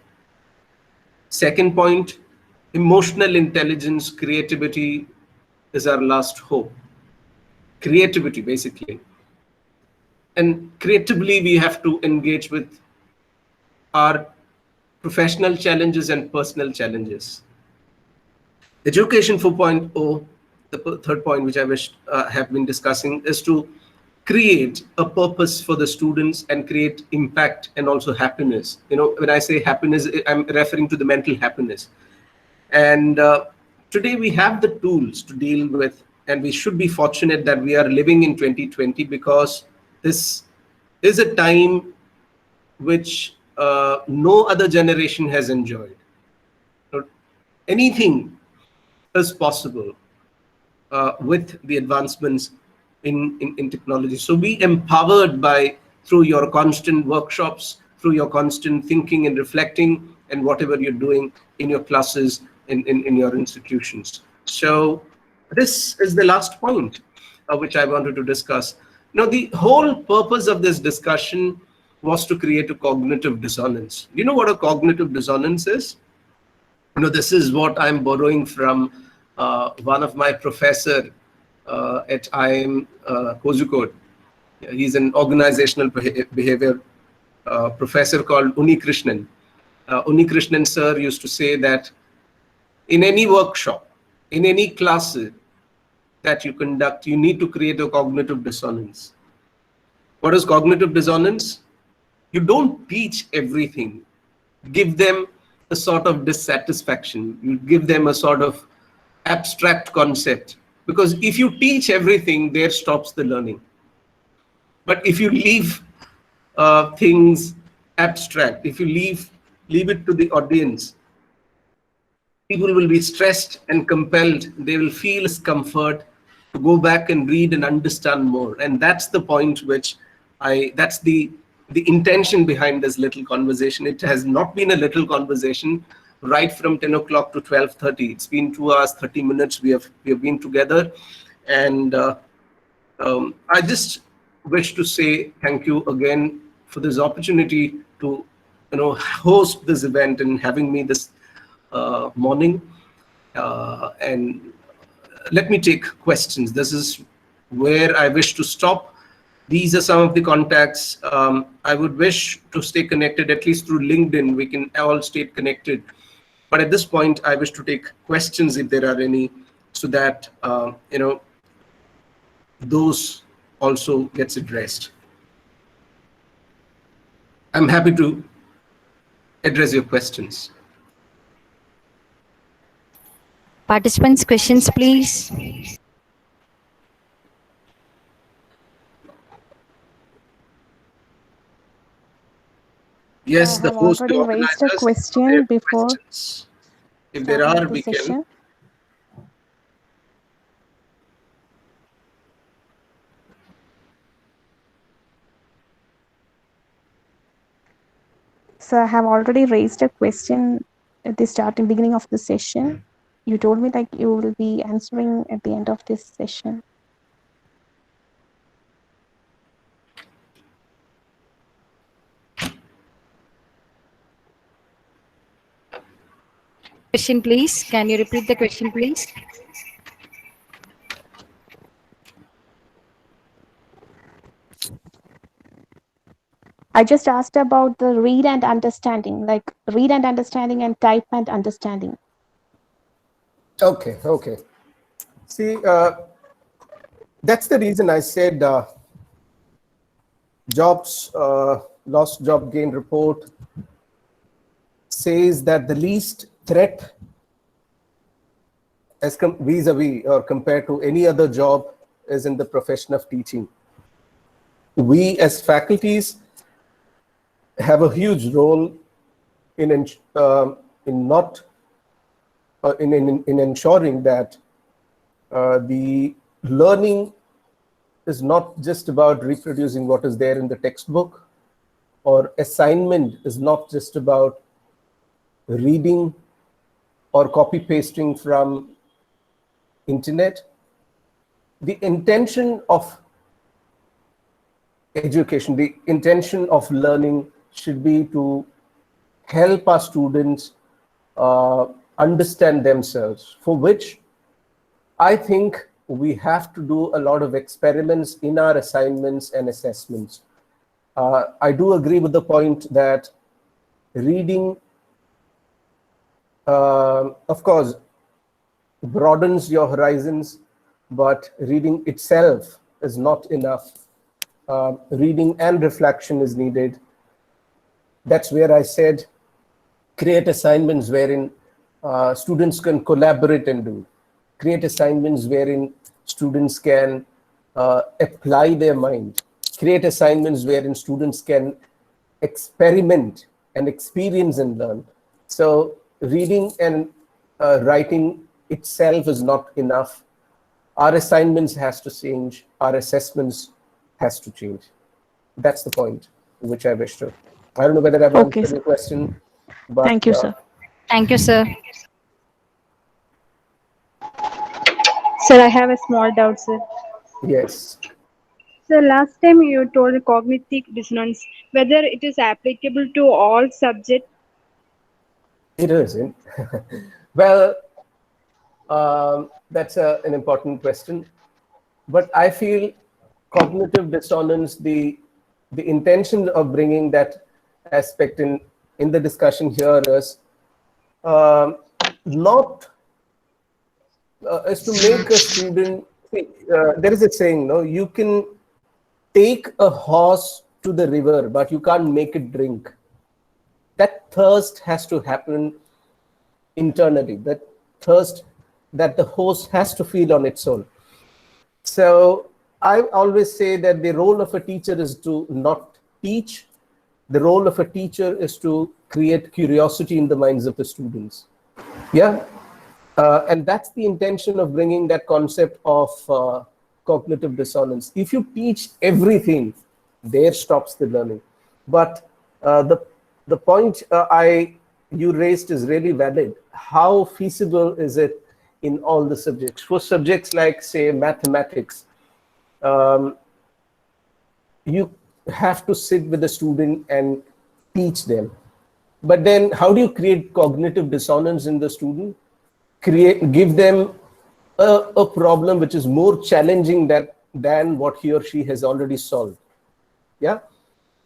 Second point, emotional intelligence, creativity is our last hope. Creativity, basically. And creatively, we have to engage with our professional challenges and personal challenges. Education 4.0, the third point which I wish have been discussing, is to create a purpose for the students and create impact and also happiness. When I say happiness, I'm referring to the mental happiness. And today we have the tools to deal with, and we should be fortunate that we are living in 2020, because this is a time which no other generation has enjoyed. Anything is possible with the advancements in technology. So be empowered through your constant workshops, through your constant thinking and reflecting, and whatever you're doing in your classes, in your institutions. So This is the last point which I wanted to discuss. Now, the whole purpose of this discussion was to create a cognitive dissonance. You know what a cognitive dissonance is? This is what I'm borrowing from one of my professor at IIM Kozhikode. He's an organizational behavior professor called Unikrishnan. Unikrishnan sir used to say that in any workshop, in any classes that you conduct, you need to create a cognitive dissonance. What is cognitive dissonance? You don't teach everything. Give them a sort of dissatisfaction. You give them a sort of abstract concept. Because if you teach everything, there stops the learning. But if you leave things abstract, if you leave it to the audience, people will be stressed and compelled. They will feel discomfort to go back and read and understand more. And that's the point which that's the intention behind this little conversation. It has not been a little conversation right from 10 o'clock to 12:30. It's been 2 hours, 30 minutes. We have been together. And I just wish to say thank you again for this opportunity to host this event and having me this morning. And let me take questions. This is where I wish to stop. These are some of the contacts. I would wish to stay connected, at least through LinkedIn. We can all stay connected. But at this point, I wish to take questions if there are any, so that those also gets addressed. I'm happy to address your questions. Participants, questions, please. Yes, I the have host, the already raised a organizers, question their before questions. If there starting are, the we can. session. So I have already raised a question at the beginning of the session. You told me like you will be answering at the end of this session. Question, please. Can you repeat the question, please? I just asked about the read and understanding, like read and understanding and type and understanding. Okay. See, that's the reason I said jobs, lost job gain report says that the least threat as vis-a-vis or compared to any other job is in the profession of teaching. We as faculties have a huge role in ensuring that the learning is not just about reproducing what is there in the textbook, or assignment is not just about reading or copy pasting from internet. The intention of education, the intention of learning should be to help our students understand themselves, for which I think we have to do a lot of experiments in our assignments and assessments. I do agree with the point that reading, of course, broadens your horizons, but reading itself is not enough. Reading and reflection is needed. That's where I said create assignments wherein students can collaborate and do. Create assignments wherein students can apply their mind. Create assignments wherein students can experiment and experience and learn. So reading and writing itself is not enough. Our assignments has to change. Our assessments has to change. That's the point which I wish to. I don't know whether I've Okay, answered sir. your question, but Thank you, sir. Thank you, sir. Sir, I have a small doubt, sir. Yes, So last time you told cognitive dissonance, whether it is applicable to all subjects. it isn't. Well, that's an important question. But I feel cognitive dissonance, the intention of bringing that aspect in the discussion here is not is to make a student. See, there is a saying, no, you can take a horse to the river, but you can't make it drink. That thirst has to happen internally. That thirst that the horse has to feel on its own. So I always say that the role of a teacher is to not teach. The role of a teacher is to create curiosity in the minds of the students. Yeah. And that's the intention of bringing that concept of cognitive dissonance. If you teach everything, there stops the learning. But the point you raised is really valid. How feasible is it in all the subjects? For subjects like, say, mathematics, you have to sit with the student and teach them. But then how do you create cognitive dissonance in the student? Give them a problem which is more challenging than what he or she has already solved. Yeah,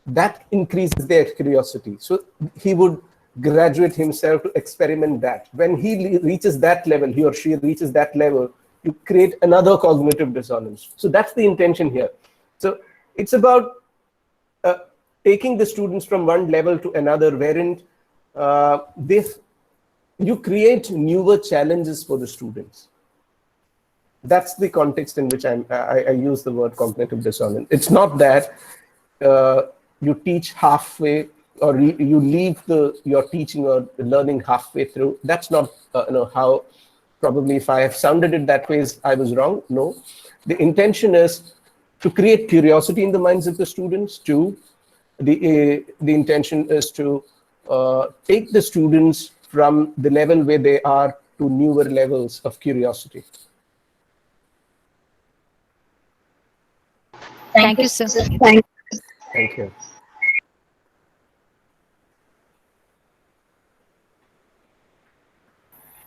that increases their curiosity. So he would graduate himself to experiment that. When he reaches that level, he or she reaches that level, you create another cognitive dissonance. So that's the intention here. So it's about taking the students from one level to another, wherein you create newer challenges for the students. That's the context in which I use the word cognitive dissonance. It's not that you teach halfway or you leave your teaching or learning halfway through. That's not how. Probably if I have sounded it that way, I was wrong. No, the intention is to create curiosity in the minds of the students. Two, the intention is to take the students from the level where they are to newer levels of curiosity. Thank you, sir. Thank you.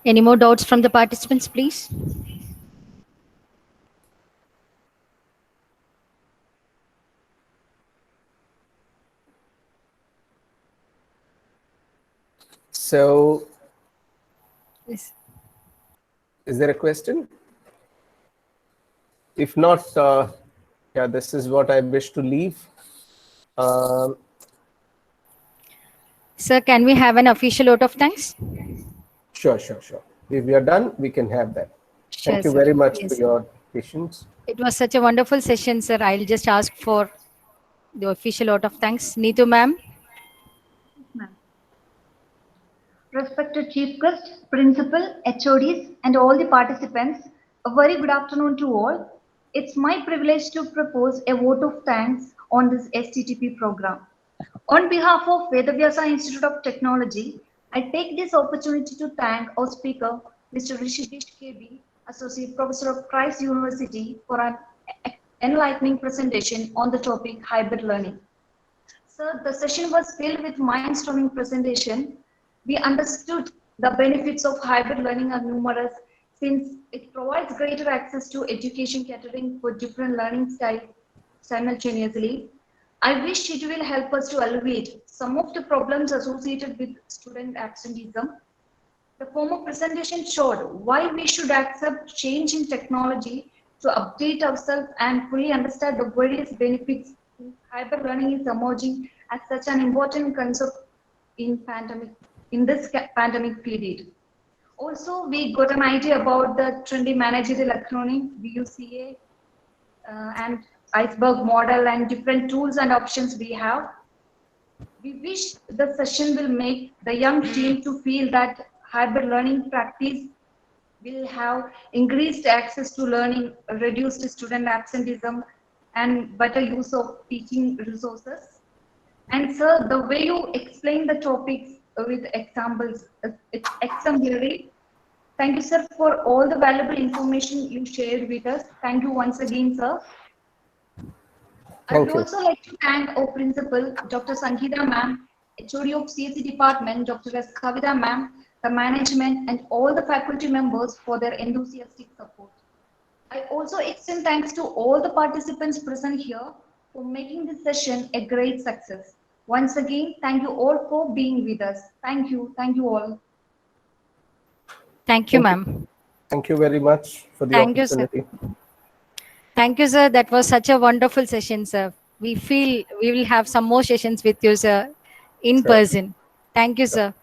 Any more doubts from the participants, please? So, Yes. is there a question? If not, yeah, this is what I wish to leave. Sir, can we have an official vote of thanks? Sure. If we are done, we can have that. Sure, Thank you sir. very much Yes. for your patience. It was such a wonderful session, sir. I'll just ask for the official vote of thanks. Neetu ma'am. Respected Chief Guest, Principal, HODs, and all the participants, a very good afternoon to all. It's my privilege to propose a vote of thanks on this STTP program. On behalf of Vyasa Institute of Technology, I take this opportunity to thank our speaker, Mr. Rishikesh KB, Associate Professor of Christ University, for an enlightening presentation on the topic hybrid learning. Sir, the session was filled with mind-storming presentation. We understood the benefits of hybrid learning are numerous since it provides greater access to education catering for different learning styles simultaneously. I wish it will help us to alleviate some of the problems associated with student absenteeism. The former presentation showed why we should accept change in technology to update ourselves and fully understand the various benefits hybrid learning is emerging as such an important concept in this pandemic period. Also, we got an idea about the trendy managerial acronym VUCA and iceberg model and different tools and options we have. We wish the session will make the young team to feel that hybrid learning practice will have increased access to learning, reduced student absenteeism, and better use of teaching resources. And sir, the way you explain the topics with examples, it's exemplary. Thank you, sir, for all the valuable information you shared with us. Thank you once again, sir. I would Thank you. also like to thank our principal, Dr. Sangeeta ma'am, HOD of CSE department, Dr. S. Kavita ma'am, the management, and all the faculty members for their enthusiastic support. I also extend thanks to all the participants present here for making this session a great success. Once again, thank you all for being with us. Thank you. Thank you all. Thank you, Thank you. ma'am. Thank you very much for the Thank you, sir. opportunity. Thank you, sir. That was such a wonderful session, sir. We feel we will have some more sessions with you, sir, in Sure. person. Thank you, Sure. sir.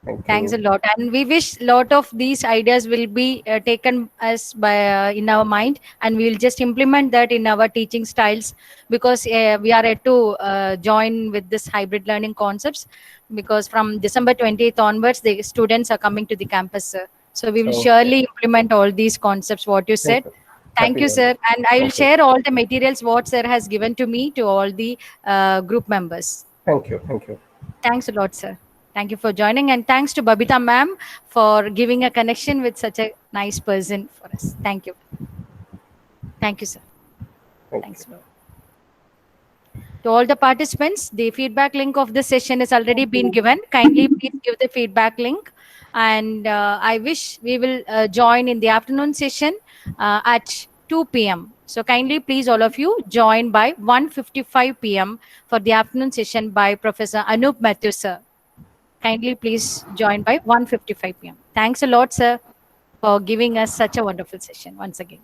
Thank Thanks a you. lot, and we wish lot of these ideas will be taken as by in our mind, and we will just implement that in our teaching styles, because we are yet to join with this hybrid learning concepts, because from December 20th onwards the students are coming to the campus, sir. So we will Okay. surely implement all these concepts what you Thank said. you. Thank Happy you, sir, learning. and I will Thank you. share all the materials what sir has given to me to all the group members. Thank you. Thank you. Thanks a lot, sir. Thank you for joining, and thanks to Babita ma'am for giving a connection with such a nice person for us. Thank you. Thank you, sir. Thank you. Thanks a lot. To all the participants, the feedback link of this session has already been given. Kindly please give the feedback link. And I wish we will join in the afternoon session at 2 p.m. So kindly please all of you join by 1:55 p.m. for the afternoon session by Professor Anup Mathew, sir. Kindly please join by 1:55 p.m. Thanks a lot, sir, for giving us such a wonderful session once again.